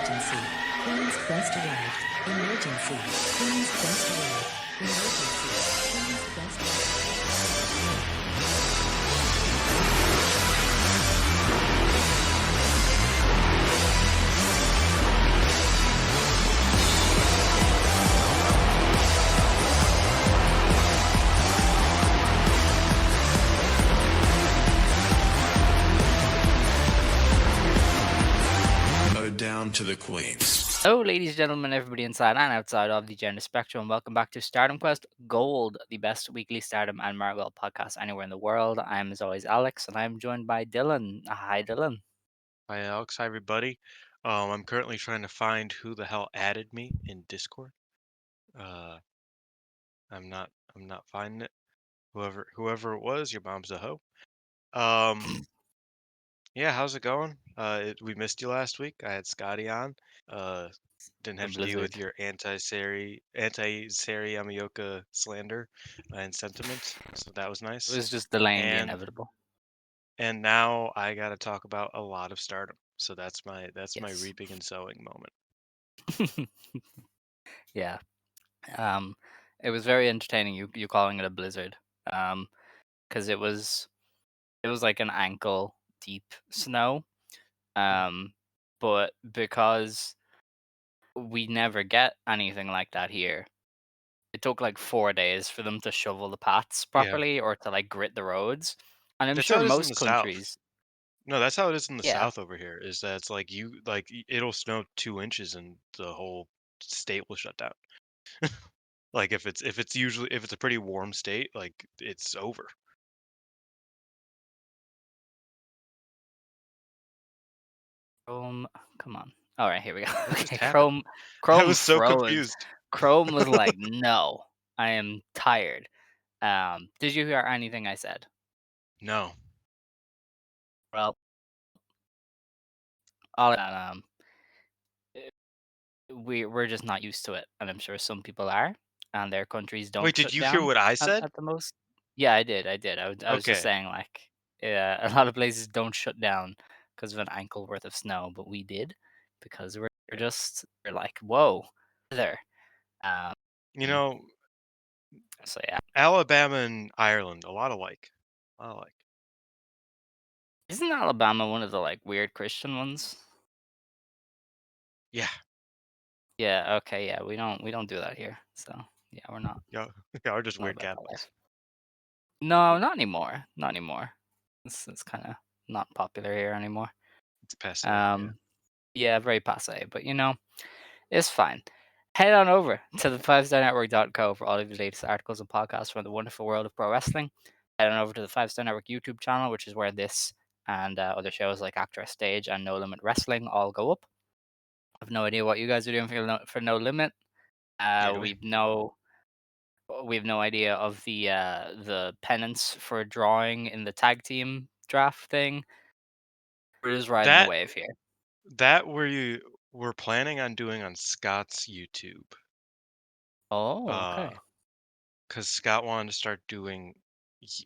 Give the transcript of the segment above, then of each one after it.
Emergency. Queen's Quest arrived. Emergency. Queen's Quest arrived. Emergency. Queen's Quest down to the queens. Hello, ladies and gentlemen, everybody inside and outside of the gender spectrum. Welcome back to Stardom Quest Gold, the best weekly Stardom and Marigold podcast anywhere in the world. I'm, as always, Alex, and I'm joined by Dylan. Hi, Dylan. Hi Alex, hi everybody. I'm currently trying to find who the hell added me in Discord. Uh, I'm not finding it. Whoever it was, your mom's a hoe. Yeah, how's it going? We missed you last week. I had Scotty on. Didn't The have to deal with Blizzard. your anti-Seri Yamaoka slander and sentiments, so that was It nice. was just delaying the And inevitable. and now I got to talk about a lot of Stardom. So that's my Yes. reaping and sowing moment. Yeah. It was very entertaining. You calling it a blizzard. Because it was like an ankle deep snow. But because we never get anything like that here. It took like 4 days for them to shovel the paths Yeah. properly or to like grit the roads. And I'm That's sure how it is in most the South. countries, No, that's how it is in the yeah. South over here. Is that it's like it'll snow 2 inches and the whole state will shut down. Like if it's a pretty warm state, like it's over. Chrome, come on. All right, here we go. What just Okay, happened? I Chrome was so froze. confused. Chrome was like, "No, I am tired." Did you hear anything I said? No. Well, all we're just not used to it, and I'm sure some people are, and their countries Wait, don't did shut you hear down what I said? at the most. Yeah, I did. I did. I was just Okay. saying like, yeah, a lot of places don't shut down because of an ankle worth of snow, but we did because Yeah. we're like, whoa, there. Um, You know, so yeah, Alabama and Ireland, a lot alike. A lot alike. isn't Alabama one of the like weird Christian ones? Yeah. Yeah. Okay. Yeah. We don't do that here. So yeah, we're not Yeah. Yeah, are just not weird about that Catholics. life. No, not anymore. Not anymore. It's kind of not popular here anymore. It's passe, yeah. Um, yeah, very passe, but it's fine. Head on over to the 5starnetwork.co for all of the latest articles and podcasts from the wonderful world of pro wrestling. Head on over to the 5 Star Network YouTube channel, which is where this and other shows like Actor Stage and No Limit Wrestling all go up. I have no idea what you guys are doing for No Limit. Neither do we. We've no idea of the penance for drawing in the tag team draft thing. We're just riding the That wave here. that we're planning on doing on Scott's YouTube. Oh, Uh okay. because Scott wanted to start doing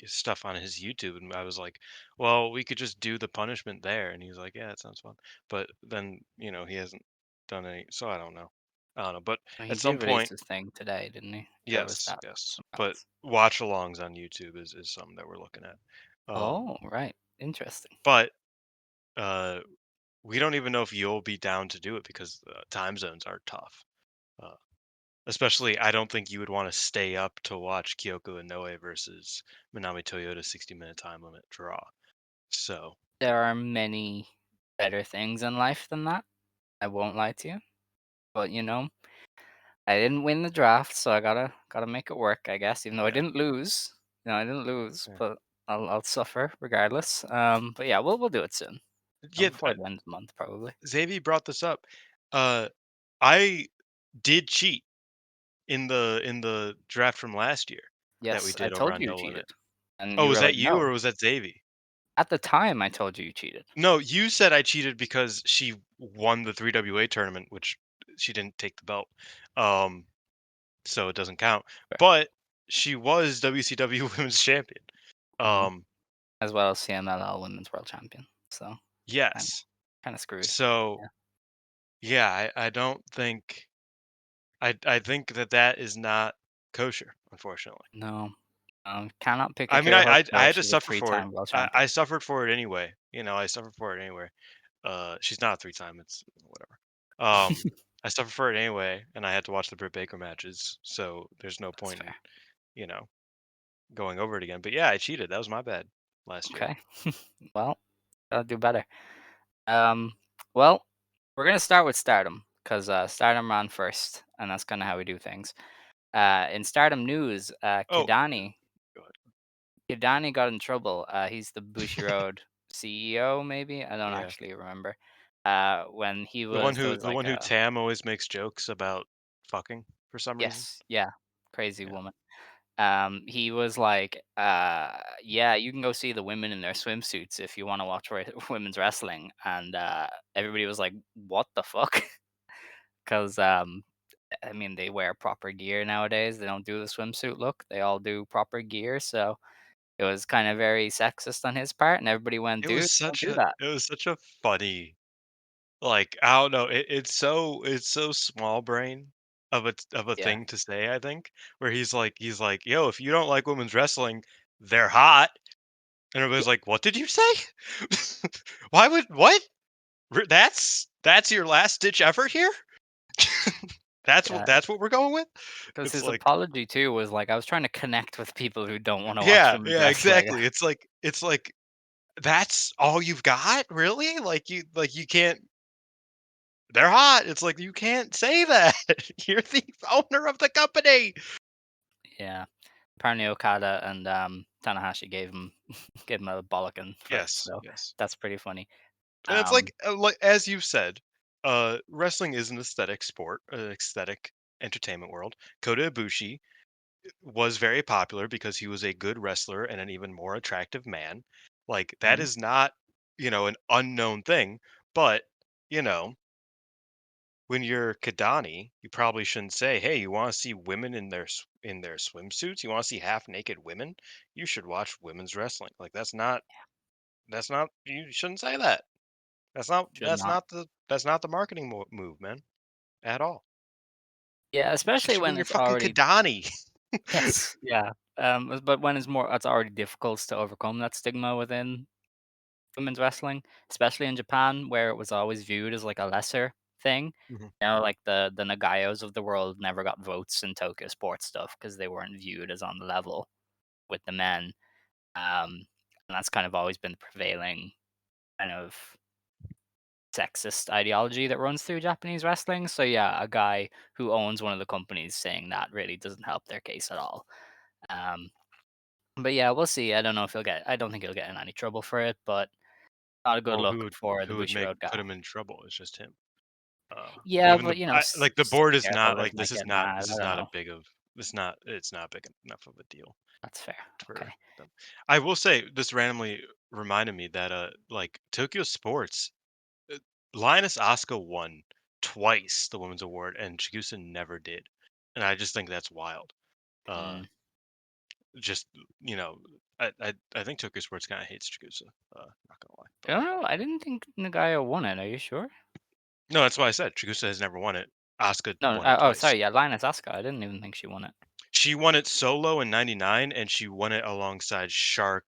stuff on his YouTube, and I was like, "Well, we could just do the punishment there." And he was like, "Yeah, that sounds fun." But then, he hasn't done any, so I don't know. I don't know. But He at did some release point, his thing today, didn't he? Or was yes, that yes. something But else? watch-alongs on YouTube is something that we're looking at. Oh, right. Interesting. But uh, we don't even know if you'll be down to do it because time zones are tough. Uh, Especially, I don't think you would want to stay up to watch Kyoko and Noe versus Minami Toyota 60-minute time limit draw. So, There are many better things in life than that. I won't lie to you. But I didn't win the draft, so I gotta make it work, I guess. Even though I yeah, didn't lose. I didn't lose, yeah, but I'll suffer regardless. But yeah, we'll do it soon. yeah. Before the end of the month, probably. Xavier brought this up. Uh, I did cheat in the draft from last year that we Yes, I did over told on you you No Limit. cheated, and Oh, you was were that like, you or "No." was that Xavier? At the time, I told you you cheated. No, you said I cheated because she won the 3WA tournament, which she didn't take the belt. Um, so it doesn't count. Right. But she was WCW Women's Champion. Mhm. Um, As well as CMLL Women's World Champion. So kind yes. of screwed. So Yeah. Yeah, I don't think I think that that is not kosher, unfortunately. No, cannot pick a I mean, good I hooker if had to she's a suffer for it. three-time world I, champion. I suffered for it anyway. You know, I suffered for it anyway. She's not a three-time. It's whatever. I suffered for it anyway, and I had to watch the Britt Baker matches, so there's no That's point in fair. you know going over it again. But yeah, I cheated. That was my bad last year. Okay. Well, I'll do better. Um, well, we're gonna start with Stardom because Stardom ran first, and that's kind of how we do things. In Stardom news, Oh, go ahead. Kidani got in trouble. He's the Bushiroad CEO, maybe I don't Yeah, actually remember. When he the one was there who was the like one who a Tam always makes jokes about fucking for some reason. yes, yeah, crazy Yeah. woman. He was like, "Yeah, you can go see the women in their swimsuits if you want to watch women's wrestling." And everybody was like, "What the fuck?" Because I mean, they wear proper gear nowadays. They don't do the swimsuit look. They all do proper gear. So it was kind of very sexist on his part, and everybody went, "Dude, don't do that." It was such a funny like, I don't know, it's so small brain of a Yeah, thing to say, I think, where he's like, "Yo, if you don't like women's wrestling, they're hot." And everybody's like, "What did you say? Why would what? That's your last ditch effort here? yeah. That's what we're going with?" Because It's his like, apology too was like, "I was trying to connect with people who don't want to watch yeah, women's yeah, wrestling." exactly. It's like, that's all you've got? Really? Like you can't they're hot. It's like, you can't say that. You're the owner of the company. Yeah. Apparently Okada and Tanahashi gave him a bollocking for it, Yes, so yes. that's pretty funny. And it's Um, like as you said, wrestling is an aesthetic sport, an aesthetic entertainment world. Kota Ibushi was very popular because he was a good wrestler and an even more attractive man. Like that mhm, is not, an unknown thing, but you know, when you're Kidani, you probably shouldn't say, "Hey, you want to see women in in their swimsuits? You want to see half naked women? You should watch women's wrestling." Like that's not you shouldn't say that. should not. That's not the marketing move, man, at all. Yeah, especially Especially when when you're it's fucking already Kidani. yes, yeah. But when it's already difficult to overcome that stigma within women's wrestling, especially in Japan, where it was always viewed as like a lesser thing. Mhm. Like the Nagayos of the world never got votes in Tokyo sports stuff because they weren't viewed as on the level with the men. And that's kind of always been the prevailing kind of sexist ideology that runs through Japanese wrestling. So yeah, a guy who owns one of the companies saying that really doesn't help their case at all. Um, but yeah, we'll see. I don't know if he'll get. I don't think he'll get in any trouble for it, but not a good Well, look for the who would make Bushiroad guy. put him in trouble? It's just him. Yeah, Even but like the board senior is not shareholders like might get mad. this I is don't not a know. big of it's not big enough of a deal That's fair. for Okay. them. I will say this randomly reminded me that like Tokyo Sports, uh, Linus Asuka won twice the women's award and Chigusa never did. And I just think that's wild. Uh Mm. just I think Tokyo Sports kind of hates Chigusa. Not gonna lie. I But don't know. I didn't think Nagaya won it. Are you sure? no, that's why I said Chigusa has never won it. Asuka No. won it Oh, twice. sorry. Yeah, Linus Asuka. I didn't even think she won it. She won it solo in '99, and she won it alongside Shark.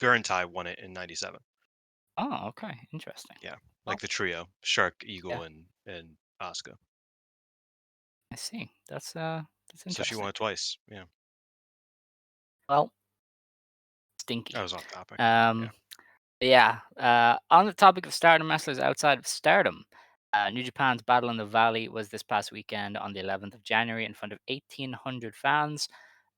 Gurentai won it in '97. Oh, okay. Interesting. Yeah, like Well, the trio: Shark, yeah. Eagle, and Asuka. I see. That's So she won interesting. it twice. Yeah, Well, I stinky. was off topic. Yeah. Um, yeah. On the topic of Stardom wrestlers outside of Stardom, New Japan's Battle in the Valley was this past weekend on the 11th of January in front of 1,800 fans.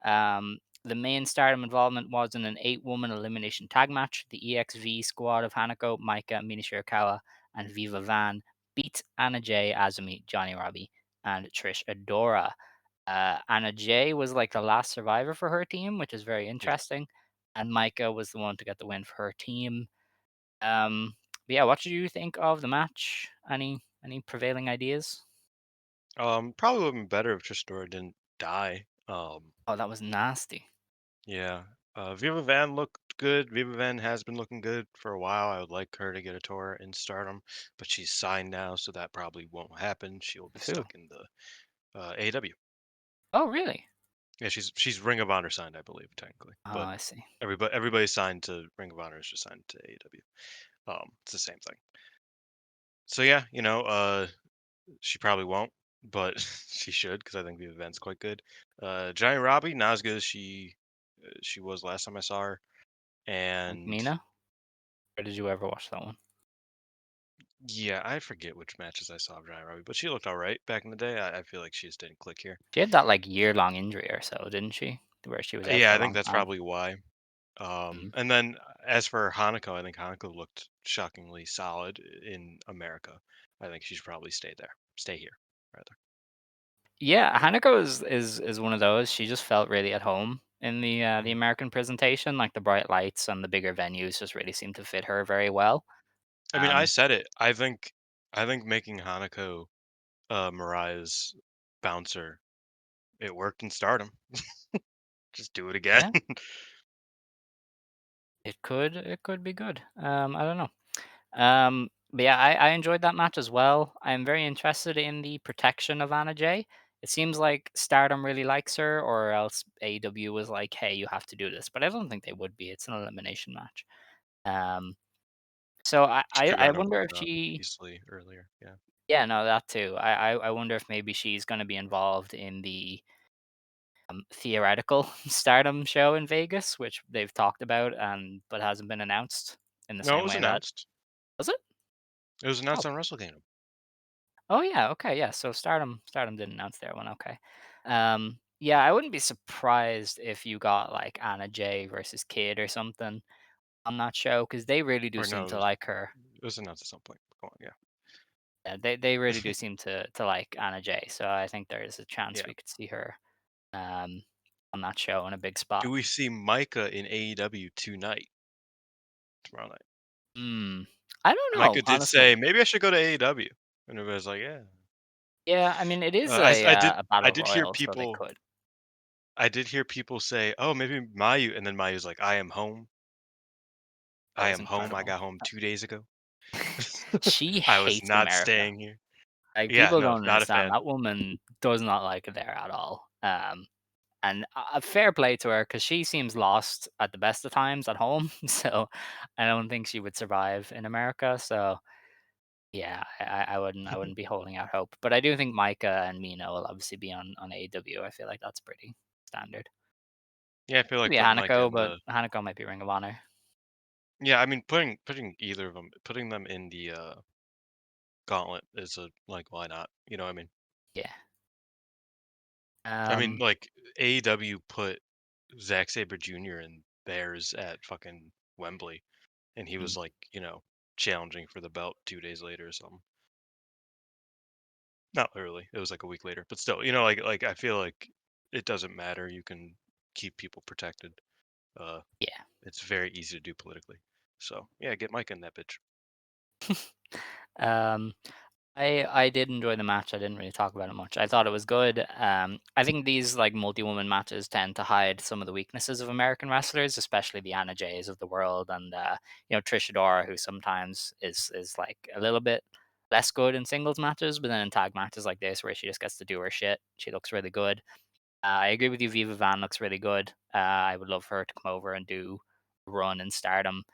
The main Stardom involvement was in an 8-woman elimination tag match. The EXV squad of Hanako, Maika, Mina Shirakawa, and Viva Van beat Anna Jay, Azumi, Johnny Robbie, and Trish Adora. Anna Jay was like the last survivor for her team, which is very Yeah. interesting. And Micah was the one to get the win for her team. But yeah, what did you think of the match? Any prevailing ideas? Probably would have been better if Tristora didn't die. Oh, that was nasty. Yeah. Viva Van looked good. Viva Van has been looking good for a while. I would like her to get a tour in Stardom, but she's signed now, so that probably won't happen. She will be Who? stuck in the AEW. Oh, really? Yeah, she's Ring of Honor signed, I believe, technically. Oh, But I see. everybody signed to Ring of Honor is just signed to AEW. It's the same thing. So yeah, she probably won't, but she should because I think the event's quite good. Giant Robbie, not as good as she was last time I saw her, Like and Mina? Or did you ever watch that one? yeah, I forget which matches I saw of Giant Robbie, but she looked all right back in the day. I feel like she just didn't click here. She had that like year-long injury or so, didn't she? Where she was out Yeah, for I a think long that's time. probably why. Mm. And then as for Hanako, I think Hanako looked shockingly solid in America. I think she should probably stay here, rather. Yeah, Hanako is one of those. She just felt really at home in the Mhm. American presentation. Like the bright lights and the bigger venues just really seemed to fit her very well. I mean, I Um, said it. I think making Hanako Mariah's bouncer, it worked in Stardom. Just do it again. yeah, it could be good. I don't know. But yeah, I enjoyed that match as well. I'm very interested in the protection of Anna Jay. It seems like Stardom really likes her, or else AEW was like, "Hey, you have to do this." But I don't think they would be. It's an elimination match. Um, so I, She I, could have I gotten over wonder if with she, easily earlier. Yeah. yeah, no, that too. I wonder if maybe she's going to be involved in the theoretical Stardom show in Vegas, which they've talked about and but hasn't been announced in the No, it same was way that announced. was it? It was Oh, announced on Wrestle Kingdom. oh yeah, okay, yeah. So Stardom did announce their one. Okay, yeah, I wouldn't be surprised if you got like Anna Jay versus Kid or something on that show because they really do Or seem no, to like her. it was announced at some point. Go on, yeah. Yeah, they really do seem to like Anna Jay. So I think there's a chance Yeah. we could see her um on that show in a big spot. Do we see Micah in AEW tonight, tomorrow night? Hmm. I don't know, Micah did say honestly. maybe I should go to AEW, and everybody's like, yeah. Yeah, I mean, it is I, s- I did a I battle did hear royal, so they people could. I did hear people say, oh, maybe Mayu, and then Mayu's like, I am home. That I was am home. I incredible. got home 2 days ago. She I was hates not America. staying here. Like, Yeah, people no, don't not a understand, fan. that woman does not like it there at all. And a fair play to her because she seems lost at the best of times at home, so I don't think she would survive in America, so yeah, I wouldn't be holding out hope, but I do think Micah and Mina will obviously be on AEW. I feel like that's pretty standard. Yeah, I feel like Maybe putting Micah Hanako, in but the. Hanako might be Ring of Honor. Yeah, I mean putting either of them, putting them in the gauntlet is a like why not? You know what I mean? Yeah. I mean Um, like AEW put Zack Sabre Jr. in theirs at fucking Wembley, and he was mm, like challenging for the belt 2 days later or something. Not literally, it was like a week later, but still, like I feel like it doesn't matter. You can keep people protected. Uh, yeah. it's very easy to do politically. So yeah, get Mike in that bitch. Um, I did enjoy the match. I didn't really talk about it much. I thought it was good. I think these like multi-woman matches tend to hide some of the weaknesses of American wrestlers, especially the Anna Jays of the world, and Trish Adora, who sometimes is like a little bit less good in singles matches, but then in tag matches like this, where she just gets to do her shit, she looks really good. I agree with you. Viva Van looks really good. I would love for her to come over and do a run in Stardom,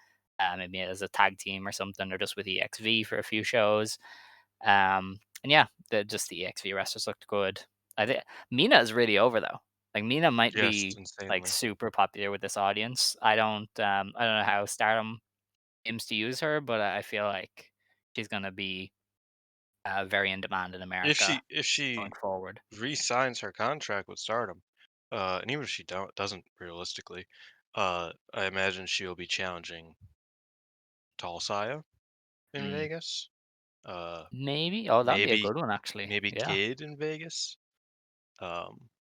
maybe as a tag team or something, or just with EXV for a few shows. And yeah, the EXV wrestlers looked good. I think Mina is really over though. Like Mina might Yes, be like insanely. super popular with this audience. I don't know how Stardom aims to use her, but I feel like she's gonna be very in demand in If America she if going she forward. re-signs her contract with Stardom, and even if she doesn't realistically, I imagine she'll be challenging Tall Saya in Mm, Vegas. Uh, maybe. Oh, that'd be a maybe good one actually. maybe Yeah. Kid in Vegas.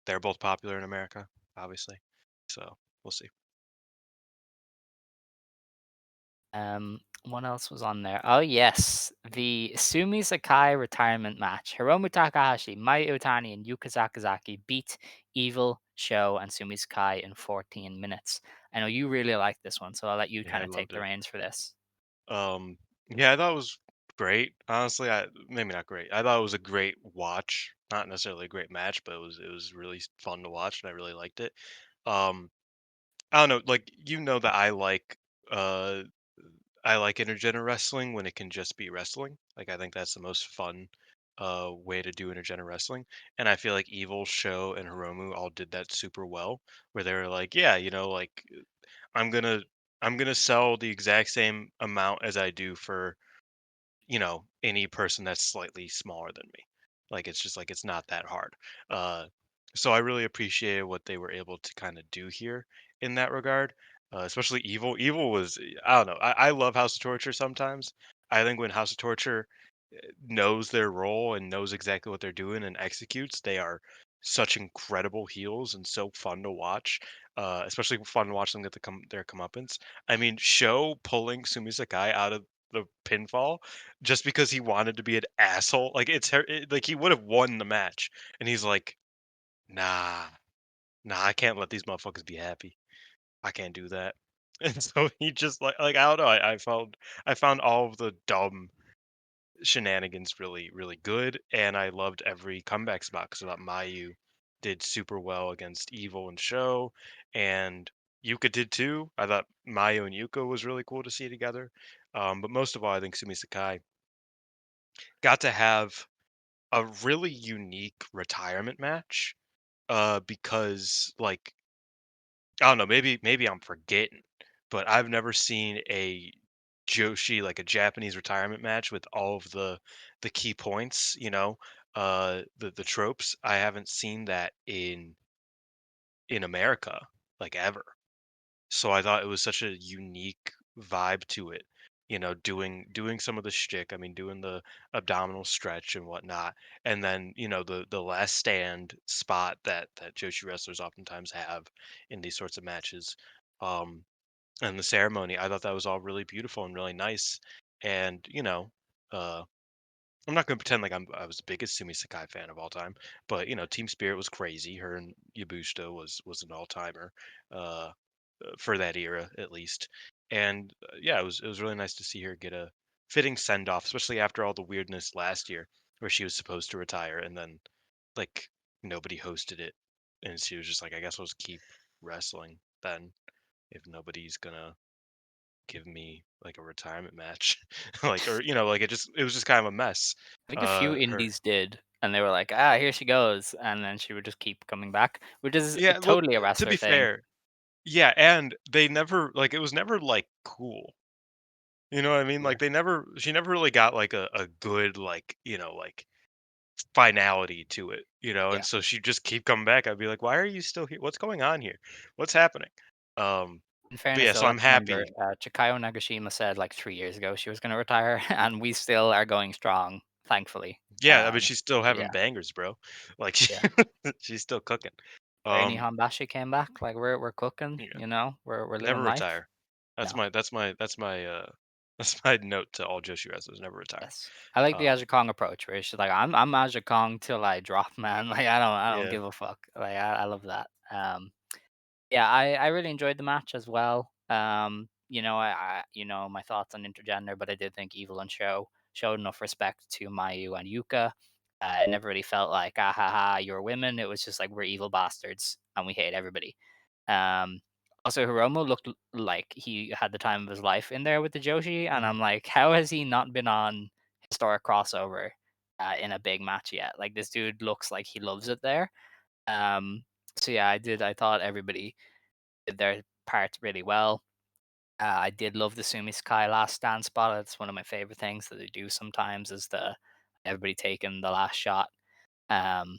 They're both popular in America, obviously. So we'll see. What else was on there? Oh yes, the Sumi Sakai retirement match. Hiromu Takahashi, Mai Utani, and Yuka Sakazaki beat Evil, Sho and Sumi Sakai in 14 minutes. I know you really like this one, so I'll let you Yeah, kind I of take loved the it. reins for this. Yeah, I thought it was great. Honestly, I maybe not great. I thought it was a great watch. Not necessarily a great match, but it was really fun to watch, and I really liked it. Um, I don't know, like that uh I like intergender wrestling when it can just be wrestling. Like I think that's the most fun way to do intergender wrestling. And I feel like Evil, Show, and Hiromu all did that super well, where they were like, yeah, like I'm gonna I'm gonna sell the exact same amount as I do for any person that's slightly smaller than me. Like it's just like it's not that hard. Uh, so I really appreciated what they were able to kind of do here in that regard. Especially Evil. Evil was I don't know. I love House of Torture sometimes. I think when House of Torture knows their role and knows exactly what they're doing and executes, they are such incredible heels and so fun to watch. Especially fun to watch them get their comeuppance. I mean, Show pulling Sumi Sakai out of the pinfall just because he wanted to be an asshole. Like like he would have won the match, and he's like, "Nah, nah, I can't let these motherfuckers be happy. I can't do that." And so he just like I don't know. I found all of the dumb shenanigans really really good, and I loved every comeback spot because I thought Mayu did super well against Evil and Show, and Yuka did too. I thought Mayu and Yuka was really cool to see together. But most of all, I think Sumi Sakai got to have a really unique retirement match because like I don't know, maybe I'm forgetting, but I've never seen a Joshi like a Japanese retirement match with all of the key points, the tropes. I haven't seen that in America like ever. So I thought it was such a unique vibe to it, doing some of the shtick. I mean, doing the abdominal stretch and whatnot, and then the last stand spot that Joshi wrestlers oftentimes have in these sorts of matches, um, and the ceremony. I thought that was all really beautiful and really nice, and uh, I'm not going to pretend like I was the biggest Sumi Sakai fan of all time, but Team Spirit was crazy. Her and Yabushita was an all timer. For that era at least. And yeah, it was really nice to see her get a fitting send off, especially after all the weirdness last year where she was supposed to retire and then like nobody hosted it, and she was just like, I guess I'll just keep wrestling then if nobody's gonna give me like a retirement match, like or like it was just kind of a mess. I think a few Her indies did, and they were like, here she goes, and then she would just keep coming back, which is yeah, well, totally a to wrestler be thing. fair, yeah, and they never like it was never like cool. You know what I mean? Yeah, Like she never really got like a good like finality to it, and yeah. so she'd just keep coming back. I'd be like, why are you still here? What's going on here? What's happening? Um, In but fairness, yeah, though, so I'm let's remember, happy. Chikayo Nagashima said like 3 years ago she was going to retire, and we still are going strong, thankfully. Yeah, I mean she's still having Yeah, bangers, bro. Like yeah. she's still cooking. Rainy Um, Hambashi came back. Like we're cooking, yeah, we're living never life. retire. That's No, my that's my note to all Joshi wrestlers: never retire. yes. I like the Um, Aja Kong approach where it's just like I'm Aja Kong till I drop, man. Like I don't yeah, give a fuck. Like I love that. Yeah, I really enjoyed the match as well. My thoughts on intergender, but I did think Evil and Show showed enough respect to Mayu and Yuka. It never really felt like ha ha, you're women. It was just like we're evil bastards and we hate everybody. Um, Also, Hiromu looked like he had the time of his life in there with the Joshi, and I'm mhm. like, how has he not been on historic crossover in a big match yet? Like this dude looks like he loves it there. Um, so yeah, I did. I thought everybody did their part really well. I did love the Sumi Sky last stand spot. It's one of my favorite things that they do sometimes is the everybody taking the last shot. Um,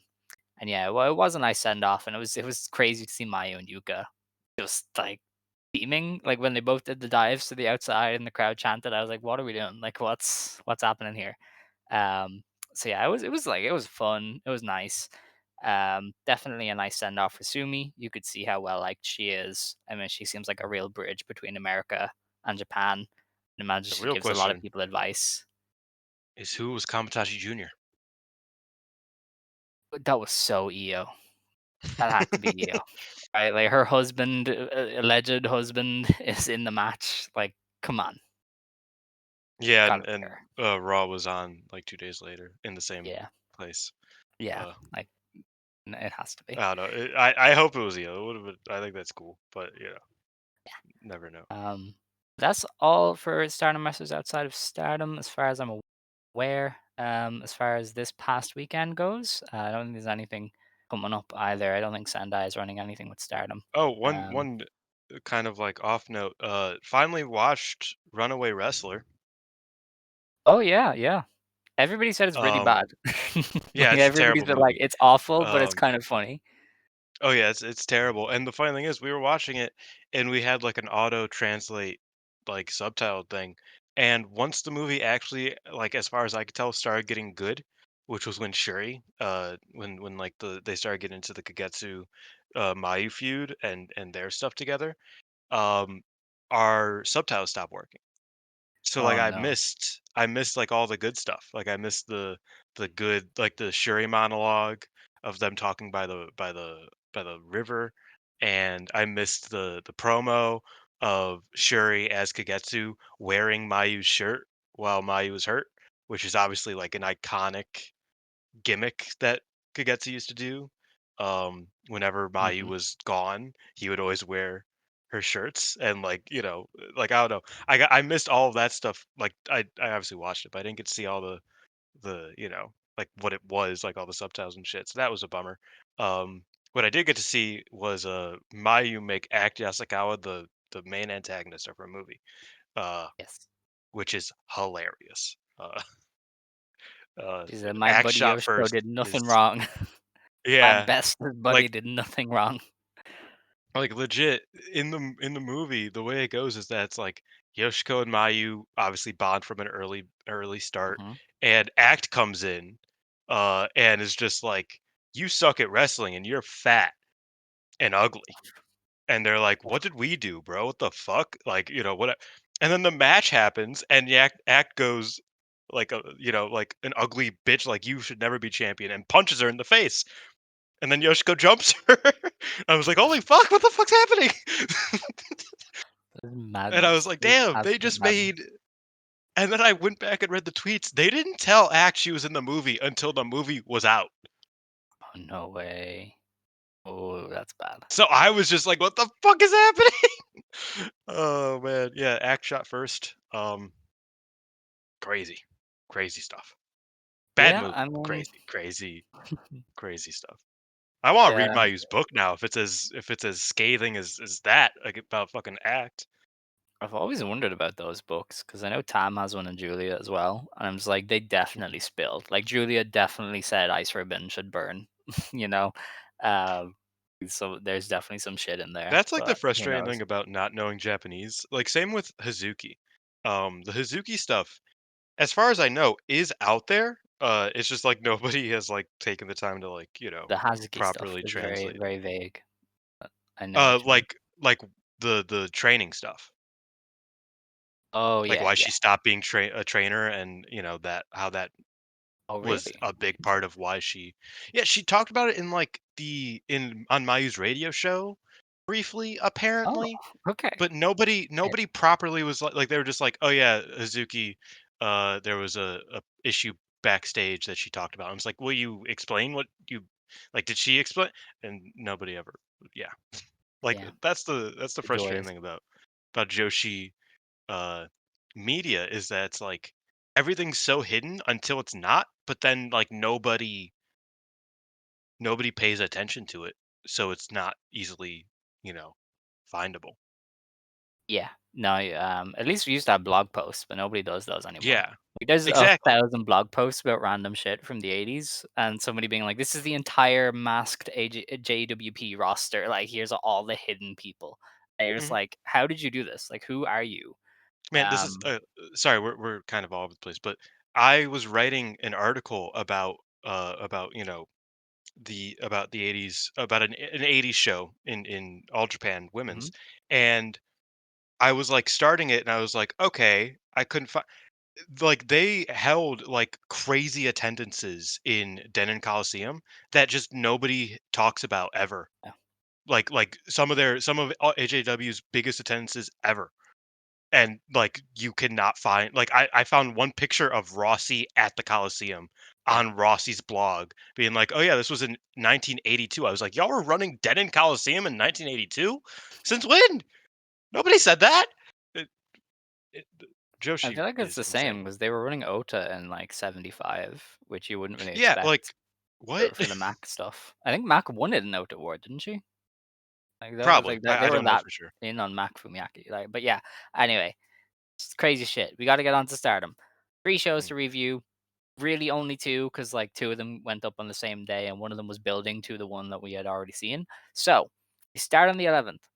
and yeah, well, it was a nice send off, and it was crazy to see Mayu and Yuka just like beaming. Like when they both did the dives to the outside and the crowd chanted, I was like, "What are we doing? Like, what's happening here?" Um, so yeah, it was fun. It was nice. Definitely a nice send off for Sumi. You could see how well liked she is. I mean, she seems like a real bridge between America and Japan. I imagine The she real gives a lot of question people advice. is who was Kamatachi Jr. But that was so EO. That had to be you, right? Like her husband, alleged husband, is in the match. Like, come on, Yeah, gotta and be her. Raw was on like 2 days later in the same Yeah, place. yeah. Uh, Like it has to be. I don't know. I hope it was you. It would have been. I think that's cool, but never know. That's all for Stardom wrestlers outside of Stardom, as far as I'm aware. As far as this past weekend goes, I don't think there's anything coming up either. I don't think Sendai is running anything with Stardom. Oh, Um, one kind of like off note. Finally watched Runaway Wrestler. oh yeah, yeah. Everybody said it's really Um, bad. yeah, Like it's a everybody's terrible been like, movie. it's awful, but it's Um, kind of funny. oh yeah, it's terrible. And the funny thing is, we were watching it, and we had like an auto translate like subtitle thing. And once the movie actually, like as far as I could tell, started getting good, which was when Shuri, when like they started getting into the Kagetsu, Mayu feud and their stuff together, um, our subtitles stopped working. So, like, Oh no. I missed, like, all the good stuff. Like, I missed the good like, the Shuri monologue of them talking by the river, and I missed the promo of Shuri as Kagetsu wearing Mayu's shirt while Mayu was hurt, which is obviously, like, an iconic gimmick that Kagetsu used to do. Whenever Mayu Hmm. was gone, he would always wear her shirts and like like I don't know. I missed all of that stuff. Like I obviously watched it, but I didn't get to see all the like what it was like all the subtitles and shit. So that was a bummer. What I did get to see was Mayu make Act Yasukawa the main antagonist of her movie, uh, Yes. which is hilarious. Uh, She said, my Act buddy shot Yoshiko first did is nothing wrong. My yeah. bestest buddy Like did nothing wrong. like legit in the movie, the way it goes is that it's like Yoshiko and Mayu obviously bond from an early start, Hmm. and Act comes in, and is just like, "You suck at wrestling, and you're fat and ugly." And they're like, "What did we do, bro? What the fuck?" Like, what? And then the match happens, and the Act goes like like an ugly bitch, like you should never be champion, and punches her in the face. And then Yoshiko jumps her. I was like, "Holy fuck! What the fuck's happening?" This is And I was madness. like, This is "Damn, they absolute just madness. made." And then I went back and read the tweets. They didn't tell Act she was in the movie until the movie was out. Oh, no way. Oh, that's bad. So I was just like, "What the fuck is happening?" Oh man, yeah, Act shot first. Crazy, crazy stuff. Bad Yeah, I movie, but mean, crazy stuff. I want to read yeah, Mayu's book now if it's as scathing as that like about fucking Act. I've always wondered about those books because I know Tam has one and Julia as well, and I'm just like, they definitely spilled. Like Julia definitely said Ice Ribbon should burn, you know. Um, so there's definitely some shit in there, That's like the but who frustrating knows? thing about not knowing Japanese. Like same with Hazuki. The Hazuki stuff, as far as I know, is out there. It's just like nobody has like taken the time to like, The Hazuki stuff properly is very, translate it. very vague. But I know what you mean. Like the training stuff. Oh Like yeah, why yeah. she stopped being a trainer and, that how that Oh was really? a big part of why she talked about it in like the in on Mayu's radio show briefly Oh, apparently. okay. But nobody properly was like they were just like, "Oh yeah, Hazuki, there was a issue backstage that she talked about." I was like, "Will you explain what you like? Did she explain?" And nobody ever, yeah. Like Yeah, that's the the frustrating joys. thing about Joshi uh media is that it's like everything's so hidden until it's not, but then like nobody pays attention to it, so it's not easily, you know, findable. Yeah. No, at least we used to have blog posts, but nobody does those anymore. Yeah, Like, there's a exactly. thousand blog posts about random shit from the 80s, and somebody being like, "This is the entire masked JWP roster. Like, here's all the hidden people." And you're just Mhm. like, "How did you do this? Like, who are you?" Man, this is Um, sorry, we're kind of all over the place, but I was writing an article about the 80s about an 80s show in All Japan mhm. Women's, and I was like starting it, and I was like, okay, I couldn't find. like they held like crazy attendances in Denon Coliseum that just nobody talks about ever. Yeah. Like some of AJW's biggest attendances ever. And like you cannot find like I found one picture of Rossi at the Coliseum Yeah. on Rossi's blog being like, "Oh yeah, this was in 1982." I was like, "Y'all were running Denon Coliseum in 1982? Since when? Nobody said that." It, it, I Joshi feel like it's is the same insane. because they were running Ota in like 75, which you wouldn't really Yeah, like expect what? for the Mac stuff. I think Mac won it in Ota Award, didn't she? Like that was Probably. like that they I were don't know that for sure. in on Mac Fumiaki. Like, but yeah. Anyway, it's crazy shit. We got to get on to Stardom. 3 shows Mm. to review. Really only 2 because like 2 of them went up on the same day and one of them was building to the one that we had already seen. So we start on the 11th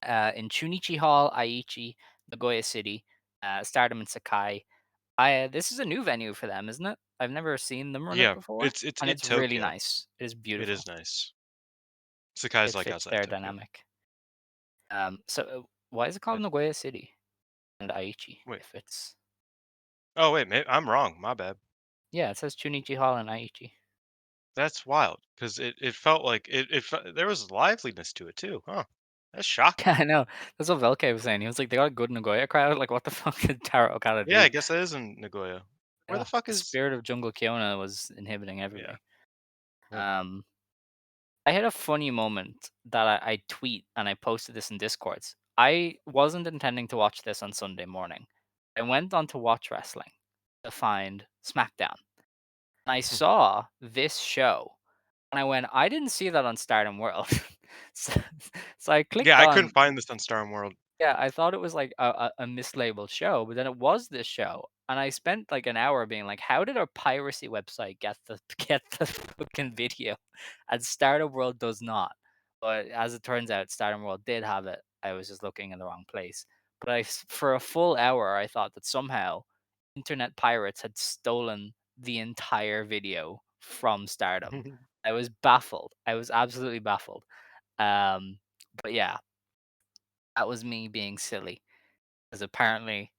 in Chunichi Hall, Aichi, Nagoya City, Stardom and Sakai. This is a new venue for them, isn't it? I've never seen them run it Yeah, before, it's and in it's really Tokyo. nice. It is It beautiful. is nice. Sakai's It like fits outside of their Tokyo. dynamic. Why is it called It, Nagoya City and Aichi? wait. If it's Oh wait, I'm wrong. My bad. yeah, it says Chunichi Hall and Aichi. That's wild because it felt like there was liveliness to it too, huh? That's shocking. Yeah, I know. That's what Velke was saying. He was like, they got a good Nagoya crowd. Like, what the fuck did Taro Okada Yeah, do? I guess that is in Nagoya. Where the Yeah, fuck the is? spirit of Jungle Kiona was inhibiting Yeah. everybody. Ugh. Um, I had a funny moment that I tweet and I posted this in Discords. I wasn't intending to watch this on Sunday morning. I went on to watch wrestling to find SmackDown. And I saw this show and I went, I didn't see that on Stardom World. so, so I Yeah, clicked I couldn't on find this on Star World. yeah, I thought it was like a mislabeled show, but then it was this show, and I spent like an hour being like, "How did our piracy website get the get the fucking video?" And Stardom World does not. But as it turns out, Stardom World did have it. I was just looking in the wrong place. But for a full hour, I thought that somehow internet pirates had stolen the entire video from Stardom. I was baffled. I was absolutely baffled. Um, but yeah, that was me being silly. Because apparently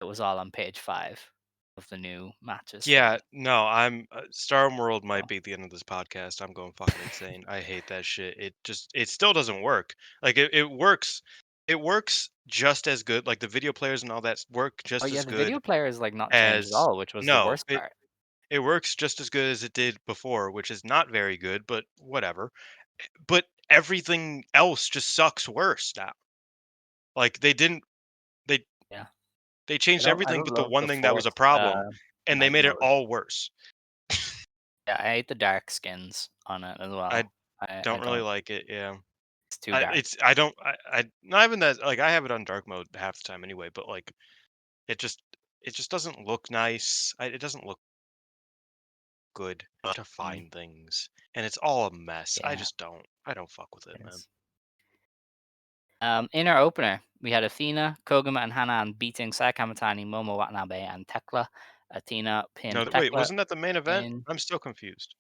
it was all on page 5 of the new matches Yeah, slate. no, I'm Star World might So be the end of this podcast. I'm going fucking insane. I hate that shit. It still doesn't work. Like it works just as good. Like the video players and all that work oh, just yeah, as the good video player is, like, not changed at as all, which was the no, worst part. it works just as good as it did before, which is not very good, but whatever. But everything else just sucks worse now. Like they Yeah. they changed I everything don't but the love one the thing that was 4th, a problem, and they night made it mode. all worse. Yeah, I hate the dark skins on it as I well. I don't really don't like it. Yeah. it's too dark. I don't I not even that like I have it on dark mode half the time anyway, but like it just it just doesn't look nice. It doesn't look good to Mm, find things, and it's all a mess. yeah, I don't fuck with it, it man. is. In our opener, we had Athena, Koguma, and Hanan beating Sakamatani, Momo Watanabe, and Thekla. Athena No, pinned wait, Thekla wasn't that the main event? in. I'm still confused.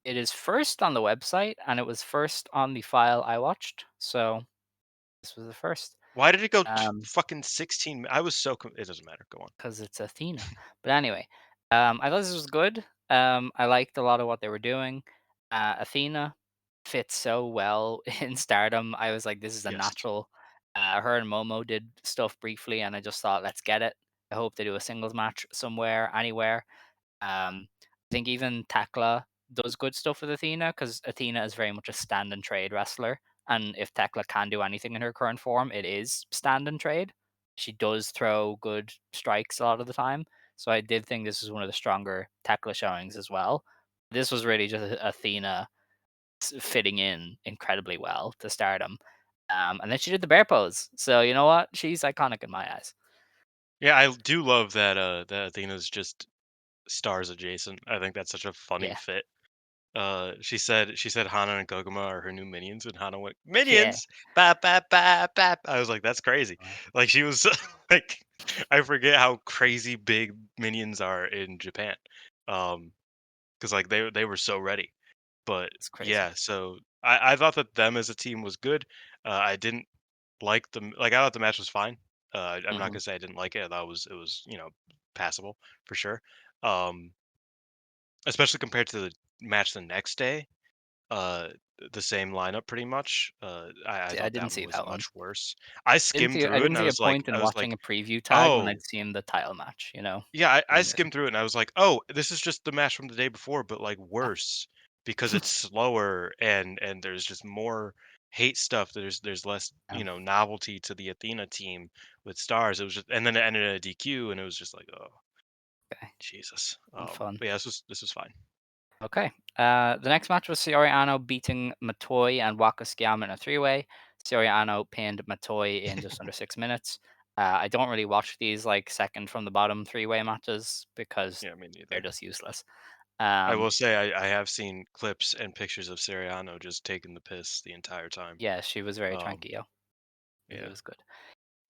It is first on the website, and it was first on the file I watched, so this was the first. Why did it go Um, fucking 16? I was so it doesn't matter. Go on. because it's Athena. But anyway, I thought this was good. I liked a lot of what they were doing. Athena fits so well in Stardom. I was like, this is a Yes. natural. Her and Momo did stuff briefly, and I just thought, let's get it. I hope they do a singles match somewhere, anywhere. I think even Tekla does good stuff with Athena because Athena is very much a stand and trade wrestler. And if Tekla can do anything in her current form, it is stand and trade. She does throw good strikes a lot of the time. So I did think this was one of the stronger Tekla showings as well. This was really just Athena fitting in incredibly well to Stardom. And then she did the bear pose. So you know what? She's iconic in my eyes. Yeah, I do love that that Athena's just stars adjacent. I think that's such a funny Yeah. fit. She said Hana and Koguma are her new minions, and Hana went Yeah. minions. Bap bap bap bap. I was like, that's crazy. Wow. Like she was like, I forget how crazy big minions are in Japan. Because like they were so ready. But It's crazy. yeah, so I thought that them as a team was good. I didn't like them. Like I thought the match was fine. I'm not Hmm. gonna say I didn't like it. I thought it was passable for sure. Um, especially compared to the match the next day. Uh, the same lineup pretty much. I See, I thought didn't that one see was that one. much worse. I skimmed I through it didn't and see a point in I was like, watching a preview tag when oh, I'd seen the title match. yeah, I And, skimmed through it and I was like, "Oh, this is just the match from the day before, but like worse because it's slower and there's just more hate stuff. There's less, um, novelty to the Athena team with stars. It was just and then it ended in a DQ and it was just like, oh, okay, Jesus. fun. But yeah, this was fine. Okay. The next match was Soriano beating Matoi and Waka Skiyama in a three-way. Soriano pinned Matoi in just under 6 minutes. I don't really watch these like second from the bottom three-way matches because Yeah, me they're neither. just useless. I Um, will say I have seen clips and pictures of Seriano just taking the piss the entire time. yeah, she was very Um, tranquil. It yeah, was good.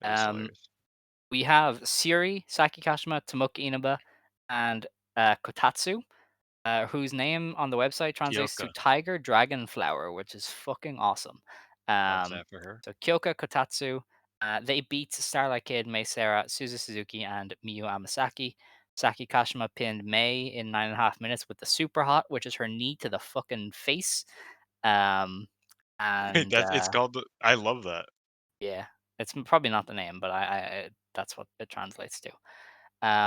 it was Um, hilarious. we have Siri, Saki Kashima, Tomoka Inaba, and Kotatsu, whose name on the website translates to Kyoka, Tiger Dragon Flower, which is fucking awesome. love Um, that for her. so Kyoka Kotatsu, they beat Starlight Kid, Mei Seria, Suzu Suzuki, and Miyu Amasaki. Saki Kashima pinned Mei in 9.5 minutes with the super hot, which is her knee to the fucking face. Um, and It's called I love that. yeah, it's probably not the name, but that's what it translates to.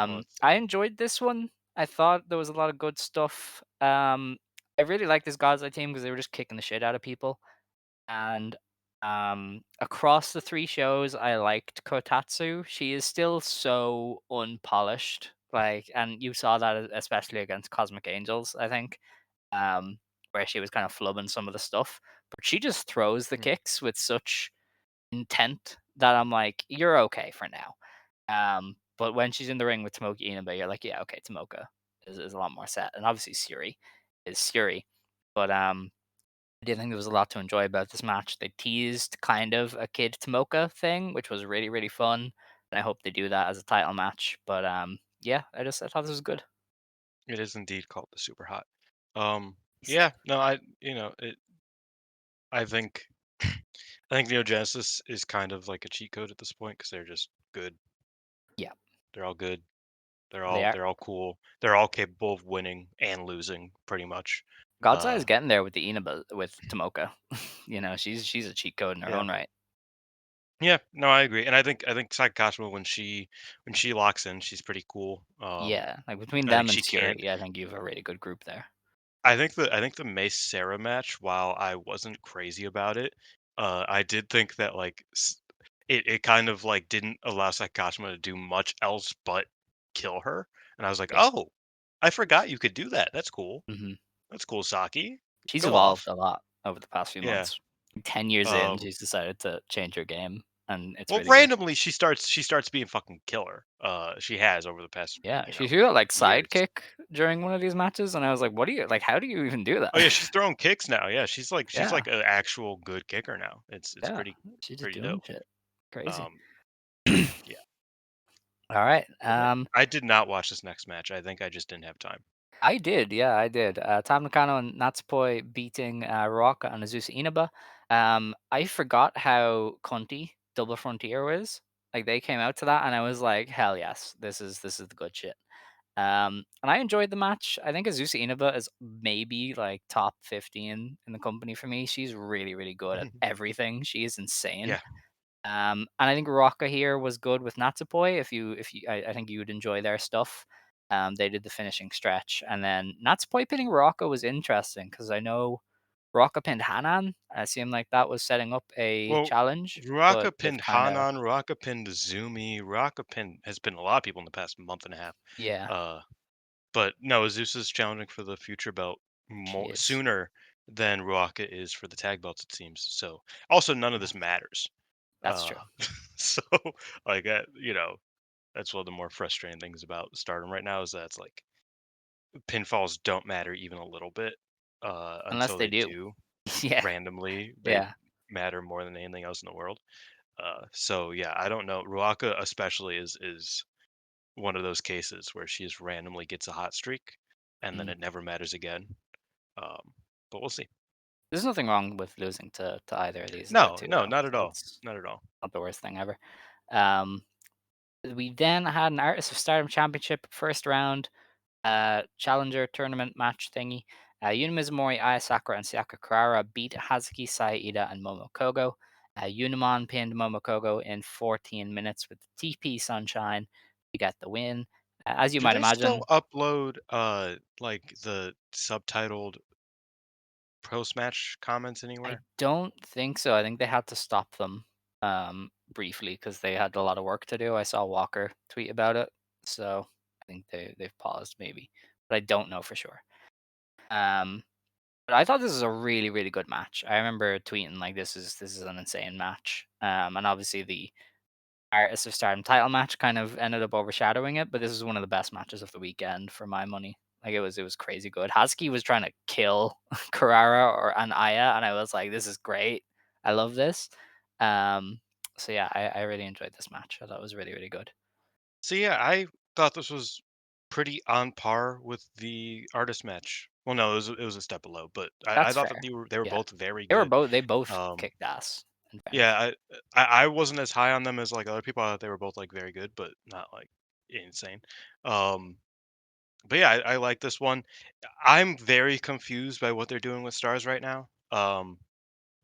Oh, it's I enjoyed this one. I thought there was a lot of good stuff. I really liked this God's Eye team because they were just kicking the shit out of people. And across the three shows, I liked Kotatsu. She is still so unpolished. Like, and you saw that especially against Cosmic Angels, I think, where she was kind of flubbing some of the stuff. But she just throws the mm, kicks with such intent that I'm like, you're okay for now. But when she's in the ring with Tomoka Inaba, you're like, yeah, okay, Tomoka is a lot more set, and obviously Siri is Siri. But I did think there was a lot to enjoy about this match. They teased kind of a kid Tomoka thing, which was really really fun, and I hope they do that as a title match. But yeah, I thought this was good. it is indeed called the super hot. Yeah, no, I think I think Neo Genesis is kind of like a cheat code at this point because they're just good. Yeah, They're all good. they are. They're all cool. They're all capable of winning and losing, pretty much. God's Eye Uh, is getting there with the Inaba with Tomoka. She's a cheat code in her yeah, own right. yeah. No, I agree, and I think Saki Kashima when she locks in, she's pretty cool. Yeah, like between I think them and she can. Siri, I think you have a really good group there. I think the Mei Seria match, while I wasn't crazy about it, I did think that like it kind of like didn't allow Sakashima to do much else but kill her, and I was like, Yeah. oh, I forgot you could do that. That's cool. hmm That's cool, Saki. She's Go evolved off. a lot over the past few Yeah. months. 10 years in, Um. she's decided to change her game, and it's Well, really good. randomly she starts being fucking killer. She has over the past Yeah, she threw that like years. sidekick during one of these matches, and I was like, "What do you like? How do you even do that?" Oh yeah, she's throwing kicks now. Yeah, she's Yeah, like an actual good kicker now. It's yeah, pretty she's just pretty doing dope. shit. Crazy. Um. Yeah. All right. I did not watch this next match. I think I just didn't have time. I did. Yeah, I did. Tam Nakano and Natsupoi beating Ruaka and Azusa Inaba. I forgot how cunty Double Frontier was. Like they came out to that, and I was like, "Hell yes, this is the good shit." And I enjoyed the match. I think Azusa Inaba is maybe like top 15 in the company for me. She's really, really good at everything. She is insane. Yeah. And I think Rocca here was good with Natsupoi. I think you would enjoy their stuff. They did the finishing stretch, and then Natsupoi pinning Rocca was interesting because I know Rocca pinned Hanan. I seemed like that was setting up a Well, challenge, but Ruaka they've pinned kind of Hanan, Ruaka pinned Zumi, Ruaka pinned has been a lot of people in the past month and a half. yeah, Uh, but no, Zeus is challenging for the future belt she more is. sooner than Ruaka is for the tag belts, it seems. So also none of Yeah, this matters. that's true. So like that's one of the more frustrating things about Stardom right now is that it's like pinfalls don't matter even a little bit Unless until they they do. do. Yeah, Randomly, they yeah. matter more than anything else in the world. So yeah, I don't know. Ruaka especially is one of those cases where she just randomly gets a hot streak and then Mm. it never matters again. Um, but we'll see. There's nothing wrong with losing to either of these other No, two, no, though. not at all. It's Not at all. not the worst thing ever. Um, We then had an Artist of Stardom Championship first round challenger tournament match thingy. Yuna Mizumori, Aya Sakura, and Sayaka Kurara beat Hazuki, Saida, and Momokogo. Unimon pinned Momokogo in 14 minutes with the TP Sunshine to get the win. As you Do might they still imagine, upload like the subtitled post match comments I anywhere? don't think so. I think they had to stop them briefly because they had a lot of work to do. I saw Walker tweet about it, so I think they've paused maybe, but I don't know for sure. Um, But I thought this was a really, really good match. I remember tweeting like this is an insane match. And obviously the Artist of Stardom title match kind of ended up overshadowing it, but this is one of the best matches of the weekend for my money. Like it was crazy good. Hazuki was trying to kill Carrara or and Aya, and I was like, this is great. I love this. Um, so yeah, I really enjoyed this match. I thought it was really, really good. So yeah, I thought this was pretty on par with the artist match. Well, no, it was a step below, but I That's thought that fair. they were Yeah. both very They were good. both they both Um, kicked ass, in yeah, fairness. I wasn't as high on them as like other people. I thought they were both like very good, but not like insane. Um, but yeah, I like this one. I'm very confused by what they're doing with stars right now.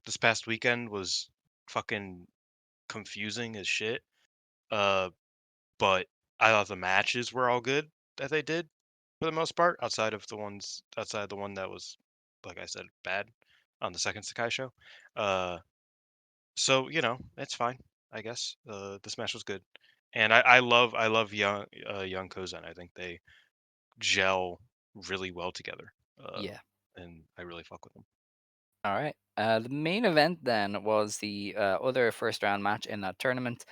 This past weekend was fucking confusing as shit. Uh, but I thought the matches were all good that they did for the most part, outside the one that was, like I said, bad on the second Sakai show. Uh, so it's fine, I guess. This match was good, and I love young Kozen. I think they gel really well together, Yeah. and I really fuck with them. All right. The main event then was the other first round match in that tournament.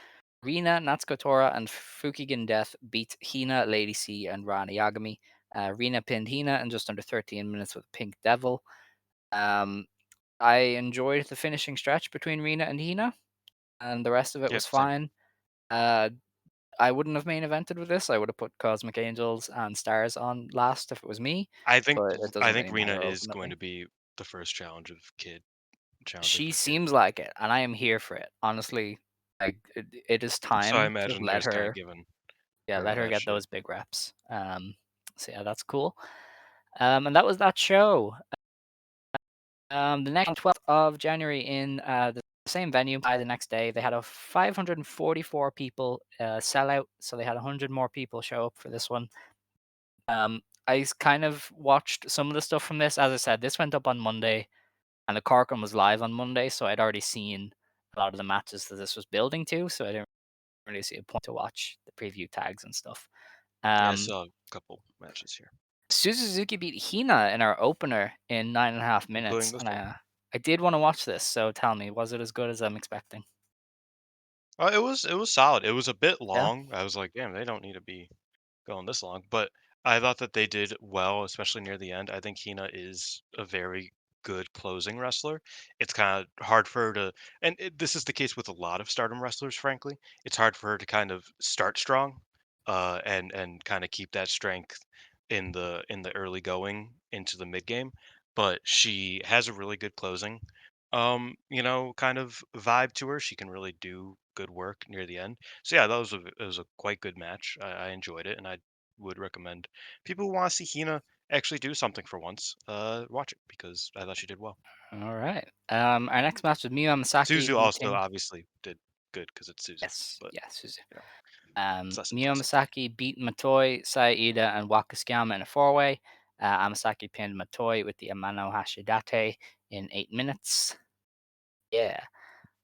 Rina, Natsuko Tora, and Fukigen Death beat Hina, Lady C, and Rana Yagami. Rina pinned Hina in just under 13 minutes with Pink Devil. Um, I enjoyed the finishing stretch between Rina and Hina, and the rest of it Yep, was same. fine. Uh, I wouldn't have main evented with this. I would have put Cosmic Angels and Stars on last if it was me, I think but it I doesn't think really Rena matter is going ultimately. to be the first challenge of Kid challenging She for Kid. seems like it, and I am here for it. Honestly, like it is So I time to imagine they're let just kind of her, giving yeah, let her her that get shit. those big reps. So yeah, that's cool. And that was that show. The next 12th of January in the same venue by the next day, they had a 544 people sellout, so they had 100 more people show up for this one. Kind of watched some of the stuff from this. As I said, this went up on Monday, and the Corcoran was live on Monday, so I'd already seen a lot of the matches that this was building to, so I didn't really see a point to watch the preview tags and stuff. Yeah, I Um, saw a couple matches here, Suzuki beat Hina in our opener in 9.5 minutes, including this and one. I did want to watch this. So tell me, was it as good as I'm expecting? It was solid. It was a bit Yeah. long. I was like, damn, they don't need to be going this long. But I thought that they did well, especially near the end. I think Hina is a very good closing wrestler. It's kind of hard for her to, and this is the case with a lot of Stardom wrestlers. Frankly, it's hard for her to kind of start strong, and kind of keep that strength in the early going into the mid game. But she has a really good closing, kind of vibe to her. She can really do good work near the end. So yeah, it was a quite good match. I enjoyed it, and I would recommend people who want to see Hina actually do something for once, watch it because I thought she did well. All right. Our next match was Miyu Amasaki Suzu also beating. obviously did good because it's Suzu, Yes, but yes, Suzu. you know, it's less Miyu impressive. Amasaki beat Matoi, Saida, and Wakasuyama in a four-way. Amasaki pinned Matoi with the Amano Hashidate in 8 minutes. Yeah.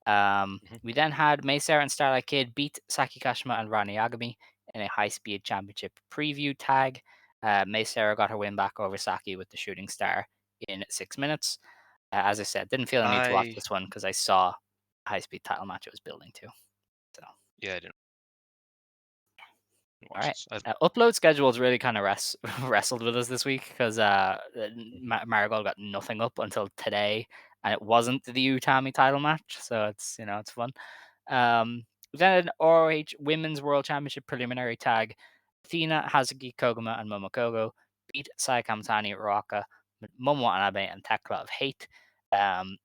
Mhm. We then had Mei Seria and Starlight Kid beat Saki Kashima and Rani Yagami in a high-speed championship preview tag. Mei Seria got her win back over Saki with the shooting star in 6 minutes. As I said, didn't feel the need to watch I this one because I saw a high-speed title match it was building to. So, Yeah, I didn't all watch right. this. Upload schedules really kind of wrestled with us this week because Marigold got nothing up until today, and it wasn't the Utami title match, so it's fun. Um, then an ROH Women's World Championship preliminary tag. Athena, Hazuki, Koguma, and Momokogo beat Sai Kamatani, Ruaka, Momo Anabe, and Thekla of Hate. Um,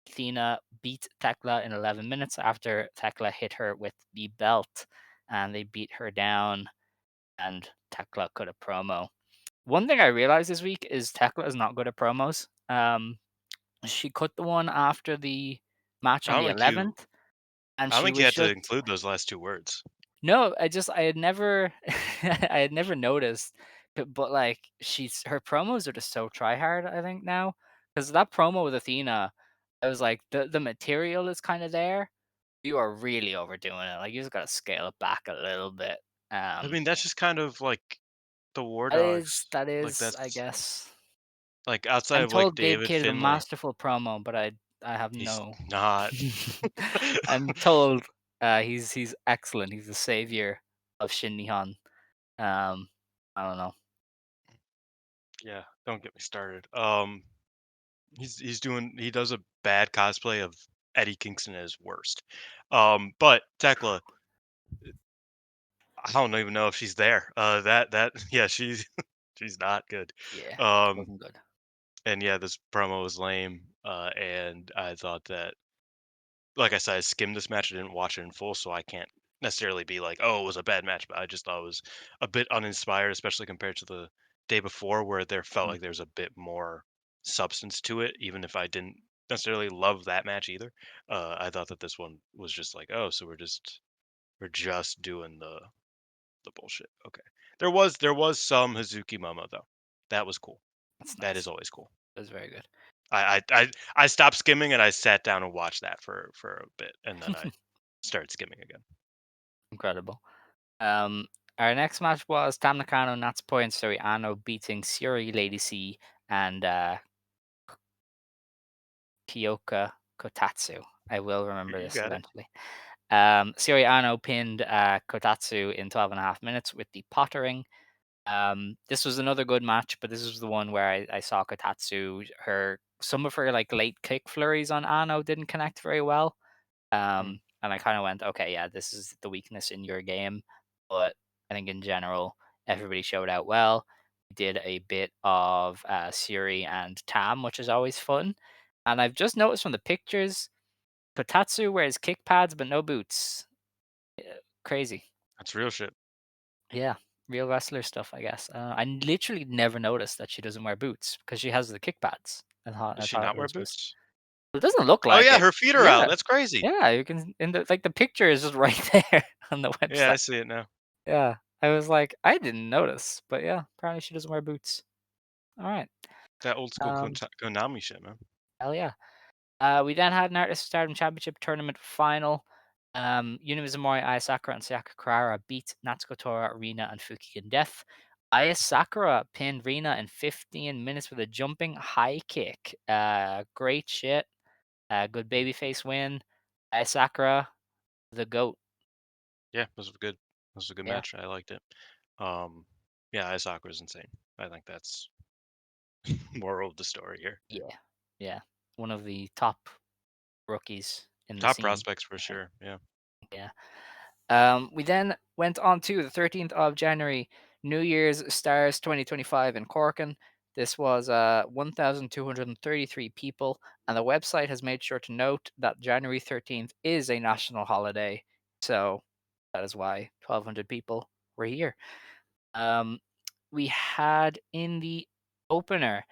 Athena beat Thekla in 11 minutes after Thekla hit her with the belt. and they beat her down, and Thekla cut a promo. One thing I realized this week is Thekla is not good at promos. She cut the one after the match I on don't the think you. 11th, and I don't she think you was had to just include those last two words. no. I had never I had never noticed, but like her promos are just so try hard. I think now because that promo with Athena, I was like the material is kind of there. You are really overdoing it. Like you just got to scale it back a little bit. I Um, mean, that's just kind of like the War that is Dogs. that Like is I that's guess. like outside I'm of like told Gabe David Kidd is a Finlay, masterful promo, but I have he's no. not. I'm told he's excellent. He's the savior of Shin Nihon. Um, I don't know. Yeah, don't get me started. He does a bad cosplay of Eddie Kingston at his worst. But Tekla, I don't even know if she's there. That yeah, she's not good. Yeah, it Um, wasn't good. and yeah, this promo was lame. And I thought that, like I said, I skimmed this match. I didn't watch it in full, so I can't necessarily be like, oh, it was a bad match. But I just thought it was a bit uninspired, especially compared to the day before, where there felt Mm, like there was a bit more substance to it. Even if I didn't necessarily love that match either, I thought that this one was just like, oh, so we're just doing the bullshit. Okay, there was some Hazuki Momo though. That was cool. that's That is nice. always cool. It was very good. I stopped skimming and I sat down and watched that for a bit, and then I started skimming again. Incredible. Um, our next match was Tam Nakano, Natsupoi, and Seri Ano beating Syuri, Lady C, and Kyoka Kotatsu. I will remember You this got it. eventually. Siri Ano pinned Kotatsu in 12 and a half minutes with the pottering. This was another good match, but this was the one where I saw Kotatsu. Some of her like late kick flurries on Ano didn't connect very well. Mm. And I kind of went, okay, yeah, this is the weakness in your game. But I think in general, everybody showed out well. We did a bit of Siri and Tam, which is always fun. And I've just noticed from the pictures, Kotatsu wears kick pads but no boots. Crazy. That's real shit. Yeah, real wrestler stuff, I guess. I literally never noticed that she doesn't wear boots because she has the kick pads. Does I she thought not it wear was just. boots? It doesn't look Oh like yeah, it. her feet are out. Yeah, That's crazy. yeah. You can in the like the picture is just right there on the Yeah, website. I see it now. Yeah, I was like, I didn't notice, but yeah, apparently she doesn't wear boots. All right. That old school Um, Konami shit, man. hell yeah. We then had an Artist Stardom Championship tournament final. Yuna Mizumori, Aya Sakura, and Sayaka Kurara beat Natsuko Tora, Rina, and Fukigen Death. Aya Sakura pinned Rina in 15 minutes with a jumping high kick. Great shit. Good babyface win. Aya Sakura, the GOAT. Yeah, this was good. This was a good Yeah, match. I liked it. Um, yeah, Isakura is insane. I think that's moral of the story here. yeah, yeah. One of the top rookies in the Top scene, prospects for I think. sure. Yeah. Yeah. We then went on to the 13th of January, New Year's Stars 2025 in Corkin. This was 1,233 people, and the website has made sure to note that January 13th is a national holiday. So that is why 1,200 people were here. Um, we had in the opener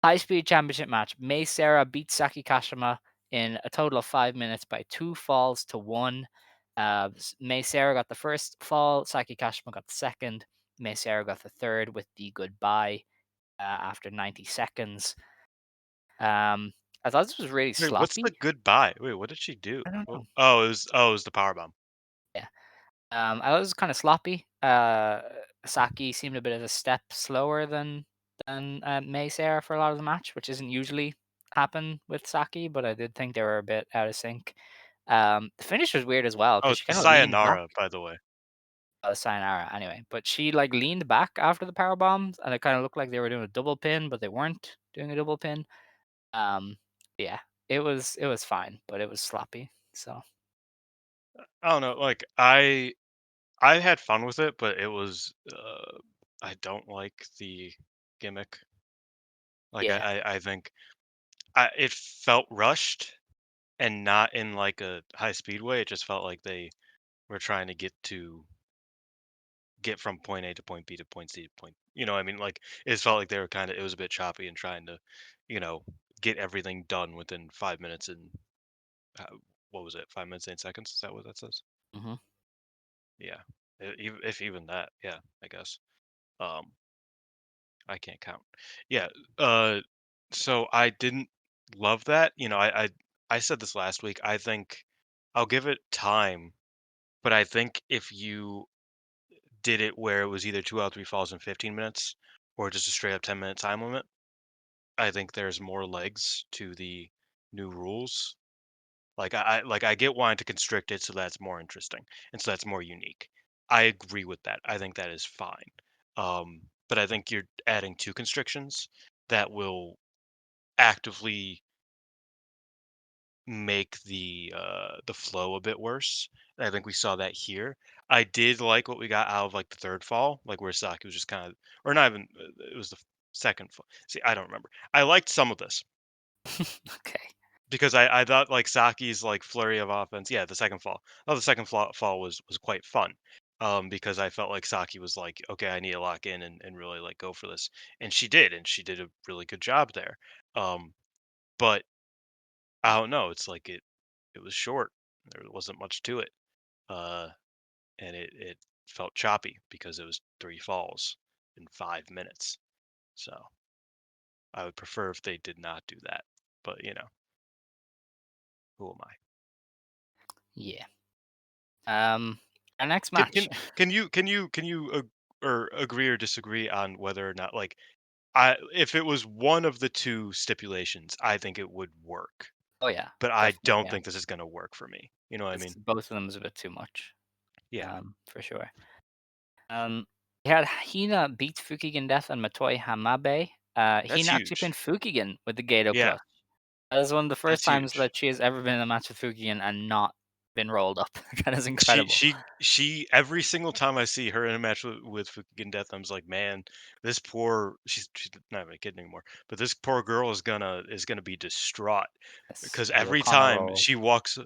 high speed championship match. Mei Seria beat Saki Kashima in a total of 5 minutes by 2 falls to 1. Mei Seria got the first fall. Saki Kashima got the second. Mei Seria got the third with the goodbye after 90 seconds. I thought this was really Wait, what's the sloppy. goodbye? Wait, what did she do? I don't know. Oh, it was the power bomb. Yeah. I thought it was kind of sloppy. Saki seemed a bit of a step slower than Mei Seira for a lot of the match, which isn't usually happen with Saki, but I did think they were a bit out of sync. The finish was weird as well Oh, because it's she the kind of leaned back. sayonara, by the way. Sayonara, anyway, but she like leaned back after the power bombs, and it kind of looked like they were doing a double pin, but they weren't doing a double pin. Um, yeah, it was fine, but it was sloppy. So I don't know. Like I had fun with it, but it was I don't like the gimmick. Like yeah, I think it felt rushed and not in like a high speed way. It just felt like they were trying to get from point A to point B to point C to point. I mean, like it felt like they were kind of it was a bit choppy and trying to, you know, get everything done within 5 minutes and uh, what was it? 5 minutes 8 seconds? Is that what that says? Hmm. Yeah, if even that. Yeah, I guess. Um, I can't count. Yeah. Uh, so I didn't love that. I said this last week. I think I'll give it time, but I think if you did it where it was either 2 out of 3 falls in 15 minutes or just a straight up 10-minute time limit, I think there's more legs to the new rules. Like I get wanting to constrict it so that's more interesting and so that's more unique. I agree with that. I think that is fine. But I think you're adding two constrictions that will actively make the flow a bit worse. And I think we saw that here. I did like what we got out of like the third fall, like where Saki was just kind of, or not even, it was the second fall. See, I don't remember. I liked some of this Okay. because I thought like Saki's like flurry of offense. Yeah, the second fall. Oh, the second fall was quite fun. Because I felt like Saki was like, okay, I need to lock in and really like go for this, and she did a really good job there. But I don't know. It's like it was short. There wasn't much to it, uh, and it felt choppy because it was three falls in 5 minutes. So I would prefer if they did not do that. But who am I? Yeah. Our next Can match. can can you or agree or disagree on whether or not like I if it was one of the two stipulations, I think it would work. Oh yeah, But I definitely. don't Yeah, think this is gonna work for me. You know what I mean? both of them is a bit too much. Yeah, For sure. We had Hina beat Fukigen Death and Matoi Hamabe. that's Hina actually huge. pinned Fukigen with the Gato Yeah, clutch. That is one of the first that's times huge. that she has ever been in a match with Fukigen and not been rolled up. That is She incredible. she she every single time I see her in a match with Fukigen Death, I'm just like, man, this poor she's not even a kid anymore, but this poor girl is gonna be distraught Yes, because the every O'Connor time roll. she walks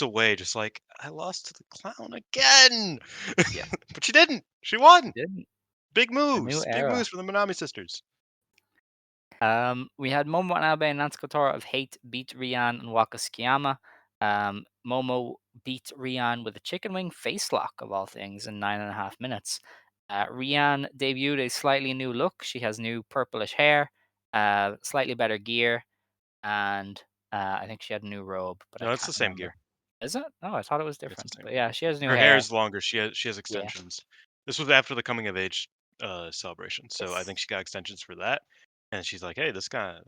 away just like I lost to the clown again, Yep, but she didn't. She won. didn't. A new Big era. moves for the Minami sisters. We had Momo Abe and Natsuko Tora of Hate beat Rian and Waka Tsukiyama. Momo beat Rian with a chicken wing face lock of all things in 9.5 minutes. Rian debuted a slightly new look. She has new purplish hair, slightly better gear, and I think she had a new robe, but I No, it's can't the same remember. gear. Is it? Oh, I thought it was It's the different. same But gear. yeah, she has new Her hair hair. is longer. She has Yeah. extensions. This was after the coming of age celebration, so I Yes. think she got extensions for that. And she's like, "Hey, this guy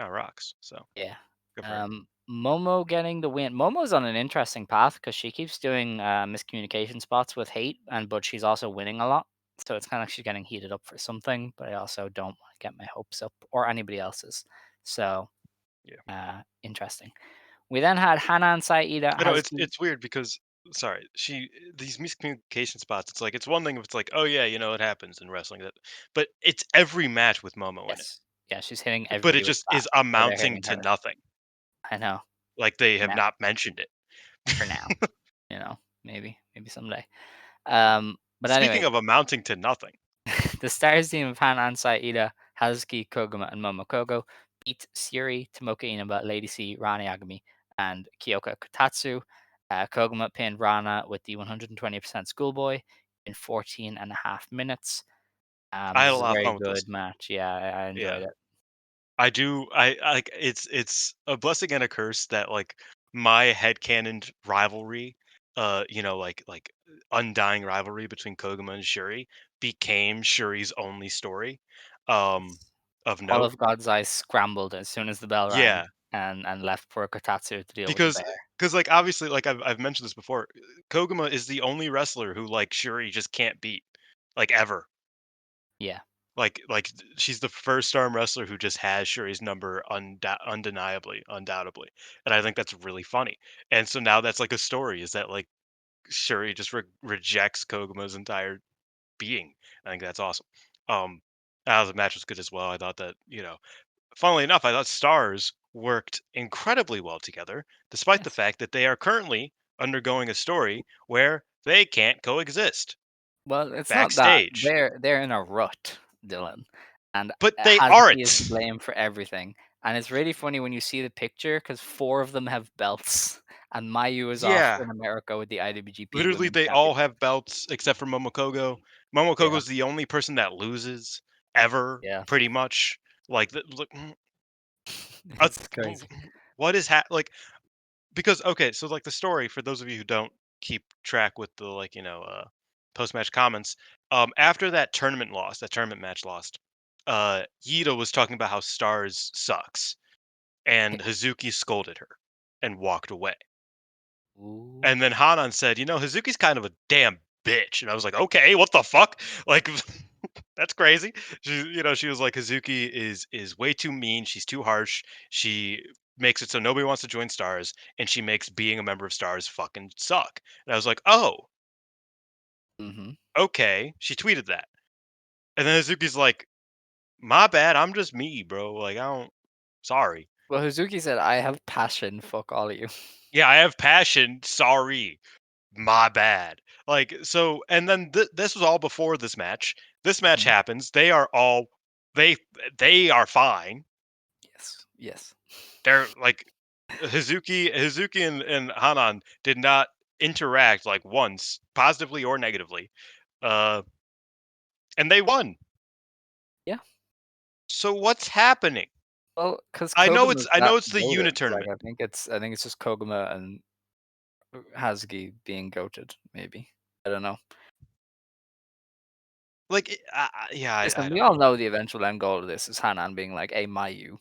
rocks." So Yeah. good for her. Momo getting the win. Momo's on an interesting path because she keeps doing miscommunication spots with hate, but she's also winning a lot. So it's kind of like she's getting heated up for something, but I also don't want to get my hopes up or anybody else's. So Yeah, interesting. We then had Hanan Saida I know has it's weird because sorry, she these miscommunication spots. It's like it's one thing if it's like, oh yeah, it happens in wrestling, but it's every match with Momo in it. yes, yeah, she's hitting But it everybody with just that, is or they're amounting hitting to her. nothing. I know. Like they For have now, not mentioned it. for now, maybe someday. But Speaking anyway, of amounting to nothing, the stars team of Hanan Saida, Hazuki Koguma, and Momokogo beat Siri, Tomoka Inaba, Lady C, Rana Yagami, and Kyoka Kotatsu. Koguma pinned Rana with the 120% schoolboy in 14.5 minutes. I had This a is a lot of very fun with this. good match. Yeah, I Yeah. enjoyed it. I do. I like it's a blessing and a curse that like my headcanon rivalry, like undying rivalry between Koguma and Shuri became Shuri's only story, um, Yes. of All note. of God's Eyes scrambled as soon as the bell rang Yeah, and left for Kotatsu to deal with the because bear. like obviously like I've mentioned this before, Koguma is the only wrestler who like Shuri just can't beat, like ever. Yeah. She's the first arm wrestler who just has Shuri's number undeniably, undoubtedly, and I think that's really funny. And so now that's like a story is that like Shuri just rejects Koguma's entire being. I think that's awesome. Um, the match was good as well. I thought that funnily enough, I thought stars worked incredibly well together, despite the Yes. fact that they are currently undergoing a story where they can't coexist Well, it's not that backstage. they're in a rut, Dylan, and But they Hazuki is to aren't. blame for everything. And it's really funny when you see the picture because 4 of them have belts, and Mayu is off Yeah. in America with the IWGP Literally, Women's they all Championship. have belts except for Momokogo. Yeah, Momokogo's the only person that loses ever, yeah, pretty much. Like, look, uh, it's crazy. what is like? Because okay, so like the story for those of you who don't keep track with the post match comments, after that tournament match lost, Yida was talking about how Stars sucks, and Hazuki scolded her and walked away. Ooh. And then Hanan said, Hazuki's kind of a damn bitch. And I was like, okay, what the fuck? Like, that's crazy. She was like, Hazuki is way too mean. She's too harsh. She makes it so nobody wants to join Stars, and she makes being a member of Stars fucking suck. And I was like, oh, Mm-hmm. okay. She tweeted that. And then Hazuki's like, my bad. I'm just me, bro. Like, I don't, sorry. Well, Hazuki said, "I have passion. Fuck all of you." Yeah, I have passion. Sorry. My bad. Like, so, and then this was all before this match. This match Mhm. happens. They they are fine. Yes, yes. They're like Hazuki and Hanan did not interact like once, positively or negatively. Uh and they won. Yeah. So what's happening? Well, because I know Koguma it's I got know it's the goated. unit Like, tournament. I think it's just Koguma and Hazuki being goated. Maybe, I don't know. Like yeah, I Listen, we don't all know. know the eventual end goal of this is Hanan being like, "Hey, Mayu,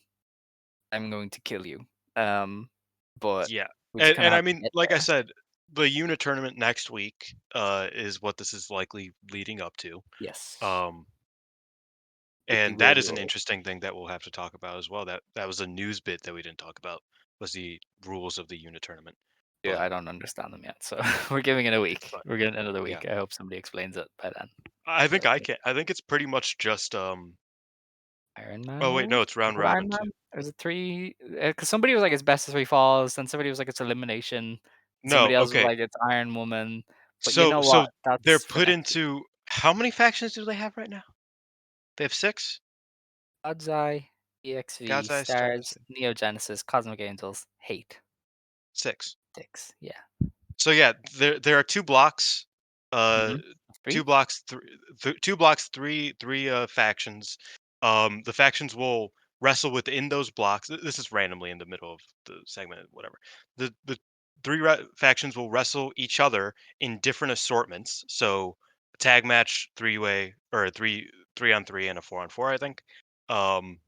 I'm going to kill you." But Yeah. we just kind of And I have to mean, get like I there. said, the unit tournament next week is what this is likely leading up to. Yes, Um, with the and that weird is an rules. interesting thing that we'll have to talk about as well. That was a news bit that we didn't talk about, was the rules of the unit tournament. Yeah, But I don't understand them yet, so we're giving it a week. but We're giving it another yeah, week. I hope somebody explains it by then. I think But I can. I think it's pretty much just Iron Man Oh wait, no, rules? it's Is round it Iron robin too. Man? Or is it 3? Because somebody was like, it's best of 3 falls, then somebody was like, it's elimination, No, somebody else was okay. like, it's Iron Woman. But you So know what? they're That's for put next week. into how many factions do they have right now? They have 6? God's Eye, EXV, God's Eye Stars. Stars, Neo Genesis, Cosmic Angels, Hate, 6. 6. Yeah. So yeah, there are 2 blocks, uh, Mhm. 2 3? blocks, 2 blocks, three factions. The factions will wrestle within those blocks. This is randomly in the middle of the segment, whatever. The factions will wrestle each other in different assortments. So tag match, 3-way, or a 3-on-3 and a 4-on-4, I think. Um,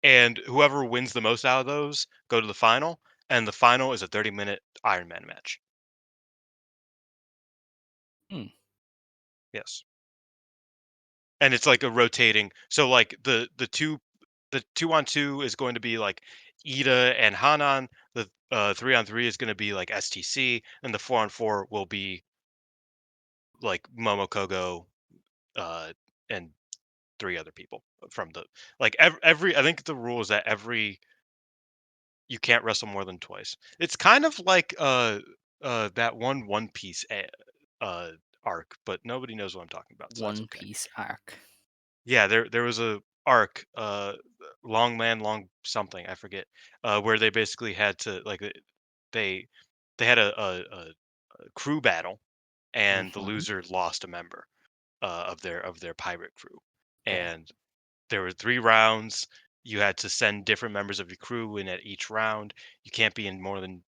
and whoever wins the most out of those go to the final, and the final is a 30-minute Iron Man match. Hmm. Yes. And it's like a rotating, so like the 2-on-2 is going to be like Ida and Hanan, the 3-on-3 is going to be like STC, and the 4-on-4 will be like Momokogo uh and 3 other people from the, like every I think the rule is that every you can't wrestle more than twice. It's kind of like that One Piece uh arc, but nobody knows what I'm talking about, so that's One okay. Piece arc. Yeah, there was a arc, Long Man Long something, I forget, where they basically had to like they they had a crew battle, and the Mhm. loser lost a member of their pirate crew, Okay. and there were 3 rounds. You had to send different members of your crew in at each round. You can't be in more than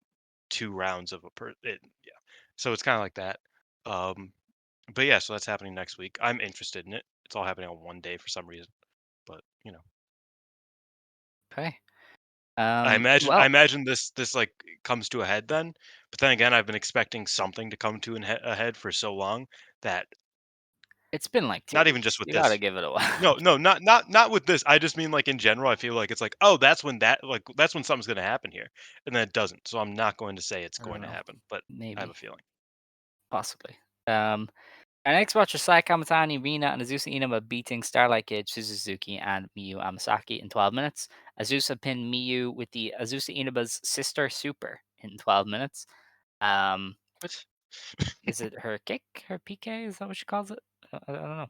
2 rounds of a yeah. So it's kind of like that. Um, but yeah, so that's happening next week. I'm interested in it. It's all happening on one day for some reason. But, Okay. I Well, imagine this like comes to a head then. But then again, I've been expecting something to come to a head for so long that it's been like 2 not even just weeks. with You gotta this. give it a while. No, no, not with this. I just mean like in general. I feel like it's like, oh, that's when something's going to happen here, and then it doesn't. So I'm not going to say it's I don't going to know. happen, but I have a Maybe. feeling. Possibly. Our next match was Sai Kamatani, Rina, and Azusa Inaba beating Starlight Kid, Suzuki, and Miyu Amasaki in 12 minutes. Azusa pinned Miyu with the Azusa Inaba's Sister Super in 12 minutes. Um, What? Is it her kick? Her PK? Is that what she calls it? I don't know.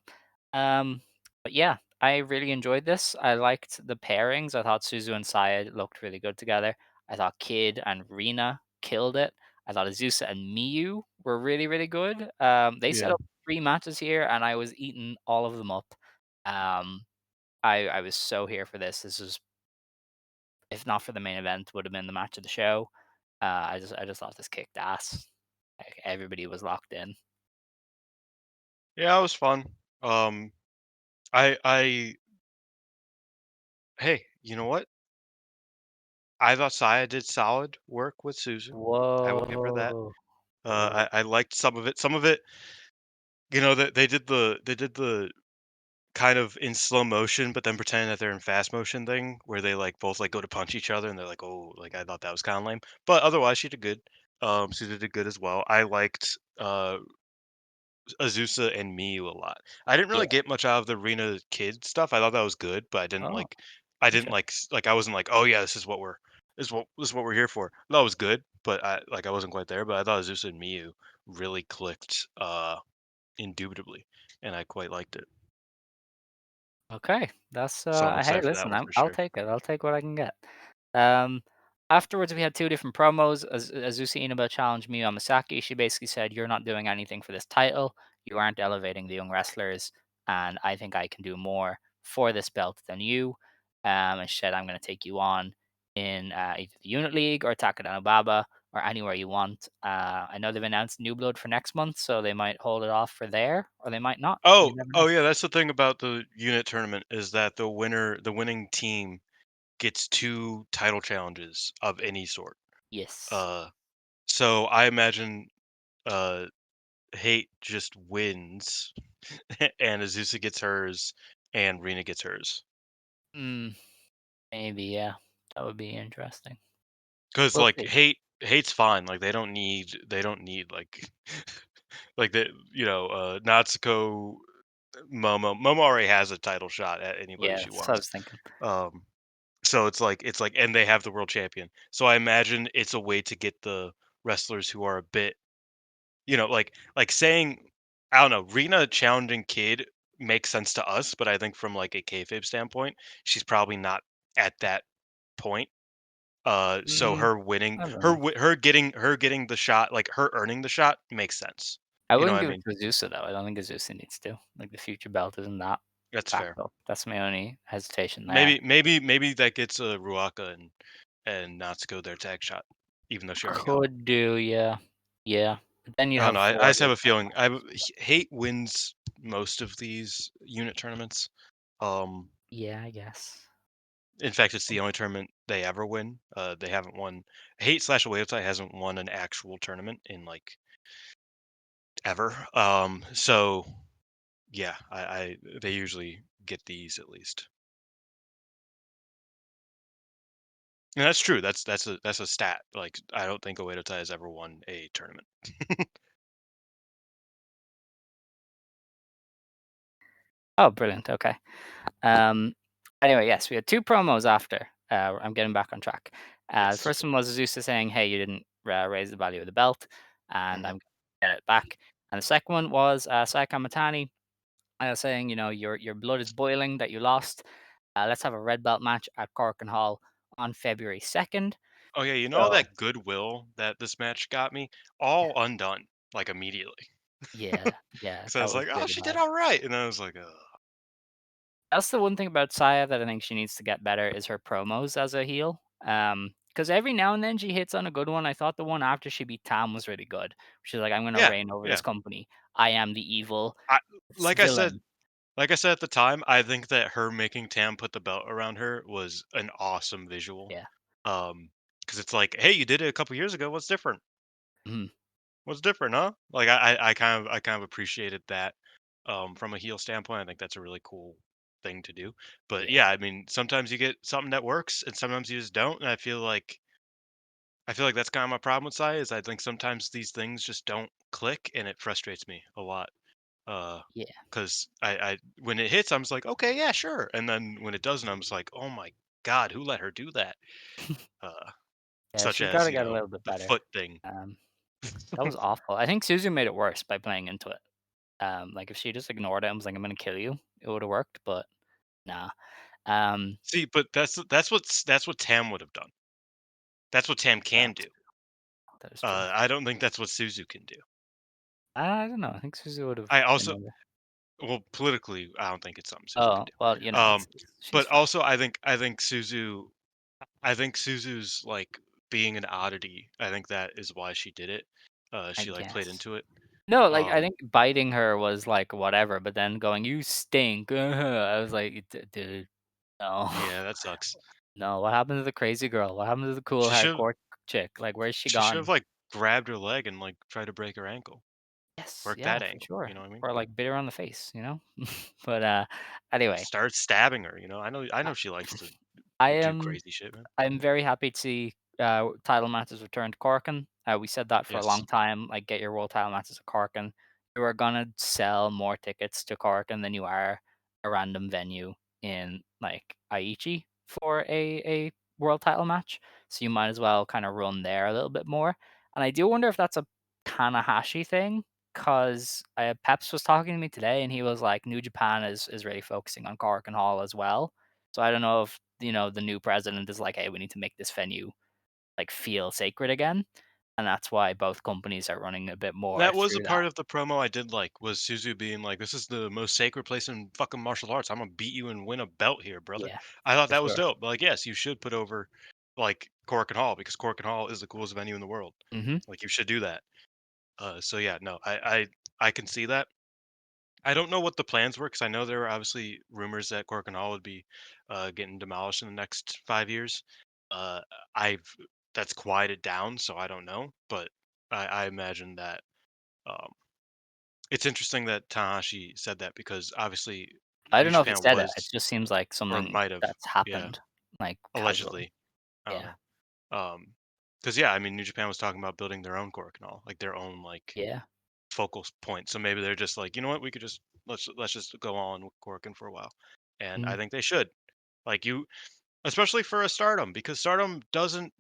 Um, but yeah, I really enjoyed this. I liked the pairings. I thought Suzu and Saya looked really good together. I thought Kid and Rina killed it. I thought Azusa and Miyu were really, really good. They set Yeah. up 3 matches here, and I was eating all of them up. Um, I was so here for this. This was, if not for the main event, would have been the match of the show. I just thought this kicked ass. Like, everybody was locked in. Yeah, it was fun. Um, I hey, you know what? I thought Saya did solid work with Suzu. I will give her that. Whoa. Whoa. I liked some of it. Some of it, they did the kind of in slow motion, but then pretending that they're in fast motion thing where they like both like go to punch each other and they're like, oh, like I thought that was kind of lame. But otherwise, she did good. Suzu did good as well. I liked Azusa and Miyu a lot. I didn't Yeah. really get much out of the Rena Kid stuff. I thought that was good, but Oh, I didn't interesting. like like I wasn't like, "Oh yeah, this is what we're here for." That was good, but I wasn't quite there, but I thought Azusa and Miyu really clicked indubitably, and I quite liked it. Okay, that's So I'm hey, excited for that listen, one for I'll sure. take it. I'll take what I can get. Um, Afterwards, we had two different promos. As Azusa Inaba challenged Miyu Amasaki. She basically said, "You're not doing anything for this title. You aren't elevating the young wrestlers, and I think I can do more for this belt than you." And she said, "I'm going to take you on in either the Unit League or Takada Baba or anywhere you want." I know they've announced New Blood for next month, so they might hold it off for there, or they might not. You Oh, never know. oh yeah, that's the thing about the unit tournament is that the winning team gets 2 title challenges of any sort. Yes. Uh, so I imagine uh Hate just wins, and Azusa gets hers, and Rena gets hers. Mm, maybe, yeah. That would be interesting. Cause We'll like see. Hate's fine. Like they don't need like like the Natsuko Momo already has a title shot at anybody Yeah, she that's what I wants. was thinking. Um, so it's like, and they have the world champion. So I imagine it's a way to get the wrestlers who are a bit, like saying, I don't know, Rena challenging Kid makes sense to us, but I think from like a kayfabe standpoint, she's probably not at that point. So Mm, her winning, I don't know. her getting the shot, like her earning the shot, makes sense. I You know what wouldn't I give it mean? to Azusa, though. I don't think Azusa needs to. Like, the future belt isn't that That's fair. backed up. That's my only hesitation there. Maybe that gets Ruaka and Natsuko their tag shot, even though she already got one. Could do, yeah. Yeah. But then you I don't have know. 4 I just have others a that feeling matters. Hate wins most of these unit tournaments. Um, Yeah, I guess. In fact, it's the only tournament they ever win. They haven't won. Hate slash Oetai hasn't won an actual tournament in like ever. So yeah, I they usually get these at least, and that's true. That's a stat. Like I don't think Oetai has ever won a tournament. Oh, brilliant. Okay. Um, anyway, yes, we had 2 promos after. I'm getting back on track. The Yes. first one was Azusa saying, "Hey, you didn't raise the value of the belt, and Hmm. I'm gonna get it back." And the second one was Saika Matani saying, your blood is boiling that you lost. Let's have a red belt match at Korakuen Hall on February 2nd. Oh yeah, you know all So that goodwill that this match got me, all undone like immediately. yeah, yeah, Because I that was was like, oh, really she did bad. all right, and I was like, That's the one thing about Saya that I think she needs to get better is her promos as a heel. Because every now and then she hits on a good one. I thought the one after she beat Tam was really good. She's like, "I'm gonna yeah, reign over yeah. this company. I am the evil I like I said, villain." Like I said at the time, I think that her making Tam put the belt around her was an awesome visual. Yeah. Because it's like, hey, you did it a couple years ago. What's different? Mhm. What's different, huh? Like I kind of appreciated that. From a heel standpoint, I think that's a really cool thing to do. But Yeah. yeah, I mean, sometimes you get something that works, and sometimes you just don't. And I feel like that's kind of my problem with Sai is I think sometimes these things just don't click, and it frustrates me a lot. Uh, Yeah. because I when it hits, I'm just like, okay, yeah, sure. And then when it doesn't, I'm just like, oh my god, who let her do that? Uh, Yeah. Such She's as got to get a little bit the better. foot thing. Um, That was awful. I think Suzu made it worse by playing into it. Like if she just ignored it and was like, "I'm gonna kill you," it would have worked. But nah. Um, See, but that's what Tam would have done. That's what Tam can that's do. true. That is true. I don't think that's what Suzu can do. I don't know. I think Suzu would I have been also over. well, politically, I don't think it's something Suzu can Oh do. well, Um, she's but fine. also I think Suzu's like being an oddity. I think that is why she did it. I She like played guess. into it. No, like I Um, think biting her was like whatever, but then going, "You stink." I was like, Dude, no, yeah, that sucks. no. What happened to the crazy girl? What happened to the cool She should hardcore chick? Like, where's she she should gone?" have like grabbed her leg and like tried to break her ankle. Yes, Work yeah, that for angle. sure. You know what I mean? Or like bit her on the face, But anyway, Start stabbing her. I know she likes to I do am crazy shit, man. I'm very happy to see title matches return to Korakuen. We said that for a Yes. long time. Like, get your world title matches at Korakuen. You are gonna sell more tickets to Korakuen than you are a random venue in like Aichi for a world title match. So you might as well kind of run there a little bit more. And I do wonder if that's a Tanahashi thing, because Peps was talking to me today, and he was like, New Japan is really focusing on Korakuen Hall as well. So I don't know if the new president is like, hey, we need to make this venue like feel sacred again, and that's why both companies are running a bit more That was a through that. part of the promo I did like, was Suzu being like, "This is the most sacred place in fucking martial arts. I'm gonna beat you and win a belt here, brother." Yeah, I thought for that was sure. dope. But like, yes, you should put over like Korakuen Hall because Korakuen Hall is the coolest venue in the world. Hmm. Like you should do that. So yeah, no, I can see that. I don't know what the plans were because I know there were obviously rumors that Korakuen Hall would be getting demolished in the next 5 years. Uh, I've That's quieted down, so I don't know, but I imagine that. Um, it's interesting that Tanahashi said that because obviously I New don't know if he Japan said it. It was just seems like or something might have, that's yeah, happened, like casually. allegedly. I don't Yeah, know. Because yeah, I mean, New Japan was talking about building their own Korakuen, like their own like yeah. focal point. So maybe they're just like, you know what, we could just let's just go on with Korakuen for a while, and I Mm, think they should. Like you, especially for a Stardom, because Stardom doesn't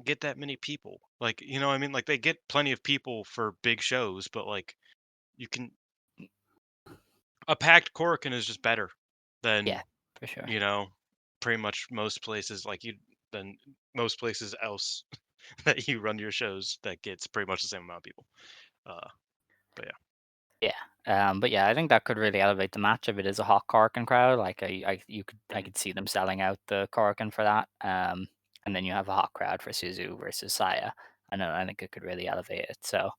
get that many people. Like I mean, like they get plenty of people for big shows, but like you can a packed Korakuen is just better yeah, than, for sure. you know, pretty much most places than most places else that you run your shows that gets pretty much the same amount of people. Uh, but yeah. Yeah. But yeah, I think that could really elevate the match if it is a hot Corkin crowd. Like I Mhm. could see them selling out the Corkin for that. And then you have a hot crowd for Suzu versus Saya. I think it could really elevate it. So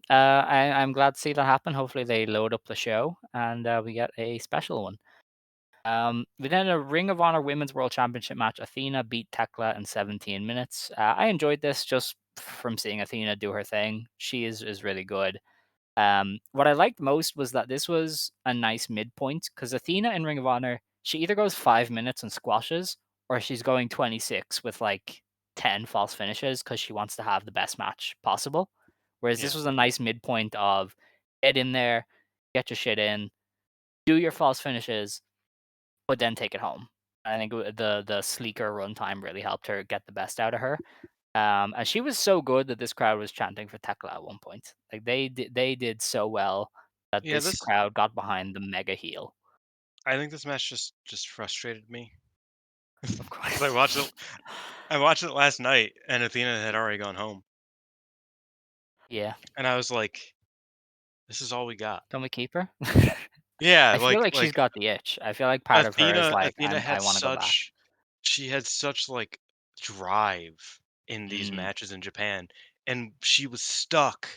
I'm glad to see that happen. Hopefully they load up the show and we get a special one. We then had a Ring of Honor Women's World Championship match. Athena beat Thekla in 17 minutes. I enjoyed this just from seeing Athena do her thing. She is really good. What I liked most was that this was a nice midpoint because Athena in Ring of Honor, she either goes 5 minutes and squashes, or she's going 26 with like 10 false finishes because she wants to have the best match possible. Whereas this Yeah. was a nice midpoint of get in there, get your shit in, do your false finishes, but then take it home. I think the sleeker runtime really helped her get the best out of her. And she was so good that this crowd was chanting for Tekla at one point. Like they did so well that Yeah, this this crowd got behind the mega heel. I think this match just frustrated me Of because course. I watched it last night and Athena had already gone home. Yeah. And I was like, this is all we got. Can we keep her? Yeah, I feel like she's like got the itch. I feel like part of her is Athena like, Athena I had want to go back. such she had such like drive in these Mm, matches in Japan, and she was stuck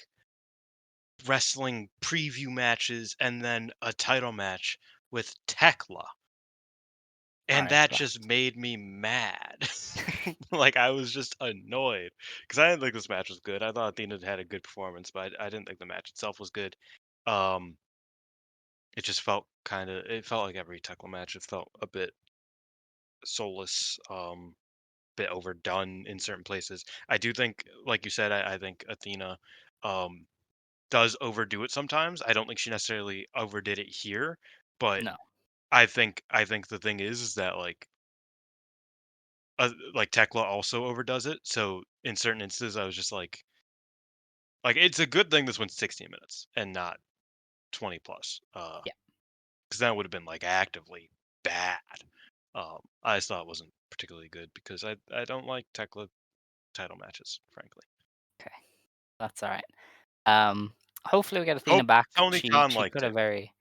wrestling preview matches and then a title match with Tekla. And sorry, that go just made me mad. Like I was just annoyed because I didn't think this match was good. I thought Athena had a good performance, but I didn't think the match itself was good. Um, it just it felt like every Tekla match. It felt a bit soulless. Bit overdone in certain places. I do think, like you said, I think Athena um, does overdo it sometimes. I don't think she necessarily overdid it here, but No. I think the thing is that like Tekla also overdoes it. So in certain instances, I was just like, Like, it's a good thing this went 16 minutes and not 20 plus. Yeah. Because that would have been like actively bad. I just thought it wasn't particularly good because I don't like Thekla title matches, frankly. Okay. That's all right. Hopefully we get Athena Hope back. Tony Khan She liked could have it. very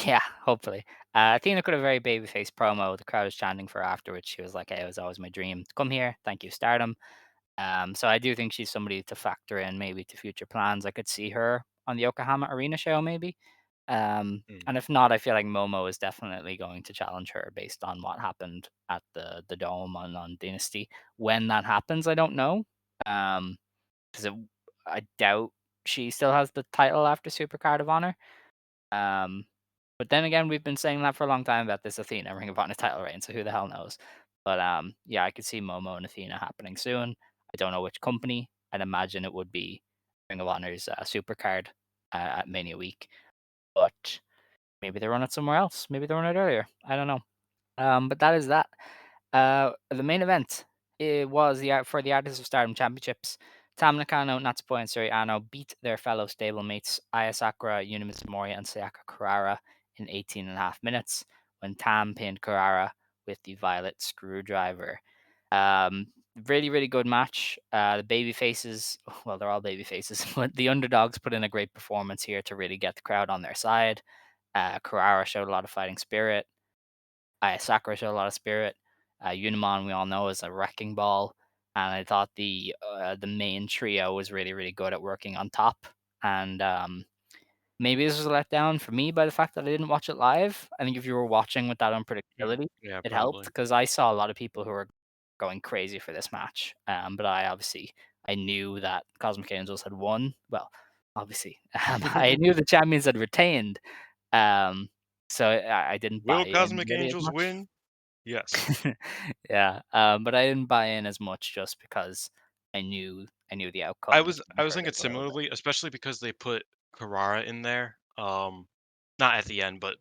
yeah, hopefully. Athena could have a very babyface promo. The crowd was chanting for her afterwards. She was like, "Hey, it was always my dream to come here. Thank you, Stardom." So I do think she's somebody to factor in maybe to future plans. I could see her on the Yokohama Arena show maybe. Mm. And if not, I feel like Momo is definitely going to challenge her based on what happened at the Dome on Dynasty. When that happens, I don't know. Because I doubt she still has the title after Supercard of Honor. Um, but then again, we've been saying that for a long time about this Athena Ring of Honor title reign, so who the hell knows? But yeah, I could see Momo and Athena happening soon. I don't know which company. I'd imagine it would be Ring of Honor's Supercard at Mania Week, but maybe they run it somewhere else. Maybe they run it earlier. I don't know. But that is that. The main event it was for the Artists of Stardom Championships. Tam Nakano, Natsupoi, and Suri Ano beat their fellow stablemates Aya Sakura, Yuna Mizumori, and Sayaka Kurara in 18.5 minutes when Tam pinned Kurara with the Violet Screwdriver. Um, really, really good match. The baby faces, well, they're all baby faces, but the underdogs put in a great performance here to really get the crowd on their side. Kurara showed a lot of fighting spirit. Sakura showed a lot of spirit. Unimon, we all know, is a wrecking ball, and I thought the main trio was really, really good at working on top. And maybe this was a letdown for me by the fact that I didn't watch it live. I think if you were watching with that Mm. unpredictability, Yeah, it helped probably. because I saw a lot of people who were going crazy for this match. But I knew that Cosmic Angels had won. Well, obviously, I knew the champions had retained. Um, so I didn't buy Will in Cosmic really as Angels much. win? Yes. Yeah, but I didn't buy in as much just because I knew the outcome I and was kind I of was heard thinking it a little bit. similarly, especially because they put Karara in there. Not at the end, but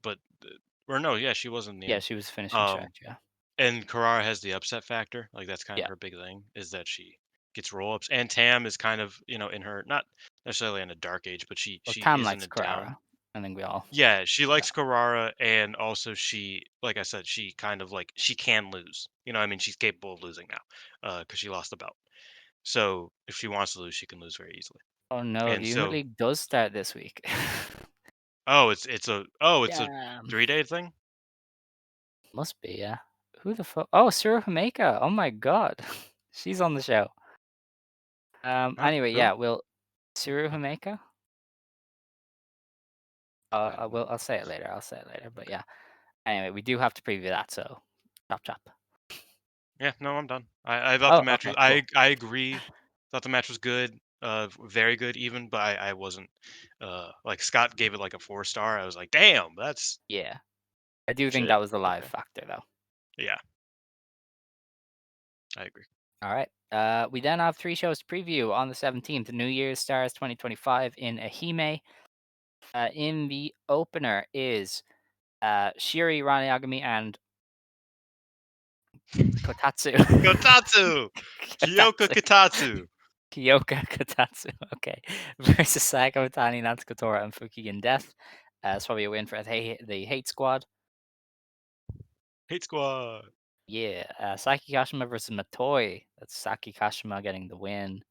or no, yeah, she was in the Yeah, end. she was finishing Um, stretch. Yeah, and Karara has the upset factor. Like that's kind of yeah. her big thing is that she gets roll ups. And Tam is kind of in her not necessarily in a dark age, but she Well, she Tam is in likes a down. Carrara. I think we all. Yeah, she Yeah. likes Karara, and also she, like I said, she kind of like she can lose. I mean, she's capable of losing now, because she lost the belt. So if she wants to lose, she can lose very easily. Oh no, the And Unit so, League does start this week. it's a Damn, 3-day thing. must be yeah. Who the fuck? Oh, Suru Hameka. Oh my god, she's on the show. Huh? Anyway, Who? yeah, we'll Suru Hameka. I have no I'll say it later. I'll say it later. But yeah. Anyway, we do have to preview that. So, chop chop. Yeah, no, I'm done. I thought the Oh, match was. okay, cool. I agree. Thought the match was good. Very good even, but I wasn't. Like Scott gave it like a 4 star. I was like, damn, that's Yeah. I do think shit. that was the live Okay. factor, though. Yeah, I agree. All right. We then have 3 shows to preview on the 17th. New Year's Stars 2025 in Ehime. In the opener is Shiri Raniagami and Kotatsu. Kotatsu, Kyoka Kotatsu. Kotatsu. Kyoka Kotatsu. Okay. Versus Saiko Tani, Natsuko Tora, and Fuki in Death. It's probably a win for the Hate Squad. Hate Squad. Yeah. Saki Kashima versus Matoi. That's Saki Kashima getting the win.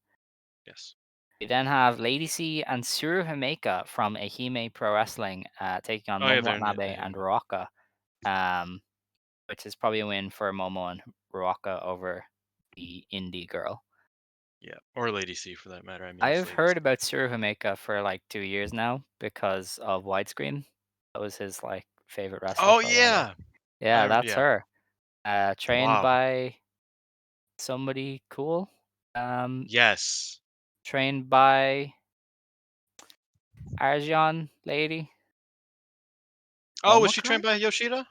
Yes. We then have Lady C and Suru Himeka from Ehime Pro Wrestling taking on Oh yeah, Momo they're in Watanabe the and Hima. Ruaka, um, which is probably a win for Momo and Ruaka over the indie girl. Yeah, or Lady C for that matter. I mean, it's I've Lady C. heard about Suru Himeka for like 2 years now because of Widescreen. That was his like favorite wrestler Oh for a while there. yeah, Yeah, that's yeah. her. Trained Wow. by somebody cool. Um, Yes. trained by Arjan lady. Oh, was she trained Omakai? by Yoshida?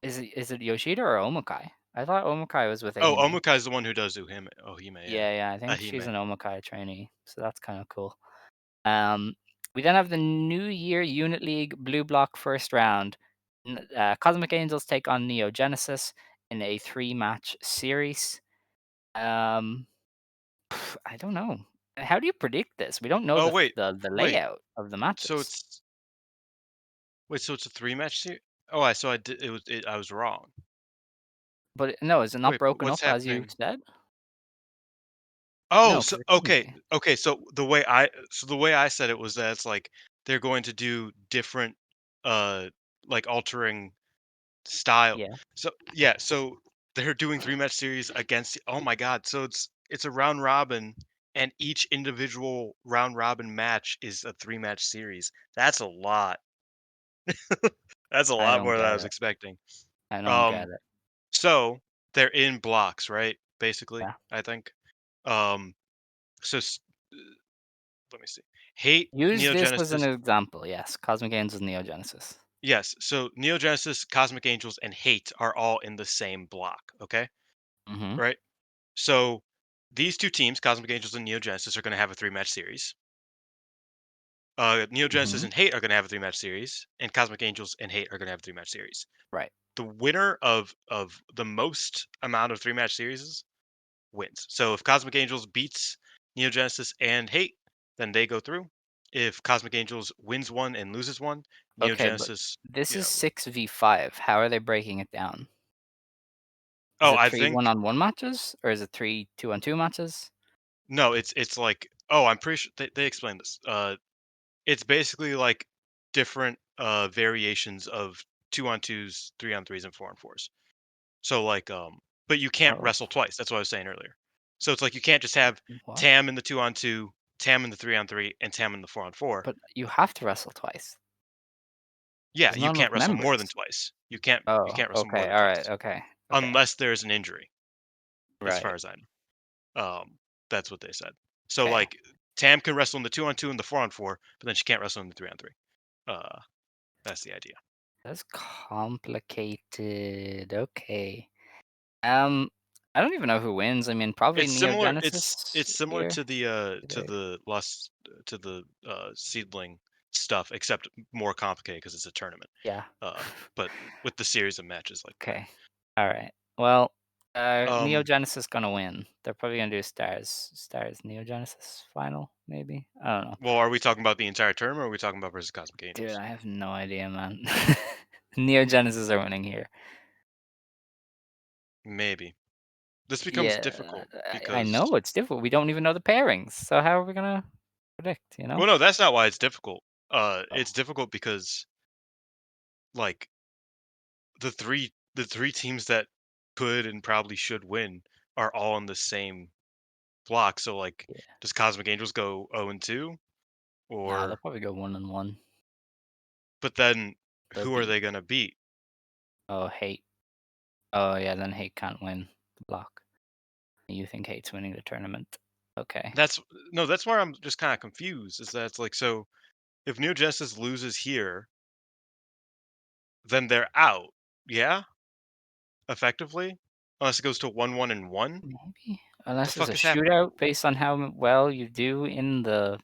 Is it Yoshida or Omakai? I thought Omakai was with Oh, Ahime. Omukai's the one who does Uhime. Ohime, yeah. Yeah, I think she's Ahime. an Omakai trainee, so that's kind of cool. Um, we then have the New Year Unit League Blue Block first round. Cosmic Angels take on Neo Genesis in a 3-match series. Um, I don't know. How do you predict this? We don't know Oh wait, the wait. layout of the So matches. it's wait, so it's a three match series? Oh, I did I was wrong. But no, is it not Wait, but broken what's up as you happening? said? Oh, No, so because it couldn't okay, be. okay. So the way I said it was that it's like they're going to do different, uh, like altering style. Yeah. So yeah, so they're doing three match series against. Oh my God! So it's a round robin, and each individual round robin match is a three match series. That's a lot. That's a I lot don't more than I get was it. expecting. I don't get Um, it. so they're in blocks, right? Basically, Yeah. I think. Um, so let me see. Hate Use this as an Neogenesis. example. Yes, Cosmic Angels Neo Genesis. Yes. So Neogenesis, Cosmic Angels, and Hate are all in the same block. Okay. Mm-hmm. Right. So these two teams, Cosmic Angels and Neogenesis, are going to have a three match series. Neogenesis Mm-hmm. and Hate are going to have a three match series, and Cosmic Angels and Hate are going to have a three match series. Right. The winner of the most amount of three match series wins. So if Cosmic Angels beats Neogenesis and Hate, then they go through. If Cosmic Angels wins one and loses one, Okay, but Neogenesis, this you is know. 6v5. How are they breaking it down? Is Oh, it I three think one-on-one matches or is it three two-on-two matches? no, it's like oh, I'm pretty sure they explained this. It's basically like different variations of two on twos, three on threes, and four on fours. So like but you can't Oh, wrestle twice. That's what I was saying earlier. So it's like you can't just have what? Tam in the two on two, Tam in the three on three, and Tam in the four on four. But you have to wrestle twice. Yeah, There's you not enough can't wrestle more than members. twice. You Oh, can't wrestle more okay. than All right. twice Okay. Okay. unless there's an injury, as far Right. as I know. That's what they said. So Okay. like Tam can wrestle in the two on two and the four on four, but then she can't wrestle in the three on three. Uh, that's the idea. That's complicated. Okay. Um, I don't even know who wins. I mean, probably It's similar. Neogenesis It's similar here. to They- the lost to the seedling stuff, except more complicated because it's a tournament. Yeah. But with the series of matches like that. Okay. All right. Well, Um, Neogenesis gonna win. They're probably gonna do Stars Neogenesis final, maybe. I don't know. well, are we talking about the entire tournament, or are we talking about versus Cosmic Dude, Angels? I have no idea, man. Neogenesis are winning here. Maybe this becomes Yeah, difficult I because know it's difficult. We don't even know the pairings. So how are we gonna predict, you know? well, no, that's not why it's difficult. Oh, It's difficult because like the three teams that could and probably should win are all in the same block. So like, yeah. does Cosmic Angels go 0-2? Nah, they'll Or probably go 1-1. but then They'll who are beat. they gonna beat? Oh, Hate. Oh, yeah, then Hate can't win the block. You think Hate's winning the tournament. Okay. That's no, that's where I'm just kind of confused. Is that it's like so if New Genesis loses here, then they're out. Yeah, effectively, unless it goes to 1-1-1. Maybe. The Unless it's a fuck is happening? shootout based on how well you do in the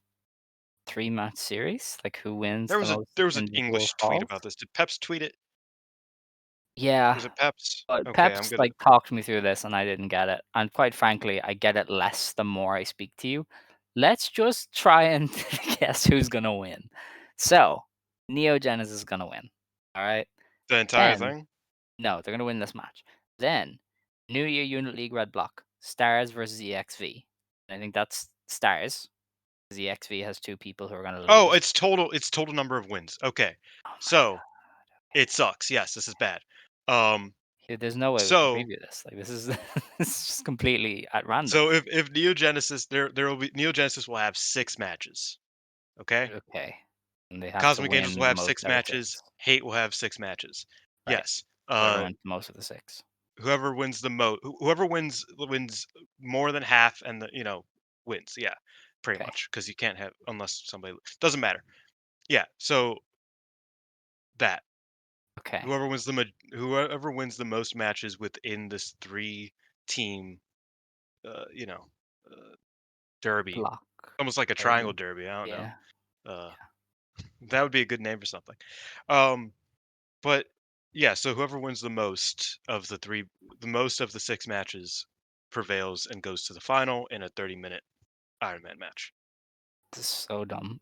three-match series, like who wins the most There was an individual English tweet falls. about this. Did Peps tweet it? Yeah, Was it Peps? but Okay, I'm Pep's gonna. like talked me through this and I didn't get it. And quite frankly, I get it less the more I speak to you. Let's just try and guess who's gonna win. So, Neo Genesis is gonna win. All right. The entire Then thing. no, they're gonna win this match. Then New Year Unit League Red Block Stars versus EXV. I think that's Stars. 'Cause EXV has two people who are gonna Oh, lose. it's total number of wins. Okay, Oh my so god. it sucks. Yes, this is bad. Um, Dude, there's no way we can so preview this. Like this is this is just completely at random. so if Neogenesis there will be Neogenesis will have six matches. Okay, Okay. And they have to Cosmic Angels will win the have most six out of matches. 6. Hate will have six matches. Right. Yes. Whoever wins the most of the 6. Whoever wins the most, whoever wins more than half, and the wins. Yeah, pretty Okay. much because you can't have unless somebody doesn't matter. Yeah. So that Okay. whoever wins the most matches within this three team, uh, you know, uh, derby, Block. almost like a triangle Derby. derby. I don't know. Yeah. Uh, that would be a good name for something. Um, But yeah, so whoever wins the most of the six matches prevails and goes to the final in a 30-minute Iron Man match. This is so dumb.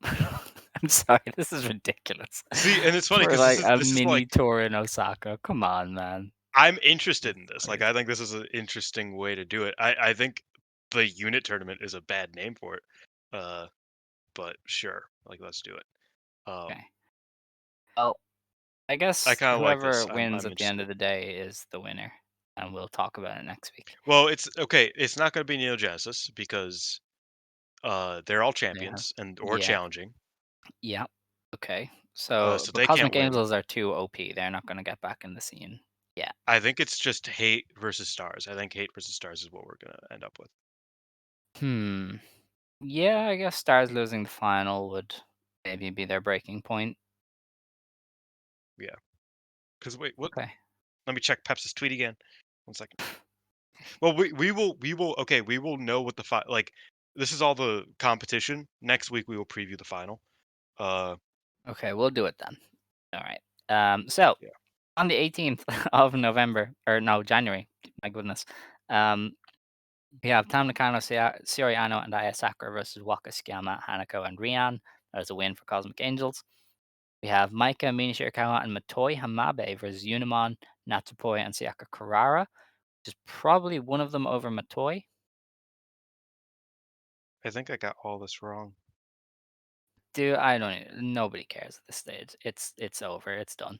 I'm sorry, this is ridiculous. See, and it's funny For because like a this is mini like tour in Osaka. Come on, man. I'm interested in this. Like, Crazy. I think this is an interesting way to do it. I think the unit tournament is a bad name for it. Uh, but sure, like let's do it. Okay. Well, I I guess kind of like whoever this. wins I'm at the end interested. of the day is the winner, and we'll talk about it next week. Well, it's okay. It's not going to be Neo Genesis because they're all They have, champions and or yeah, challenging. yeah. Okay. So, So but they can't Cosmic win. Angels are too OP. They're not going to get back in the scene. Yeah. I think it's just hate versus stars. I think hate versus stars is what we're going to end up with. Hmm. Yeah, I guess Stars losing the final would maybe be their breaking point. Yeah. Because wait, what? Okay. Let me check Pep's tweet again. 1 second. Well, we will okay. We will know what the like. This is all the competition. Next week we will preview the final. Uh, Okay, we'll do it then. All right. So yeah. on the 18th of November, or no, January. My goodness. Um, we have Tam Nakano, Siri Ano, and Aya Sakura versus Waka Tsukiyama, Hanako, and Rian. That is a win for Cosmic Angels. We have Maika, Mina Shirakawa, and Matoi Hamabe versus Unimon, Natsupoi, and Sayaka Kurara, which is probably one of them over Matoi. I think I got all this wrong. Dude, I don't. Nobody cares at this stage. It's over. It's done.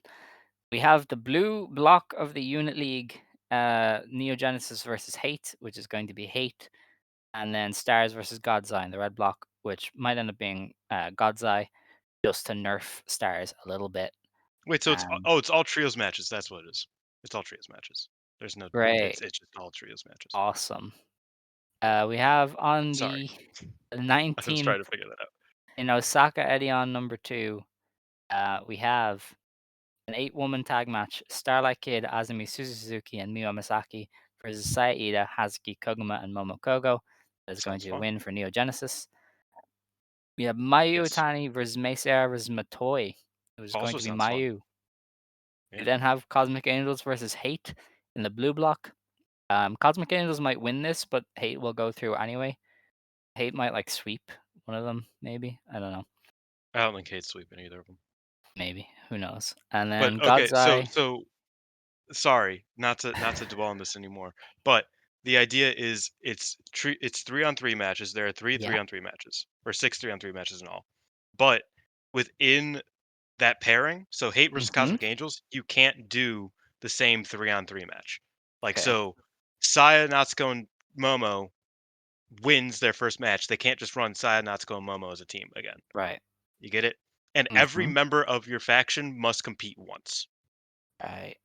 We have the blue block of the Unit League, Neo Genesis versus Hate, which is going to be Hate, and then Stars versus God's in the red block, which might end up being God's just to nerf Stars a little bit. Wait, so Um, it's all trios matches. That's what it is. It's all trios matches. There's no. great, It's just all trios matches. awesome. We have on Sorry, the I was 19th trying to figure that out. in Osaka Edion number 2, we have an 8-woman tag match: Starlight Kid, Azumi Suzuki, and Miwa Masaki versus Saya Ida, Hazuki Koguma, and Momo Kogo. That is going Sounds to be a fun. win for Neo Genesis. We have Mayu Yes. Utani versus Mei Seria versus Matoi. It was going Also to be sounds fun. Mayu. We Yeah. then have Cosmic Angels versus Hate in the blue block. Cosmic Angels might win this, but Hate will go through anyway. Hate might like sweep one of them, maybe. I don't know. I don't think Hate's sweeping either of them. Maybe. Who knows? And But then okay, God's Eye. so sorry, not to dwell on this anymore. But the idea is it's 3-on-3 matches. There are three Yeah. 3-on-3 matches or 6 3-on-3 matches in all. But within that pairing, so Hate versus Mm-hmm. Cosmic Angels, you can't do the same 3-on-3 match. Like Okay. so, Saya, Natsuko, and Momo wins their first match. They can't just run Saya, Natsuko, and Momo as a team again. Right. You get it? And every Mm-hmm. member of your faction must compete once. Right.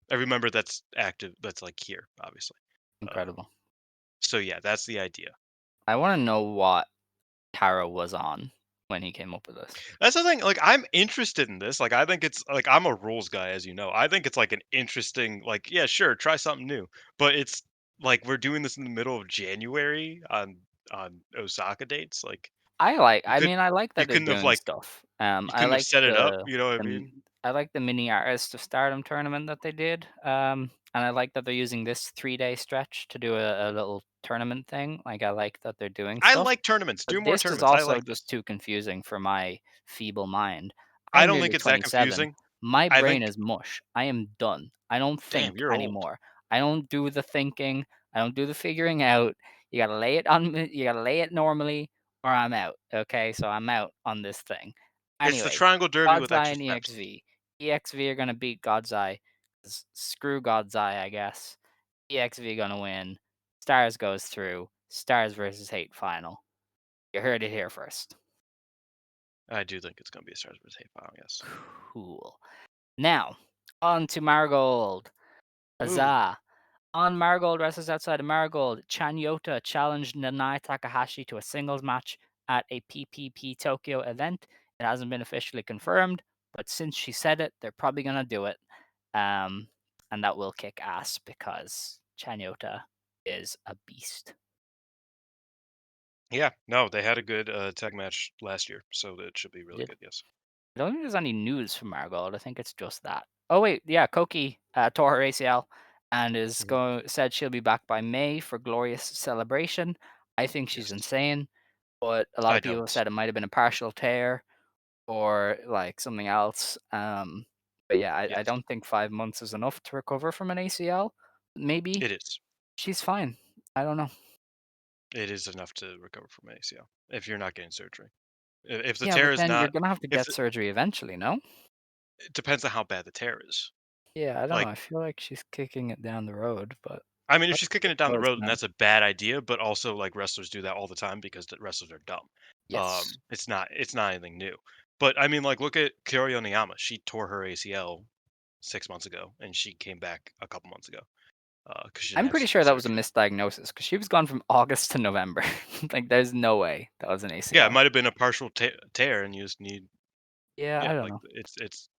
Every member that's active, that's like here, obviously. Incredible. So yeah, that's the idea. I want to know what Taro was on when he came up with this. That's the thing. Like I'm interested in this. Like I think it's like I'm a rules guy, as you know. I think it's like an interesting. Like yeah, sure, try something new. But it's like we're doing this in the middle of January on Osaka dates. Like you I could mean, I like you that they're couldn't have doing like stuff. you I couldn't have like set it up. the You know what I the mean? I like the mini artist of Stardom tournament that they did. And I like that they're using this 3-day stretch to do a little tournament thing. Like I like that they're doing I stuff. like tournaments. But Do more this is tournaments. I also like just this. too confusing for my feeble mind. I I'm don't nearly think it's that 27. confusing. My I brain think is mush. I am done. I don't damn, think you're old. anymore. I don't do the thinking. I don't do the figuring out. You gotta lay it on me. You gotta lay it normally, or I'm out. Okay, so I'm out on this thing. It's the Anyway, Triangle Derby God's with Eye extra and steps. EXV. EXV are gonna beat God's Eye. Screw God's Eye, I guess. EXV gonna win. Stars goes through. Stars versus Hate final. You heard it here first. I do think it's gonna be a Stars vs. Hate final. Yes. Cool. Now, on to Marigold. Ooh. Huzzah. On Marigold versus outside of Marigold, Chanyota challenged Nanae Takahashi to a singles match at a PPP Tokyo event. It hasn't been officially confirmed, but since she said it, they're probably going to do it. And that will kick ass because Chanyota is a beast. Yeah, no, they had a good tag match last year, so it should be really Did good. Yes. I don't think there's any news from Marigold. I think it's just that. Oh wait, yeah, Kouki tore her ACL and is Mhm. said she'll be back by May for Glorious Celebration. I think she's Yes, insane, but a lot I of people have don't. said it might have been a partial tear or like something else. But yeah, I Yes, don't think 5 months is enough to recover from an ACL. Maybe it is. she's fine. I don't know. It is enough to recover from ACL if you're not getting surgery. If the Yeah, tear but is then you're not, gonna have to if get surgery eventually, no? it depends on how bad the tear is. Yeah, I don't know. Like, I feel like she's kicking it down the road, but I mean, if let's she's see kicking what it down the goes, road, and man. that's a bad idea, but also like wrestlers do that all the time because the wrestlers are dumb. Yes. It's not anything new. But I mean, like, look at Kyoyo Oniyama. She tore her ACL 6 months ago, and she came back a couple months ago because she didn't I'm have pretty sure that was a surgery. misdiagnosis because she was gone from August to November. Like, there's no way that was an Yeah, it ACL. might have been a partial tear, and you just need, Yeah, I yeah, don't like know. it's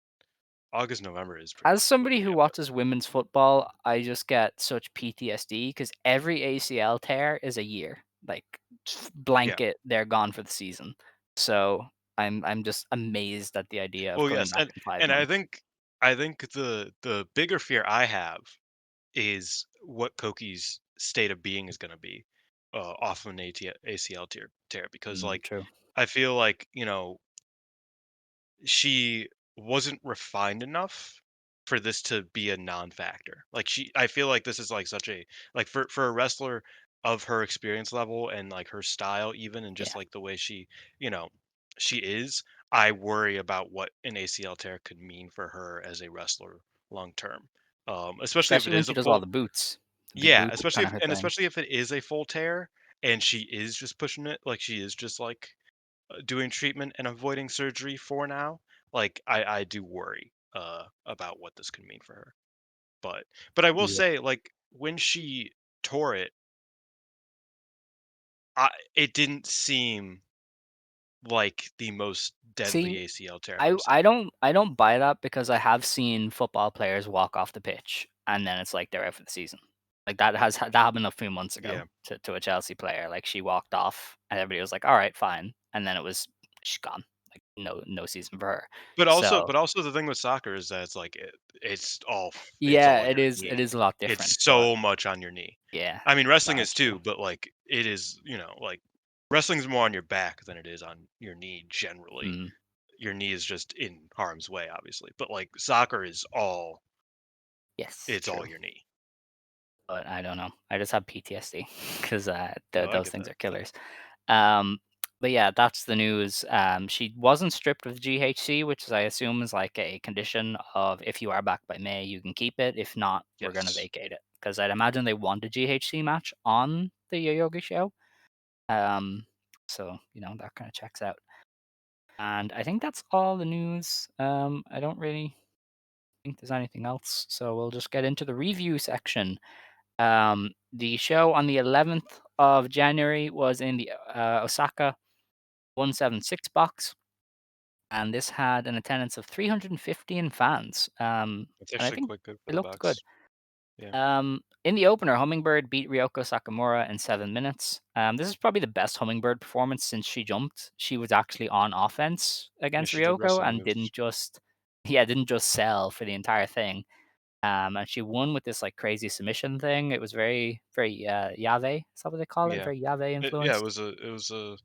August, November is As pretty somebody who damn bad. watches women's football, I just get such PTSD because every ACL tear is a year. Like, Yeah. blanket, they're gone for the season. So I'm just amazed at the idea of Well, coming yes, back in five and I months. think I think the bigger fear I have is what Koki's state of being is going to be off of an ACL tear because like True. I feel like she wasn't refined enough for this to be a non-factor. Like I feel like this is like such a like for a wrestler of her experience level and like her style even and just Yeah. like the way you know, she is, I worry about what an ACL tear could mean for her as a wrestler long term. Especially if Especially it when is she a does all full the boots. The big yeah, boots is especially kind if of her and thing. especially if it is a full tear and she is just pushing it like she is just like doing treatment and avoiding surgery for now, like I do worry about what this could mean for her. But I will Yeah. say like when she tore it, it didn't seem like the most deadly See, ACL tear I've I ever seen. I don't buy that because I have seen football players walk off the pitch and then it's like they're out for the season. Like that happened a few months ago Yeah. to a Chelsea player. Like she walked off and everybody was like, "All right, fine," and then it was she's gone. Like no season for her. But also So but also the thing with soccer is that it's like it's yeah, all it your is knee. it is a lot different. It's But so much on your knee. yeah, I mean, wrestling that's is true. too, but like it is, like wrestling's more on your back than it is on your knee generally. Mm, Your knee is just in harm's way, obviously. But like soccer is yes, it's true. all your knee. But I don't know. I just have PTSD because No, I those get things that. are killers. Um, but yeah, that's the news. She wasn't stripped of GHC, which is, I assume is like a condition of if you are back by May, you can keep it. If not, we're gonna Yes. vacate it because I'd imagine they want a GHC match on the Yoyogi show. Um, so that kind of checks out. And I think that's all the news. I don't really think there's anything else, so we'll just get into the review section. The show on the 11th of January was in the Osaka 176 box, and this had an attendance of 315 fans. It's And I actually think quite good for it the looked good. box. Yeah. In the opener, Hummingbird beat Ryoko Sakamura in 7 minutes. This is probably the best Hummingbird performance since she jumped. She was actually on offense Yeah, against she did Ryoko wrestling and moves. didn't just sell for the entire thing. And she won with this like crazy submission thing. It was very, very Yave. Is that what they call it? Yeah. Very Yave Yeah, influenced. it was a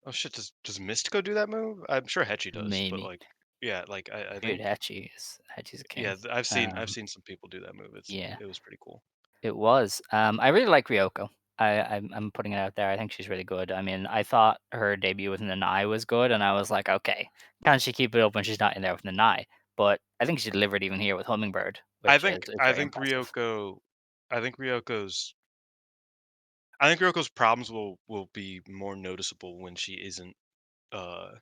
oh shit, does Mystico do that move? I'm sure Hetchy does, but Maybe. like yeah, like I Dude, think Hetchy's a yeah, king. I've Um, seen some people do that move. yeah, It was pretty cool. it was. I really like Ryoko. I'm putting it out there. I think she's really good. I mean, I thought her debut with Nanae was good, and I was like, okay, can she keep it up when she's not in there with Nanae? But I think she delivered even here with Hummingbird, I which think is I very think impressive. Ryoko I think Ryoko's I think Ryoko's problems will be more noticeable when she isn't uh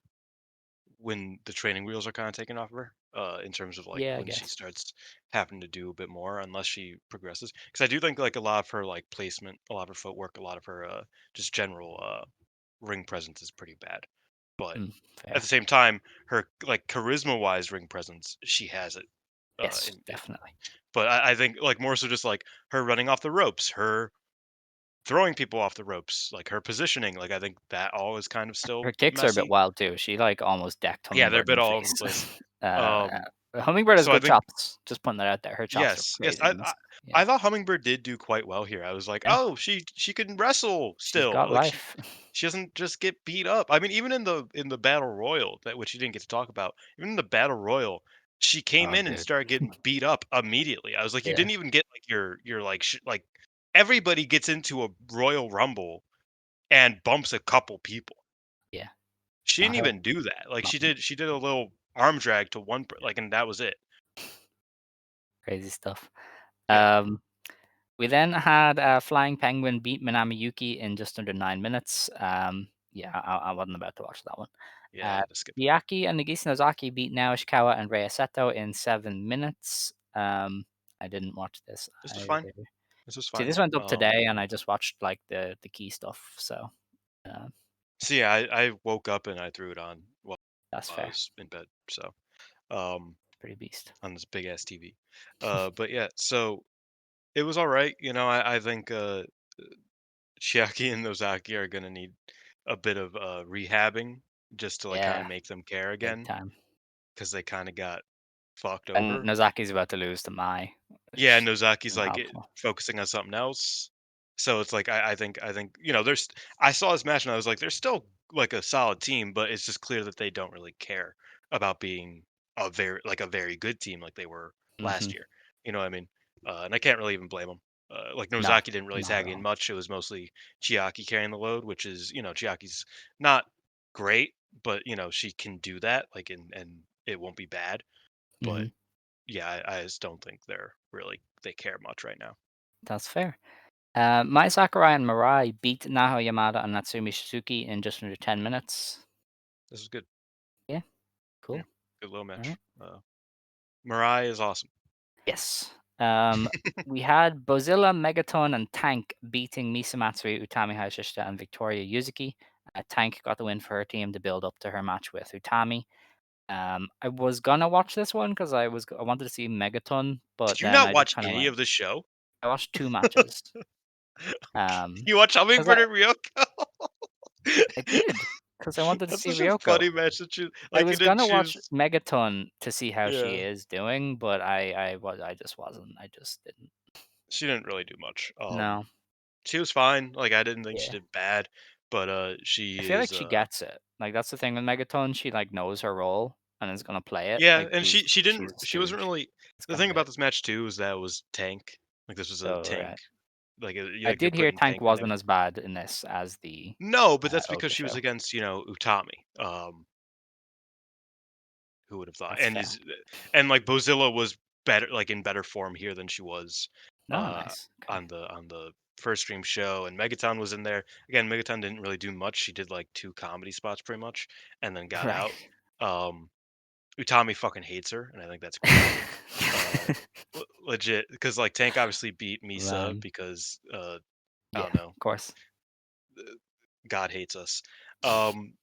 when the training wheels are kind of taken off of her in terms of like Yeah, I when she guess. starts having to do a bit more unless she progresses because I do think like a lot of her like placement, a lot of her footwork, a lot of her just general ring presence is pretty bad, but Mm, at the fair. same time her like charisma wise ring presence she has it Yes, in definitely. but I think like more so just like her running off the ropes, her throwing people off the ropes, like her positioning, like I think that all is kind of Her still kicks are a bit messy. wild too. She like almost decked Yeah, they're a Hummingbird in bit the all over the face. place. uh, Um, Hummingbird has So I good think chops. Just putting that out there. Her chops are yes, crazy I, in I this. Yeah. I thought Hummingbird did do quite well here. I was like, Yeah. oh, she can wrestle She's got still. Like life. she doesn't just get beat up. I mean, even in the battle royal, that which you didn't get to talk about, even in the battle royal, she came Oh, in and dude. started getting beat up immediately. I was like, you Yeah. didn't even get like your like like everybody gets into a royal rumble and bumps a couple people. Yeah. She Not didn't her. even do that. Like Not she did a little arm drag to like, and that was it. crazy stuff. Yeah, Um, we then had Flying Penguin beat Minami Yuki in just under 9 minutes. Yeah, I wasn't about to watch that one. yeah, I Uh, had to skip it. Miyaki and Nagisa Nozaki beat Nao Ishikawa and Rei Seto in 7 minutes. I didn't watch this This was fine. either. This was See, fine. this went up today, and I just watched like the key stuff. So uh, So yeah, I woke up and I threw it on while that's I fair. was in bed. So um, Pretty beast. on this big ass TV. But yeah, so it was all right. You know, I think Chiaki and Nozaki are gonna need a bit of rehabbing just to like kind of Yeah, make them care big again time. because they kind of got fucked And over. Nozaki's about to lose to Mai, Yeah, which Nozaki's isn't like helpful. focusing on something else. So it's like I think you know there's I saw this match and I was like they're still like a solid team, but it's just clear that they don't really care about being a very good team like they were Hmm. last year. You know what I mean? And I can't really even blame them. Like No, Nozaki didn't really not at tag in all. much. It was mostly Chiaki carrying the load, which is Chiaki's not great, but she can do that like and it won't be bad. But Hmm. yeah, I just don't think they care much right now. That's fair. Mai Sakurai and Mirai beat Naho Yamada and Natsumi Shizuki in just under 10 minutes. This is good. Yeah, Yeah, cool. good little All right. match. Mirai is awesome. Yes. Um, we had Bozilla, Megaton, and Tank beating Misa Matsuri, Utami Hayashishita, and Victoria Yuzuki. Tank got the win for her team to build up to her match with Utami. I was gonna watch this one because I wanted to see Megaton, but Did you then not I just watch kind of any went. of the show? I watched two matches. Okay. Um, You watch because I Hummingbird and Ryoko? I did because I wanted to That's see such a Ryoko. funny match to choose. I Like you was didn't gonna watch choose. Megaton to see how she Yeah, is doing, but I just wasn't. I just didn't. she didn't really do much. No. She was fine. Like I didn't think she Yeah. did bad, but I she feel like is. she gets it. Like that's the thing with Megaton. She like knows her role and is gonna play it. Yeah, Like and she she's didn't. a She wasn't stooge. really. That's The kind thing of it. about this match too is that it was tank. Like this was a So tank. right. Like I like you're did hear putting Tank tank in there. wasn't as bad in this as the No, but that's because Oka she was show. against, Utami. Who would have thought? That's fair. And like Bozilla was better, like in better form here than she was Oh, uh nice. Okay. on the first stream show. And Megaton was in there again. Megaton didn't really do much. She did like two comedy spots pretty much, and then got Right. out. Um, Utami fucking hates her, and I think that's great. Uh, Legit, because like Tank obviously beat Misa Man. because I Yeah, don't know, of course. God hates us. Um,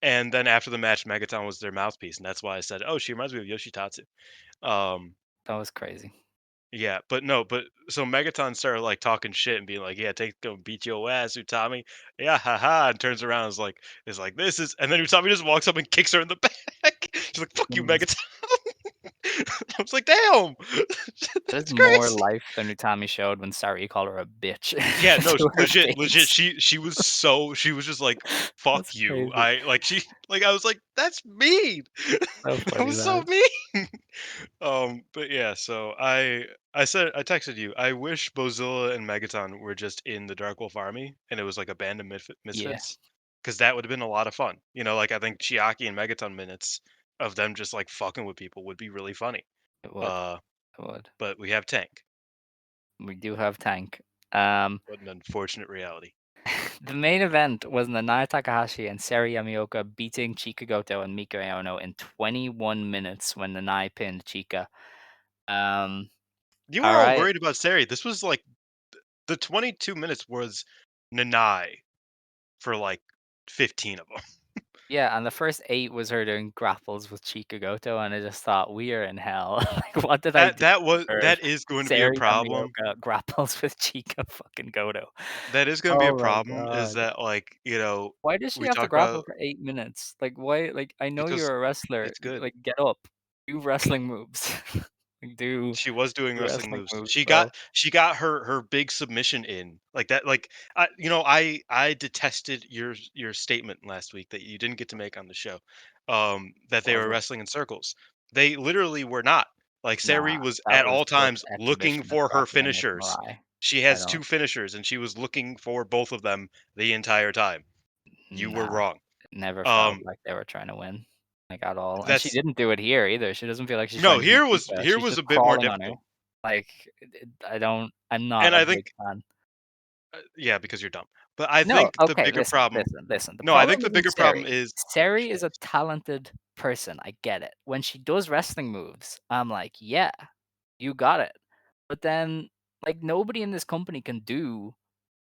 And then after the match, Megaton was their mouthpiece, and that's why I said, "Oh, she reminds me of Yoshitatsu." Um, That was crazy. yeah, but no, but so Megaton started like talking shit and being like, "Yeah, take go beat your ass, Utami." Yeah, haha, and turns around and is like, "This is," and then Utami just walks up and kicks her in the back. She's like, "Fuck you, Jeez. Megaton." I was like, "Damn, That is that's more crazy." life than Utami showed when Sari called her a bitch Yeah, no, to her legit. face. She was just like, "Fuck That's you." crazy. I like she like I was like, "That's mean." So That funny, was so man. mean. But yeah, so I texted you. I wish Bozilla and Megaton were just in the Dark Wolf army, and it was like a band of Yeah, misfits, because that would have been a lot of fun. Like I think Chiaki and Megaton minutes of them just like fucking with people would be really funny. it would. Uh, It would. but we have Tank. We do have Tank. Um, What an unfortunate reality. the main event was Nanae Takahashi and Seri Yamaoka beating Chika Goto and Mika Ono in 21 minutes when Nanae pinned Chika. Um, You were all all right. worried about Seri. This was like the 22 minutes was Nanai for like 15 of them. Yeah, and the first 8 was her doing grapples with Chika Goto, and I just thought, we are in hell. Like, what did I do to deserve That is going to be a Seri problem. Yamaoka grapples with Chika fucking Goto? That is gonna be a Oh my problem, is god. that, like, Why does she we have to talk grapple about for 8 minutes? Like, why? Like, I know because you're a wrestler. it's good. Like, get up. do wrestling moves. do She was doing wrestling wrestling moves. moves, She bro. got her big submission in like that. Like I detested your statement last week that you didn't get to make on the show. That they Was were it? wrestling in circles. They literally were not. Like Seri Nah, was that at was all just times looking exhibitionist for her grappling with finishers. Amarei. She I has don't. two finishers, and she was looking for both of them the entire time. You were Nah, wrong. it never felt Um, like they were trying to win, like at all. And she that's didn't do it here either. She doesn't feel like she's no. trying to beat Chica. Here She's was just a bit more crawling on her. difficult, Like I don't. I'm not and a I big think fan. Yeah, because you're dumb. But I No, think the okay, bigger problem listen. The no, I think problem the isn't bigger problem Seri. is oh, Seri is shit. a talented person. I get it. When she does wrestling moves, I'm like, yeah, you got it. But then, like, nobody in this company can do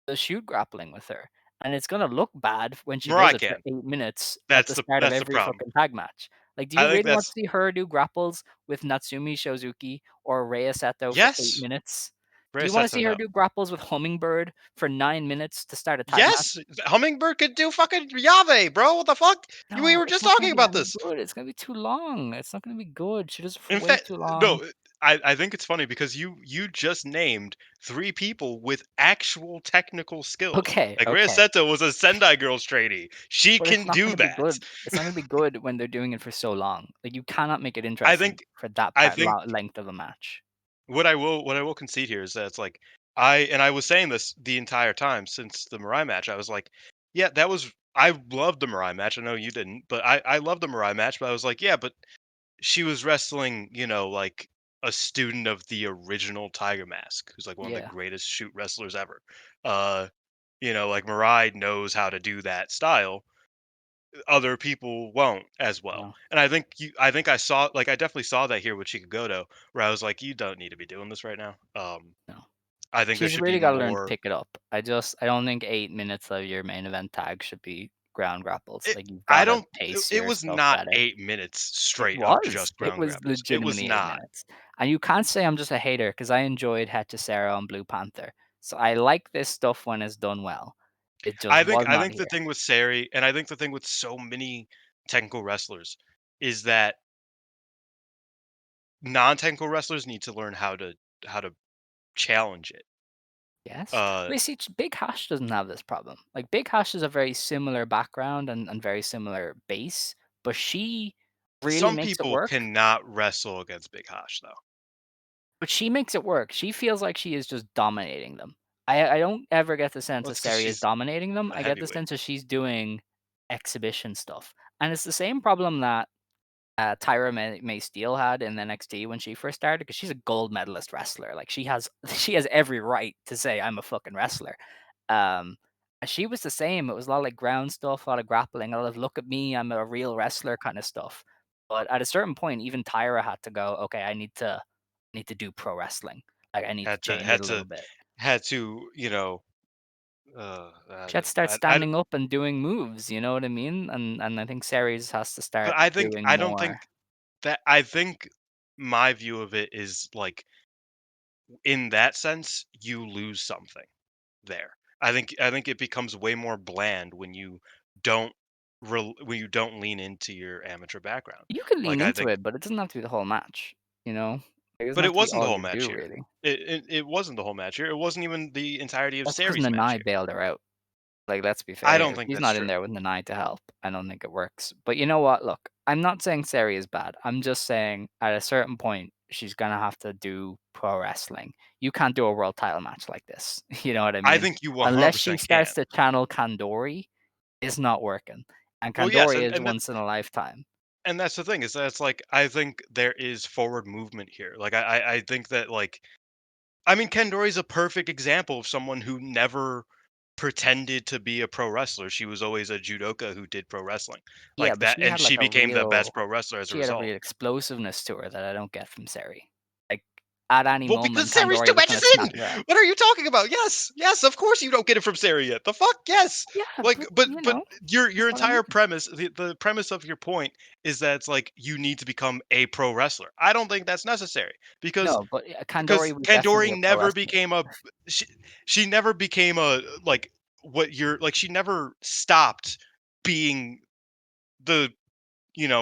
the shoot grappling with her, and it's gonna look bad when she does Mariah it for can. 8 minutes at the start of That's the every problem. fucking tag match. Like, do you I think really want to that's see her do grapples with Natsumi Shozuki or Rhea Seto for 8 yes, minutes? Do Rhea you want to Seto, see her no. do grapples with Hummingbird for 9 minutes to start a tag match? Yes, Hummingbird could do fucking Yave, bro. What the fuck? We No, were it's just not gonna talking be about any this. good. It's gonna be too long. It's not gonna be good. She does it for In way fact, too long. no, I think it's funny because you just named 3 people with actual technical skills. Okay, Like Rhea okay. Seto was a Sendai Girls trainee. She But it's can not do gonna be that. good. It's not gonna be good when they're doing it for so long. Like, you cannot make it I interesting think for that I part think length of a match. what I will concede here is that it's like I was saying this the entire time since the Mirai match. I was like, yeah, that was I loved the Mirai match. I know you didn't, but I loved the Mirai match. But I was like, yeah, but she was wrestling, like a student of the original Tiger Mask, who's like one of the Yeah, greatest shoot wrestlers ever. Uh, like Mirai knows how to do that style. Other people won't as well. no, And I think I definitely saw that here with Chikagoto, where I was like, you don't need to be doing this right now. no. I think there She's should be really gotta learn to more. pick it up. I don't think 8 minutes of your main event tag should be ground grapples. It, Like, you've I gotta don't. pace It your was stuff not better. 8 minutes It straight of was. just It ground was grapples. It was legitimately 8 not. minutes. And you can't say I'm just a hater because I enjoyed Hechicero and Blue Panther. So I like this stuff when it's done well. It just was I not think the here. thing with Sari, and I think the thing with so many technical wrestlers, is that non-technical wrestlers need to learn how to challenge it. Yes. Uh, But you see, Big Hash doesn't have this problem. Like, Big Hash is a very similar background and very similar base, but she really some makes it people work. cannot wrestle against Big Hosh though. But she makes it work. She feels like she is just dominating them. I don't ever get the sense Well, that it's because Seri is she's dominating them. a I get the heavyweight. sense that she's doing exhibition stuff. And it's the same problem that Tyra May Steele had in NXT when she first started because she's a gold medalist wrestler. Like, she has she has every right to say I'm a fucking wrestler. Um, and she was the same. It was a lot of like ground stuff, a lot of grappling, a lot of look at me, I'm a real wrestler kind of stuff. But at a certain point, even Tyra had to go, okay, I need to do pro wrestling. Like, I need to Had to change it had a to little bit. had to She had to start standing up and doing moves. You know what I mean? And I think Ceres has to but start doing I don't think more. that I think my view of it is like in that sense you lose something there. I think it becomes way more bland when you don't when you don't lean into your amateur background. You can Like lean I into think it, but it doesn't have to be the whole match, you know? It doesn't but have it to be wasn't the all whole you match do, here. really. It wasn't the whole match here. It wasn't even the entirety of That's because Sari's match Nanai here. bailed her out. Like, let's be fair I here. don't If think he's that's not in true. there with Nanai to help, I don't think it works. But you know what? Look, I'm not saying Sari is bad. I'm just saying at a certain point, she's gonna have to do pro wrestling. You can't do a world title match like this. You know what I I mean? think you Unless she 100% can. starts to channel Kandori, it's not working. And Well, yes, Kandori is and once in a lifetime. that's the thing is that it's like I think there is forward movement here. Like I think that like I mean Ken Dory's a perfect example of someone who never pretended to be a pro wrestler. She was always a judoka who did pro wrestling. Yeah, Like but that she and had like she a became the best real pro wrestler as a she had a result. real explosiveness to her that I don't get from Seri. Like, at any Well, because moment, Sari's Kandori 2 was gonna matches snap in! her out. What are you talking about? Yes, yes, of course you don't get it from Sari yet. The fuck? Yes. Yeah, Like, but, but that's your what I mean. entire premise, the premise of your point is that it's like you need to become a pro wrestler. I don't think that's necessary No, but, Kandori because was definitely Kandori a pro never wrestler. became a she, she never became a like what you're like she never stopped being the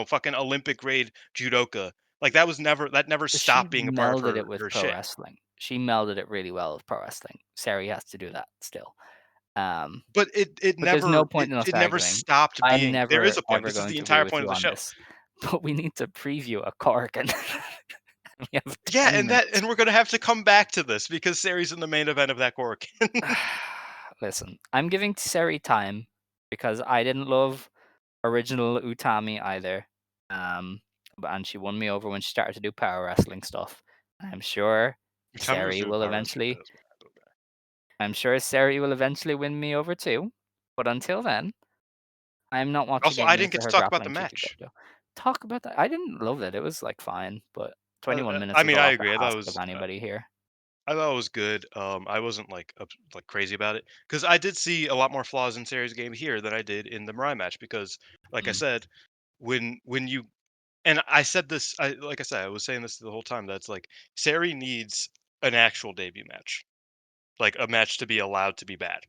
fucking Olympic grade judoka Like that never She stopped being a part of melded it with her pro shit. wrestling. She melded it really well with pro wrestling. Seri has to do that still. But it But there's no never point in us it never arguing. stopped I'm being. There is never a point. ever This is going the to agree entire with point of you the on show. this. But we need to preview a Korakuen. We have Yeah, 10 minutes. and we're gonna have to come back to this because Seri's in the main event of that Korakuen. Listen, I'm giving Seri time because I didn't love original Utami either. And she won me over when she started to do power wrestling stuff. I'm sure Tommy was Seri doing will power wrestling eventually. videos, man. Okay. I'm sure Seri will eventually win me over too. But until then, I'm not watching Also, any I minutes didn't of get to her talk about the grappling match. Chikugoto. Talk about that. I didn't love it. It was like fine, but 21 minutes I is mean, a I lot to agree. ask of anybody here. I thought it was good. I wasn't like crazy about it because I did see a lot more flaws in Seri's game here than I did in the Mirai match. Because, like I Mm. said, when you and I said this, like I said, I was saying this the whole time. That's like Seri needs an actual debut match, like a match to be allowed to be bad.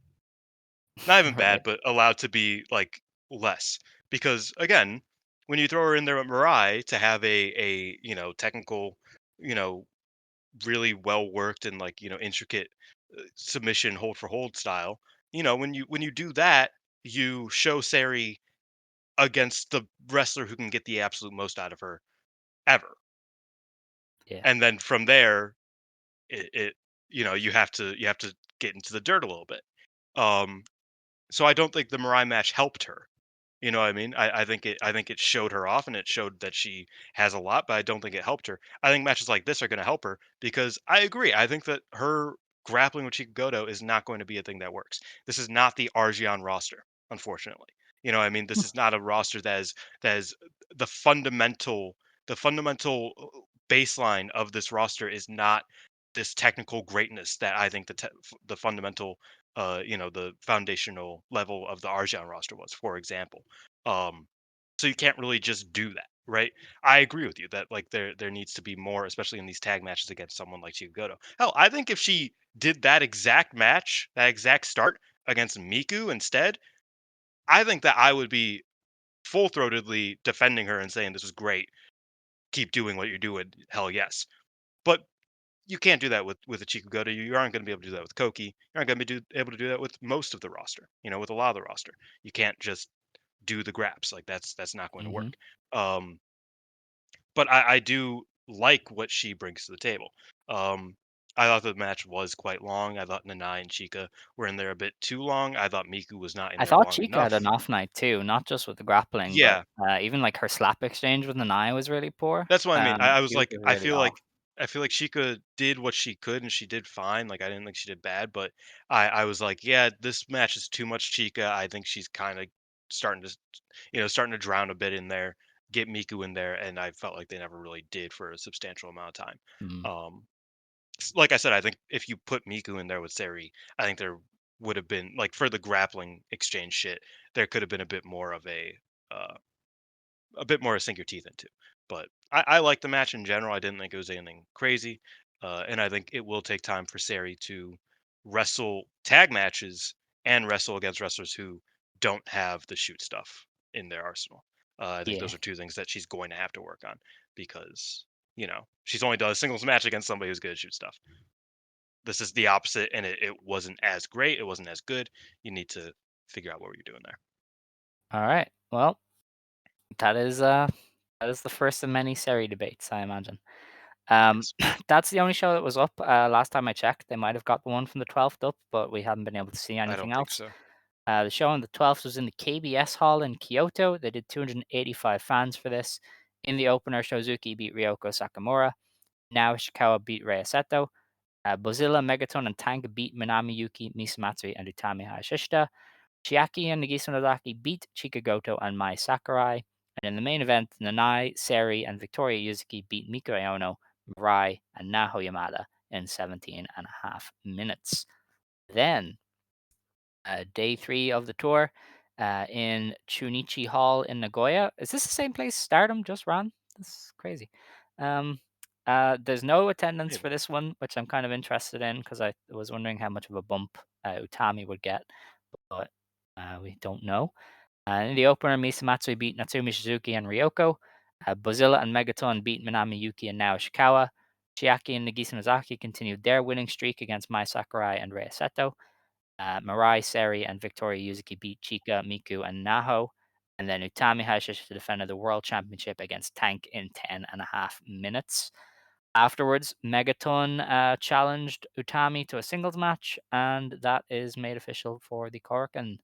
Not even bad, Right. but allowed to be like less. Because again, when you throw her in there with Mirai to have a technical, you know really well worked and like intricate submission hold for hold style, when you do that, you show Sari against the wrestler who can get the absolute most out of her ever. Yeah. And then from there, it you have to get into the dirt a little bit. um so I don't think the Mirai match helped her. You know what I mean? I think it showed her off and it showed that she has a lot, but I don't think it helped her. I think matches like this are going to help her because I agree. I think that her grappling with Chikugoto is not going to be a thing that works. This is not the Argion roster, unfortunately. You know what I mean? This is not a roster that is the fundamental baseline of this roster is not this technical greatness that I think the fundamental the foundational level of the Arjan roster was, for example. So you can't really just do that, right? I agree with you that like there needs to be more, especially in these tag matches against someone like Chikugoto. Hell, I think if she did that exact match, that exact start against Miku instead, I think that I would be full throatedly defending her and saying this is great. Keep doing what you're doing. Hell yes. But you can't do that with a Chikugoto. You aren't going to be able to do that with Koki. You aren't going to be able to do that with most of the roster. With a lot of the roster, you can't just do the graps. Like that's not going to Mm-hmm. work. Um, but I do like what she brings to the table. Um, I thought the match was quite long. I thought Nanae and Chika were in there a bit too long. I thought Miku was not in I there thought long Chica had an enough. off night too, not just with the grappling, but Yeah, even like her slap exchange with Nanae was really poor. that's what I mean. I was She was like, really off. I feel like Sheikah did what she could and she did fine. Like I didn't think she did bad, but I was like, yeah, this match is too much Chica. I think she's kind of starting to starting to drown a bit in there, get Miku in there, and I felt like they never really did for a substantial amount of time. Mm. Um, like I said, I think if you put Miku in there with Seri, I think there would have been like for the grappling exchange shit, there could have been uh, a bit more to sink your teeth into. But I like the match in general. I didn't think it was anything crazy, and I think it will take time for Sari to wrestle tag matches and wrestle against wrestlers who don't have the shoot stuff in their arsenal. I think Yeah. those are two things that she's going to have to work on because she's only done a singles match against somebody who's good at shoot stuff. This is the opposite, and it wasn't as great. It wasn't as good. You need to figure out what you're doing there. All right. Well, that is uh that is the first of many Seri debates, I imagine. Yes, That's the only show that was up. Last time I checked, they might have got the one from the 12th up, but we haven't been able to see I anything don't think else. so. The show on the 12th was in the KBS Hall in Kyoto. They did 285 fans for this. In the opener, Shozuki beat Ryoko Sakamura. Now Ishikawa beat Rei Seto. Bozilla, Megaton, and Tank beat Minami Yuki, Misamatsui, and Utami Hayashishita. Chiaki and Nagisa Nozaki beat Chikagoto and Mai Sakurai. And in the main event, Nanae, Seri, and Victoria Yuzuki beat Miko Aono, Mirai, and Naho Yamada in 17.5 minutes. Then, day 3 of the tour in Chunichi Hall in Nagoya. Is this the same place Stardom just ran? This is crazy. Um, there's no attendance for Maybe. this one, which I'm kind of interested in because I was wondering how much of a bump Utami would get, but we don't know. In the opener, Misamatsui beat Natsumi Suzuki and Ryoko. Bozilla and Megaton beat Minami Yuki and Nao Ishikawa. Chiaki and Nagisa Nozaki continued their winning streak against Mai Sakurai and Rei Seto. Mei Seria and Victoria Yuzuki beat Chika, Miku, and Naho. And then Utami Hayashishita defended the World Championship against Tank in 10.5 minutes. Afterwards, Megaton challenged Utami to a singles match, and that is made official for the Korakuen.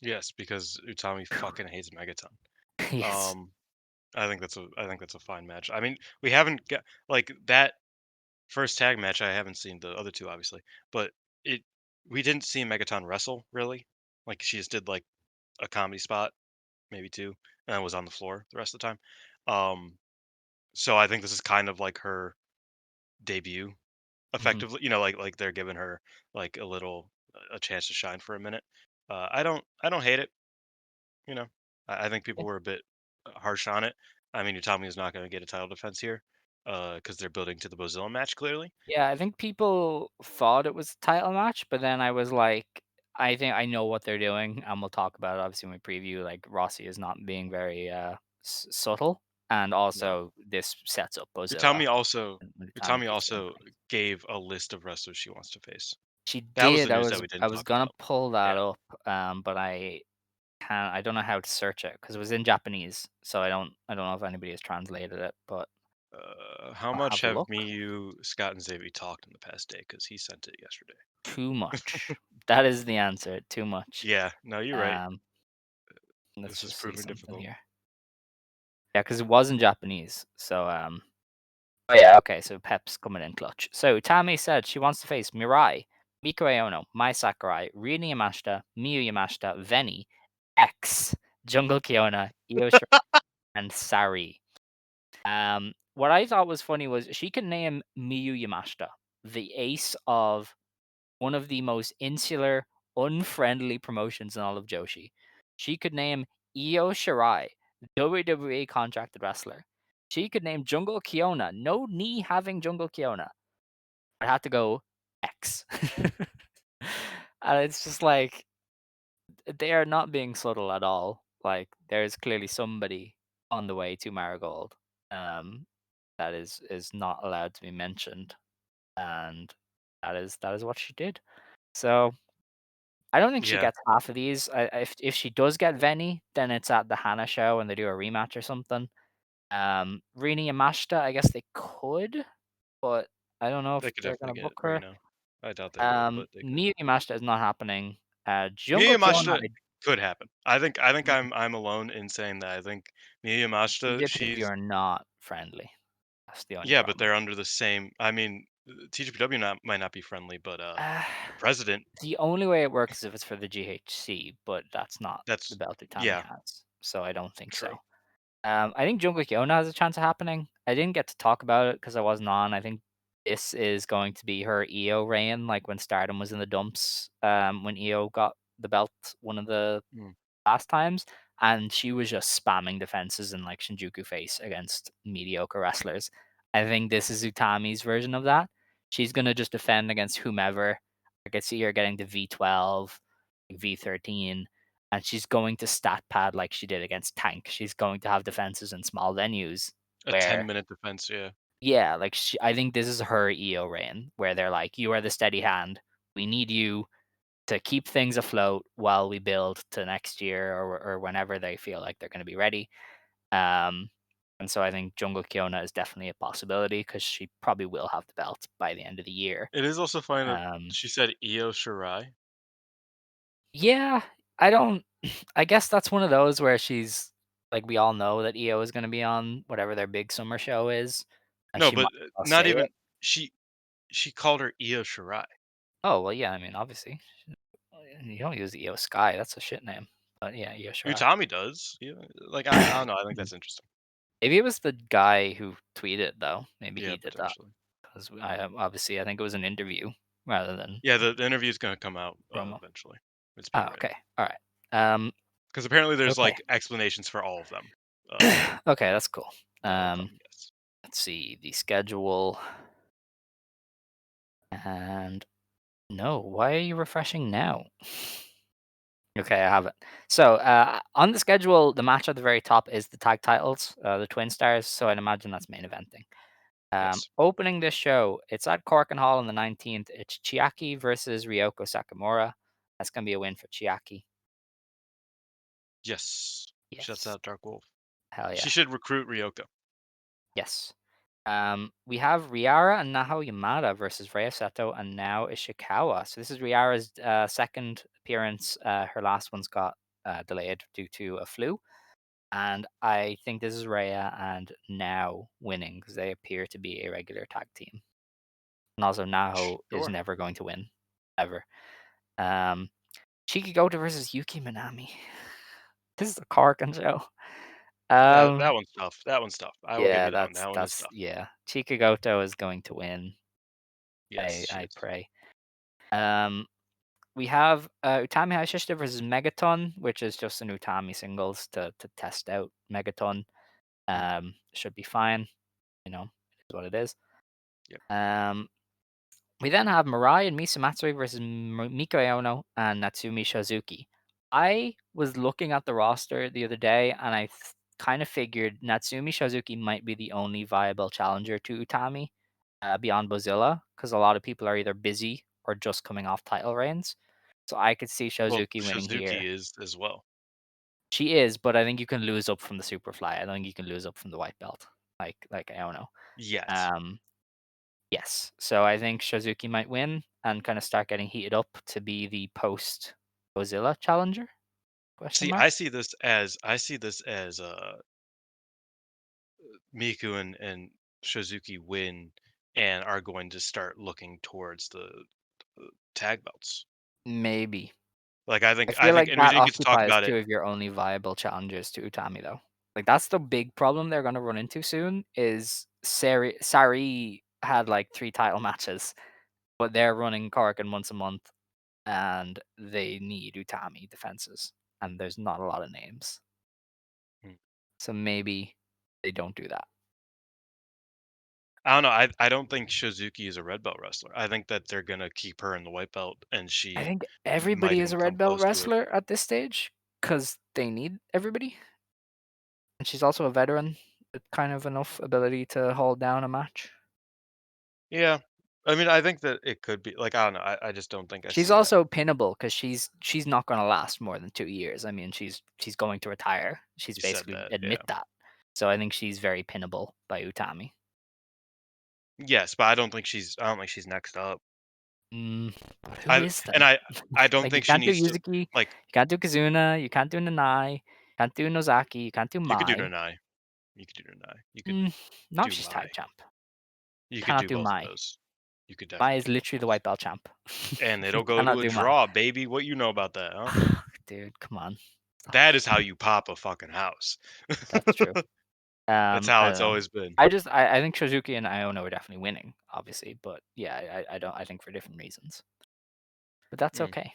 Yes, because Utami fucking hates Megaton. Yes. I think that's a fine match. I mean, we haven't got like that first tag match. I haven't seen the other two, obviously, but it we didn't see Megaton wrestle really. Like she just did like a comedy spot, maybe two, and then was on the floor the rest of the time. Um, so I think this is kind of like her debut, Mhm. effectively. Like they're giving her like a chance to shine for a minute. I don't hate it. You know, I think people were a bit harsh on it. I mean, Utami is not going to get a title defense here because they're building to the Bozilla match clearly. Yeah, I think people thought it was a title match, but then I was like, I think I know what they're doing, and we'll talk about it obviously when we preview. Like Rossi is not being very subtle, and No, also this sets up Bozilla Utami also when Utami Utami beats also Yuki. gave a list of wrestlers she wants to face. She That was did. the news that we I didn't was talk gonna about. pull that Yeah. up, but I don't know how to search it because it was in Japanese, so I don't know if anybody has translated it, but How I'll much have a have look. Scott, and Xavier talked in the past day? Because he sent it yesterday. Too much. That is the answer. Too much. Yeah, no, you're right. Um, let's This is just see proving something difficult. here. Yeah, because it was in Japanese. So oh yeah, okay. So Pep's coming in clutch. So Tami said she wants to face Mirai, Mikao Ono, Mai Sakurai, Rina Yamashita, Miyu Yamashita, Veni, X, Jungle Kiona, Io Shirai, and Sari. What I thought was funny was she can name Miyu Yamashita, the ace of one of the most insular, unfriendly promotions in all of Joshi. She could name Io Shirai, WWE contracted wrestler. She could name Jungle Kiona, no knee having Jungle Kiona. I had to go X. And it's just like they are not being subtle at all. Like there's clearly somebody on the way to Marigold. Um, that is not allowed to be mentioned, and that is what she did. So I don't think she Yeah, gets half of these. If she does get Veni, then it's at the Hana show and they do a rematch or something. Rini Yamashita, I guess they could, but I don't know if they could they're definitely gonna get book her. Reno. I doubt they will, but they could. Miyu Yamashita is not happening. Miyu Jungle Kiona, Yamashita could happen. I think Mhm. I'm alone in saying that. I think Miyu Yamashita, TJPW she's are not friendly. That's the only yeah, but problem. they're under the same. I mean, TGPW might not be friendly, but Uh, the president. the only way it works is if it's for the GHC, but that's not the That's belt Utami yeah, has, so I don't think so. true. I think Jungle Kyona has a chance of happening. I didn't get to talk about it because I wasn't on. I think this is going to be her EO reign, like when Stardom was in the dumps. When EO got the belt one of the Mm. last times, and she was just spamming defenses and like Shinjuku face against mediocre wrestlers. I think this is Utami's version of that. She's gonna just defend against whomever. I could see her getting to V12, V13, and she's going to stat pad like she did against Tank. She's going to have defenses in small venues A where, 10-minute defense. Yeah, yeah, like I think this is her EO reign where they're like, you are the steady hand. We need you to keep things afloat while we build to next year or whenever they feel like they're going to be ready. Um, and so I think Jungle Kiona is definitely a possibility because she probably will have the belt by the end of the year. it is also fine that Um, she said Io Shirai. yeah, I don't. I guess that's one of those where she's like we all know that EO is going to be on whatever their big summer show is, and No, she might but as well not say it. even she. She called her Io Shirai. Oh well, yeah. I mean, obviously, you don't use EO Sky. That's a shit name. But yeah, EO Shirai. Utami does. Yeah, like I don't know. I think that's interesting. Maybe it was the guy who tweeted though. Maybe Yeah, he did that potentially. because obviously I think it was an interview rather than Yeah, the interview is gonna come out promo. eventually. It's Oh, being written okay, all right. Um, because apparently there's okay, like explanations for all of them. Uh, okay, that's cool. that will come. Yes. Let's see the schedule. And no, why are you refreshing now? Okay, I have it. So on the schedule, the match at the very top is the tag titles, the Twin Stars. So I'd imagine that's main eventing. Yes. Opening this show, it's at Korakuen Hall on the 19th. It's Chiaki versus Ryoko Sakamura. That's gonna be a win for Chiaki. Yes. Shuts Yes, out Dark Wolf. hell She yeah. should recruit Ryoko. Yes. We have Riara and Naho Yamada versus Rhea Seto and now Ishikawa. So this is Riara's second appearance. Her last one's got delayed due to a flu. And I think this is Rhea and Now winning because they appear to be a regular tag team. And also Naho is Sure. never going to win, ever. Um, Shikigota versus Yuki Minami. This is a Korakuen show. That one's tough. That one's tough. I will give Yeah, you that one. That one is tough. yeah. Chikagoto is going to win. Yes, she I is. pray. We have Utami Hayashishita versus Megaton, which is just an Utami singles to test out Megaton. Should be fine. You know, it is what it is. Yep. We then have Mirai and Misa Matsui versus Miko Aono and Natsumi Shizuki. I was looking at the roster the other day, and I kind of figured Natsumi Shizuki might be the only viable challenger to Utami beyond Bozilla, because a lot of people are either busy or just coming off title reigns. So I could see Well, Shizuki winning here. Shizuki is as well. She is, but I think you can lose up from the Superfly. I don't think you can lose up from the white belt, like Aono. Yes. Um, Yes. So I think Shizuki might win and kind of start getting heated up to be the post Godzilla challenger? Question See, mark. I see this as Miku and Shizuki win and are going to start looking towards the tag belts. Maybe. Like I I think I feel think like and we that didn't get to talk occupies about it. two of your only viable challengers to Utami though. Like that's the big problem they're gonna run into soon is Sari had like 3 title matches, but they're running Korakuen once a month and they need Utami defenses. And there's not a lot of names. Hmm. So maybe they don't do that. I don't know. I don't think Shizuki is a red belt wrestler. I think that they're gonna keep her in the white belt, and I she think might everybody is even a come red belt close to it. wrestler at this stage because they need everybody. And she's also a veteran with kind of enough ability to hold down a match. Yeah, I mean, I think that it could be like I don't know. I just don't think I She's see that. also pinnable because she's not going to last more than 2 years. I mean, she's going to retire. She's You said basically that, admit yeah. that. So I think she's very pinnable by Utami. Yes, but I don't think she's next up. But who I is and then? I don't Like you think she can't do needs to Yuzuki, like. you can't do Kazuna, you can't do Nanai, you can't do Nozaki, you can't do You could do Mai. Nanae. You could do Nanae. You could Not if do she's tag Mai. champ. You could Cannot do do both of Mai. those. You could Mai definitely is do both literally of the those. white belt champ. And You it'll go to cannot a do Mai. draw, baby. What you know about that, huh? Dude, come on. Stop. That is how you pop a fucking house. That's true. That's how I it's don't know. always been. I think Shizuki and Iono are definitely winning, obviously, but yeah, I don't I think for different reasons. But that's Mm. okay.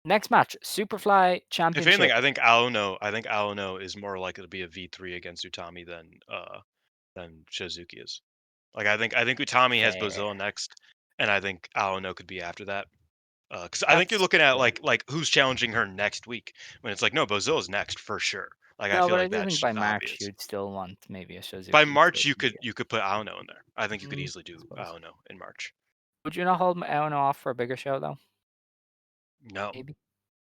Next match, Superfly If anything, Championship. I think Aono is more likely to be a V3 against Utami than Shizuki is. Like I think Utami has Fair. Bozilla next, and I think Aono could be after that. Because I think you're That's looking at fair. like who's challenging her next week when it's like no, Bozilla's next for sure. Like I No, feel but I like do think that's by just March obvious. you'd still want maybe a By Shizuki to March, make it. you could put Aono in there. I think you could easily I do suppose. Aono in March. Would you not hold Iono off for a bigger show though? No, Maybe.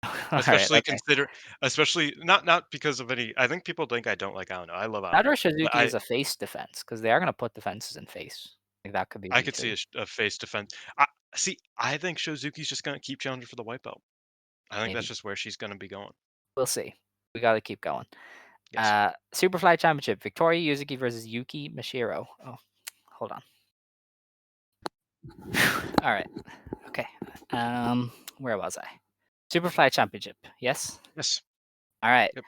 All right. especially Okay. consider, especially not because of any. I think people think I don't like Aono. I love That Aono, or but Shizuki is a face defense because they are gonna put defenses in face. Like that could be I could see V3. a face defense. See. I think Shozuki's just gonna keep challenging for the white belt. I think that's Maybe. just where she's gonna be going. We'll see. We gotta keep going. Yes. Superfly Championship, Victoria Yuzuki versus Yuki Mashiro. Oh, hold on. All right. Okay. Where was I? Superfly Championship. Yes. Yes. All right. Yep.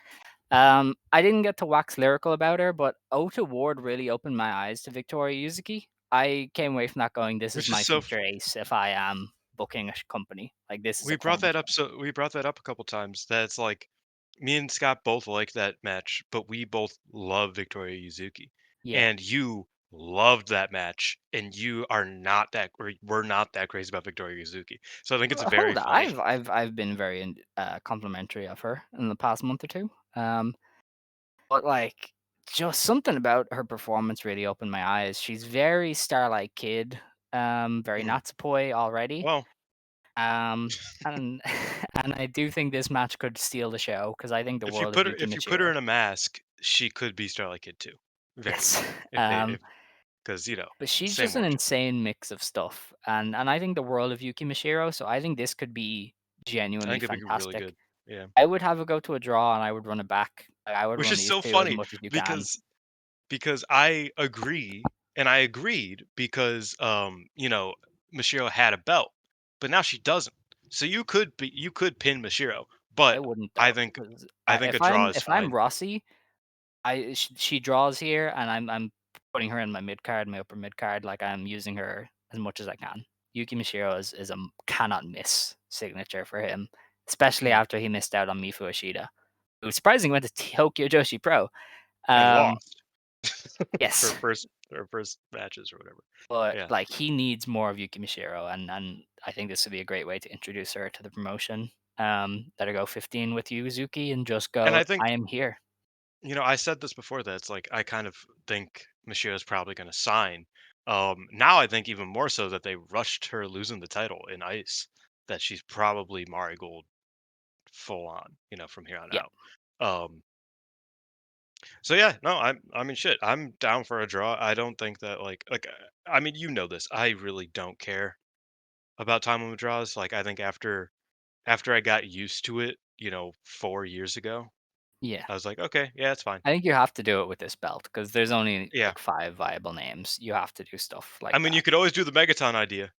I didn't get to wax lyrical about her, but Ota Ward really opened my eyes to Victoria Yuzuki. I came away from that going, this is Which is my so. future ace if I am booking a company. Like this is We a brought that up. cornerstone. So we brought that up a couple times. That's like me and Scott both like that match, but we both love Victoria Yuzuki, Yeah. and you loved that match, and you are not that, or we're not that crazy about Victoria Yuzuki. So I think it's very Hold on, funny. I've been very complimentary of her in the past month or two. But like just something about her performance really opened my eyes. She's very Starlight Kid, very Mm. Natsupoi already. Well, And and I do think this match could steal the show because I think the world of Yuki if you put her Machiro. in a mask, she could be Starlight Kid too, very Yes. well. If they Um, if because but she's same just an origin. insane mix of stuff, and I think the world of Yuki Machiro. So I think this could be I genuinely think it'd be really fantastic. good. Yeah, I would have it go to a draw, and I would run it back. Like, I would which run is these so two as funny much as you can. because I agree, and I agreed because Mashiro had a belt, but now she doesn't. So you could pin Mashiro, I but wouldn't I though, think because a draw is if I'm fine. Rossi, she draws here, and I'm putting her in my mid card, my upper mid card. Like I'm using her as much as I can. Yuki Mishiro is a cannot miss signature for him, especially Mm. after he missed out on Mifu Ashida, who surprisingly went to Tokyo Joshi Pro. And Um, lost yes, for first matches or whatever. but Yeah, like he needs more of Yuki Mishiro, and I think this would be a great way to introduce her to the promotion. Let her go 15 with Yuzuki and just and go, I think I am here. I said this before that it's like I kind of think Mashiro's probably going to sign. Now I think even more so that they rushed her losing the title in Ice, that she's probably Marigold full on, from here on Yeah, out. Um, so yeah, no, I mean shit, I'm down for a draw. I don't think that I mean this. I really don't care about time limit draws. Like I think after I got used to it, 4 years ago, yeah. I was like, okay, yeah, it's fine. I think you have to do it with this belt because there's only Yeah. like 5 viable names. You have to do stuff I like mean, you that. could always do the Megaton idea.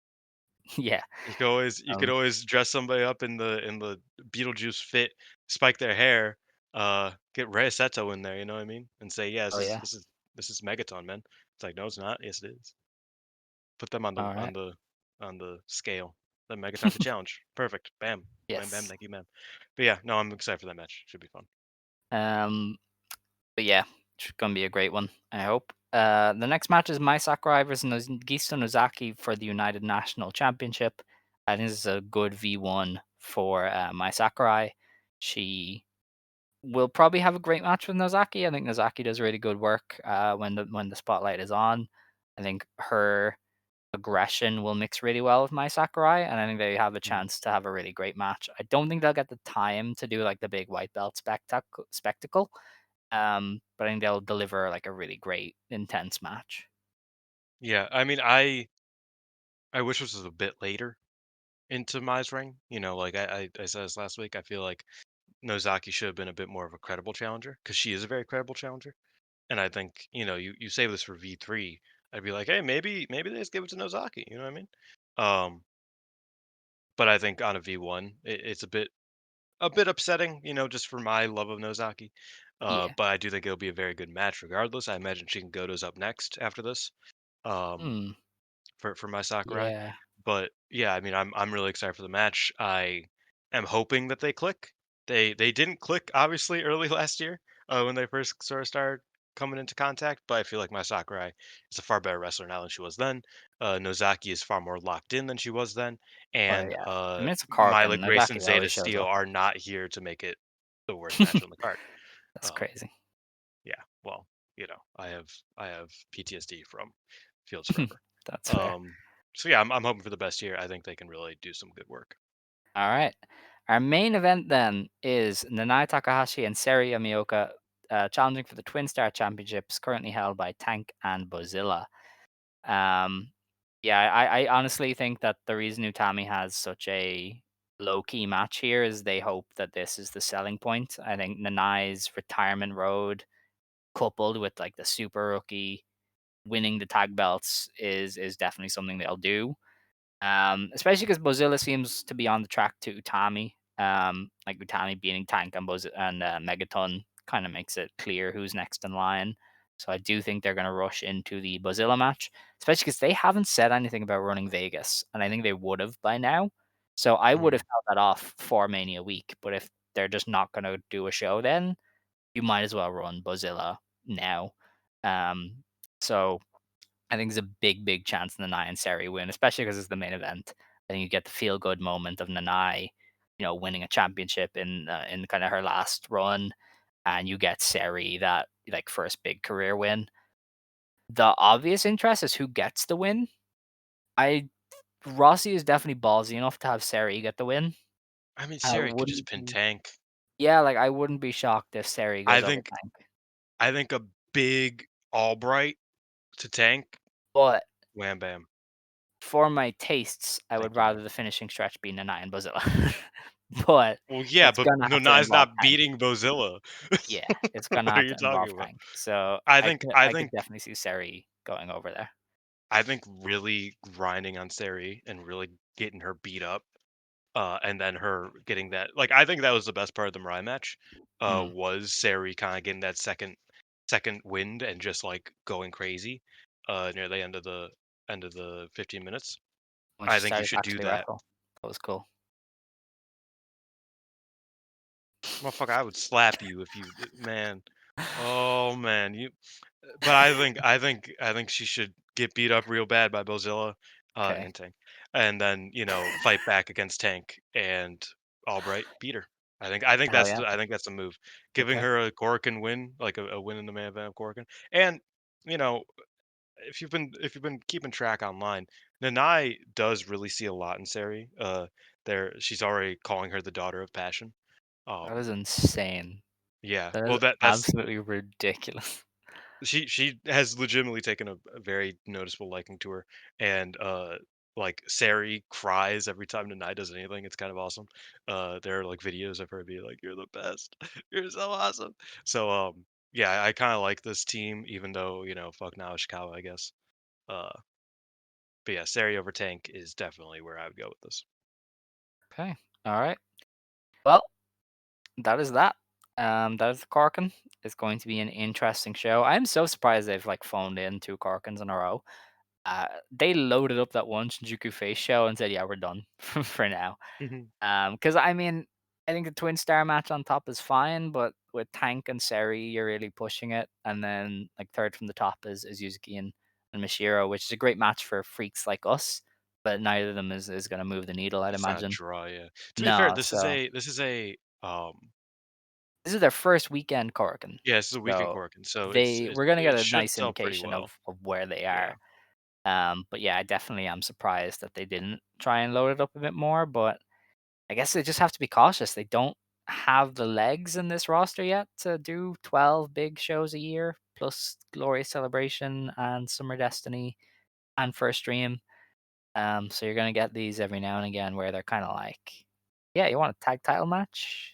Yeah. You could always dress somebody up in the Beetlejuice fit, spike their hair, get Rei Seto in there, you know what I mean? And say, "Yeah, Oh, yeah. this is Megaton, man." It's like, "No, it's not." "Yes, it is." Put them on the Alright. scale. Let Megaton the challenge. Perfect. Bam. Bam, bam, Yes. thank you, man. But yeah, no, I'm excited for that match. Should be fun. Um, but yeah, it's gonna be a great one, I hope. The next match is Mai Sakurai versus Nagisa Nozaki for the United National Championship. I think this is a good V1 for Mai Sakurai. She will probably have a great match with Nozaki. I think Nozaki does really good work when the spotlight is on. I think her aggression will mix really well with Mai Sakurai, and I think they have a Mm. chance to have a really great match. I don't think they'll get the time to do like the big white belt spectacle, but I think they'll deliver like a really great, intense match. Yeah, I mean, I wish this was a bit later into Mai's ring. Like I said this last week, I feel like Nozaki should have been a bit more of a credible challenger because she is a very credible challenger. And I think, you save this for V3. I'd be like, hey, maybe they just give it to Nozaki. You know what I mean? Um, but I think on a V1, it's a bit upsetting, just for my love of Nozaki. Yeah. But I do think it'll be a very good match regardless. I imagine Shin Goto's up next after this. Um, Hmm. for my Sakurai. Yeah. But yeah, I mean, I'm really excited for the match. I am hoping that they click. They didn't click obviously early last year, when they first sort of started coming into contact. But I feel like my Sakurai is a far better wrestler now than she was then. Nozaki is far more locked in than she was then, Oh and yeah. I mean, it's a Myla Korakuen. Grace and Nozaki Zeta always shows Steel up. are not here to make it the worst match on the card. That's Um, crazy. yeah, well, I have PTSD from Fields Forever. That's fair. Um, so yeah, I'm hoping for the best here. I think they can really do some good work. All right. Our main event then is Nanae Takahashi and Seri Yamaoka challenging for the Twin Star Championships, currently held by Tank and Bozilla. Um, yeah, I honestly think that the reason Utami has such a low key match here is they hope that this is the selling point. I think Nanae's retirement road, coupled with like the super rookie winning the tag belts, is definitely something they'll do. Especially because Bozilla seems to be on the track to Utami. Like Utami beating Tank and Megaton kind of makes it clear who's next in line. So I do think they're going to rush into the Bozilla match, especially because they haven't said anything about running Vegas, and I think they would have by now. So I would have Mm. held that off for Mania week. But if they're just not going to do a show, then you might as well run Bozilla now. Um, so I think there's a big chance Nanae and Seri win, especially because it's the main event. I think you get the feel good moment of Nanae, winning a championship in kind of her last run, and you get Seri that like first big career win. The obvious interest is who gets the win. I Rossi is definitely ballsy enough to have Seri get the win. I mean, I Siri could just wouldn't pin be Tank. Yeah, like, I wouldn't be shocked if Seri I goes over think Tank. I think a big Albright to Tank, But wham bam. for my tastes, I would Thank you, man. rather the finishing stretch be Nanae and Bozilla. But Well, yeah, it's but gonna have to Nonai's involve not Tank. beating Bozilla. Yeah, it's gonna What are have you to talking involve about? Tank. So I I think could I I could think definitely see Seri going over there. I think really grinding on Seri and really getting her beat up, and then her getting that like I think that was the best part of the Mirai match, Mm. was Seri kind of getting that second wind and just like going crazy, near the end of the 15 minutes. When I she think you started to should do actually that. wrestle. That was cool. Motherfucker, I would slap you if you man. Oh man, but I think she should get beat up real bad by Bozilla, Okay. and Tank, and then fight back against Tank and Albright beat her. I think Hell that's yeah. the move. Giving Okay. her a Korakuen win, like a win in the main event of Korakuen, and you know if you've been keeping track online, Nanae does really see a lot in Seri. She's already calling her the daughter of passion. That is Um, insane. yeah, That is well that's absolutely ridiculous. she has legitimately taken a very noticeable liking to her, and like Sari cries every time Nanai does anything. It's kind of awesome. There are like videos of her being like, "You're the best, you're so awesome." So yeah, I kind of like this team, even though fuck now Ishikawa, I guess. Uh, but yeah, Sari over Tank is definitely where I would go with this. Okay. All right. Well, that is that. That is the Corkin. It's going to be an interesting show. I'm so surprised they've like phoned in two Corkins in a row. They loaded up that one Shinjuku face show and said, "Yeah, we're done for now." Mhm. Because I mean, I think the twin star match on top is fine, but with Tank and Seri, you're really pushing it, and then like third from the top is Yuzuki and Mashiro, which is a great match for freaks like us. But neither of them is going to move the needle, I'd It's not a imagine. draw, yeah. To be fair, No, this is so a this is a this is their first weekend Korakuen. yeah, this is a weekend So Korakuen, so it's, they it's we're gonna get it a should nice sell pretty indication well. of where they Yeah. are. But yeah, I definitely am surprised that they didn't try and load it up a bit more. But I guess they just have to be cautious. They don't have the legs in this roster yet to do 12 big shows a year, plus Glorious Celebration and Summer Destiny and First Dream. So you're gonna get these every now and again where they're kind of like, yeah, you want a tag title match?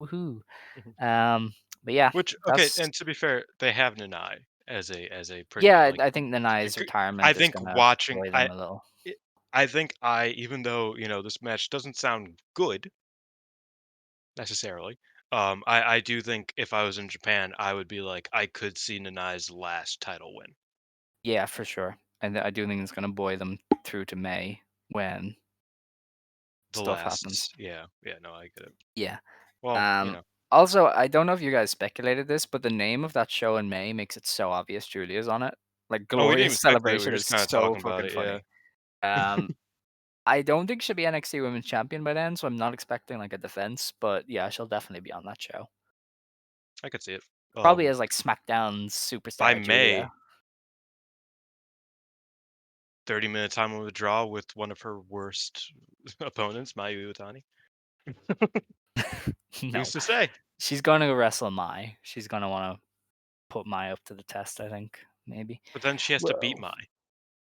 Woohoo! Mhm. Um, but yeah, Which okay, that's and to be fair, they have Nanai as a pretty yeah. like I think Nanai's I retirement is think gonna watching buoy them a little. I think even though, this match doesn't sound good necessarily, I do think if I was in Japan, I would be like, I could see Nanai's last title win. Yeah, for sure. And I do think it's gonna buoy them through to May when The stuff happens. last, yeah, yeah, no, I get it. Yeah. Well, Um, Also, I don't know if you guys speculated this, but the name of that show in May makes it so obvious Julia's on it. Like oh, we didn't even Glorious speculate. We were Celebration just is kind of so talking about fucking it. Yeah, funny. Um, I don't think she'll be NXT Women's Champion by then, so I'm not expecting like a defense. But yeah, she'll definitely be on that show. I could see it. Probably as like SmackDown's By superstar Julia. May, 30-minute time of the draw with one of her worst opponents, Mayu Iwatani. No, Who's to say? she's gonna wrestle Mai. She's gonna want to put Mai up to the test. I think maybe. But then she has to beat Well, Mai,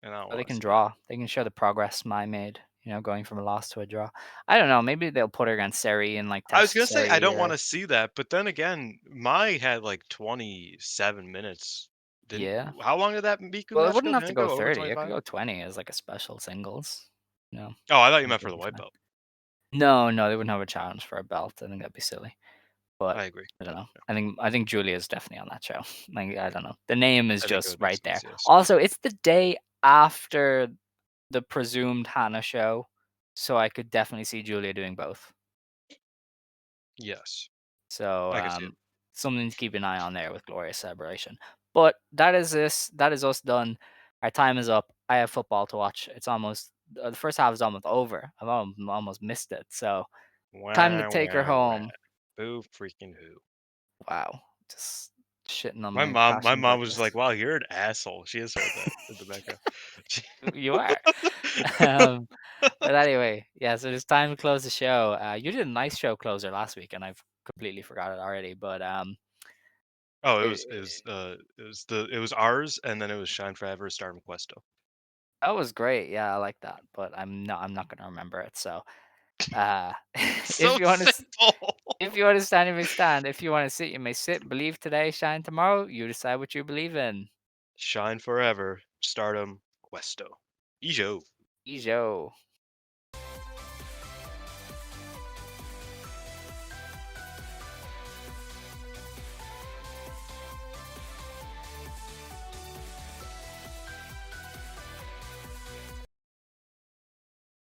and I don't or they want to can see that. draw. They can show the progress Mai made. Going from a loss to a draw. I don't know. Maybe they'll put her against Seri and like I was test gonna say I Seri don't want or to see that, but then again, Mai had like 27 minutes. Didn't yeah. How long did that Miku Well, it match wouldn't go? have Didn't to it go go over 30. It could 25? go 20 as like a special singles. No, Oh, I thought you meant for the completely white fine. belt. No, no, they wouldn't have a challenge for a belt. I think that'd be silly. But I agree. I don't Yeah, know. yeah. I think Julia is definitely on that show. Like I don't know. The name is I think it just would make right there. sense. Yes. Also, it's the day after the presumed Hannah show, so I could definitely see Julia doing both. Yes. So I can see it. something to keep an eye on there with Glorious Celebration. But that is this. That is us done. Our time is up. I have football to watch. It's almost the first half is almost over. Almost missed it. So time to Wah, take her wah, wah. home. Boo freaking who. Wow, just shitting on My my mom, my passion mom for was this. like, "Wow, you're an asshole." She has heard that in the background. She- You are. Um, but anyway, yeah. So it's time to close the show. You did a nice show closer last week, and I've completely forgot it already. But Oh, it, it was ours, and then it was Shine Forever, Stardom Quest. that was great. Yeah, I like that. But I'm not gonna remember it. So uh, So if you want to. simple. If you want to stand, you may stand. If you want to sit, you may sit. Believe today, shine tomorrow. You decide what you believe in. Shine Forever, Stardom Questo. Ijo. Ijo.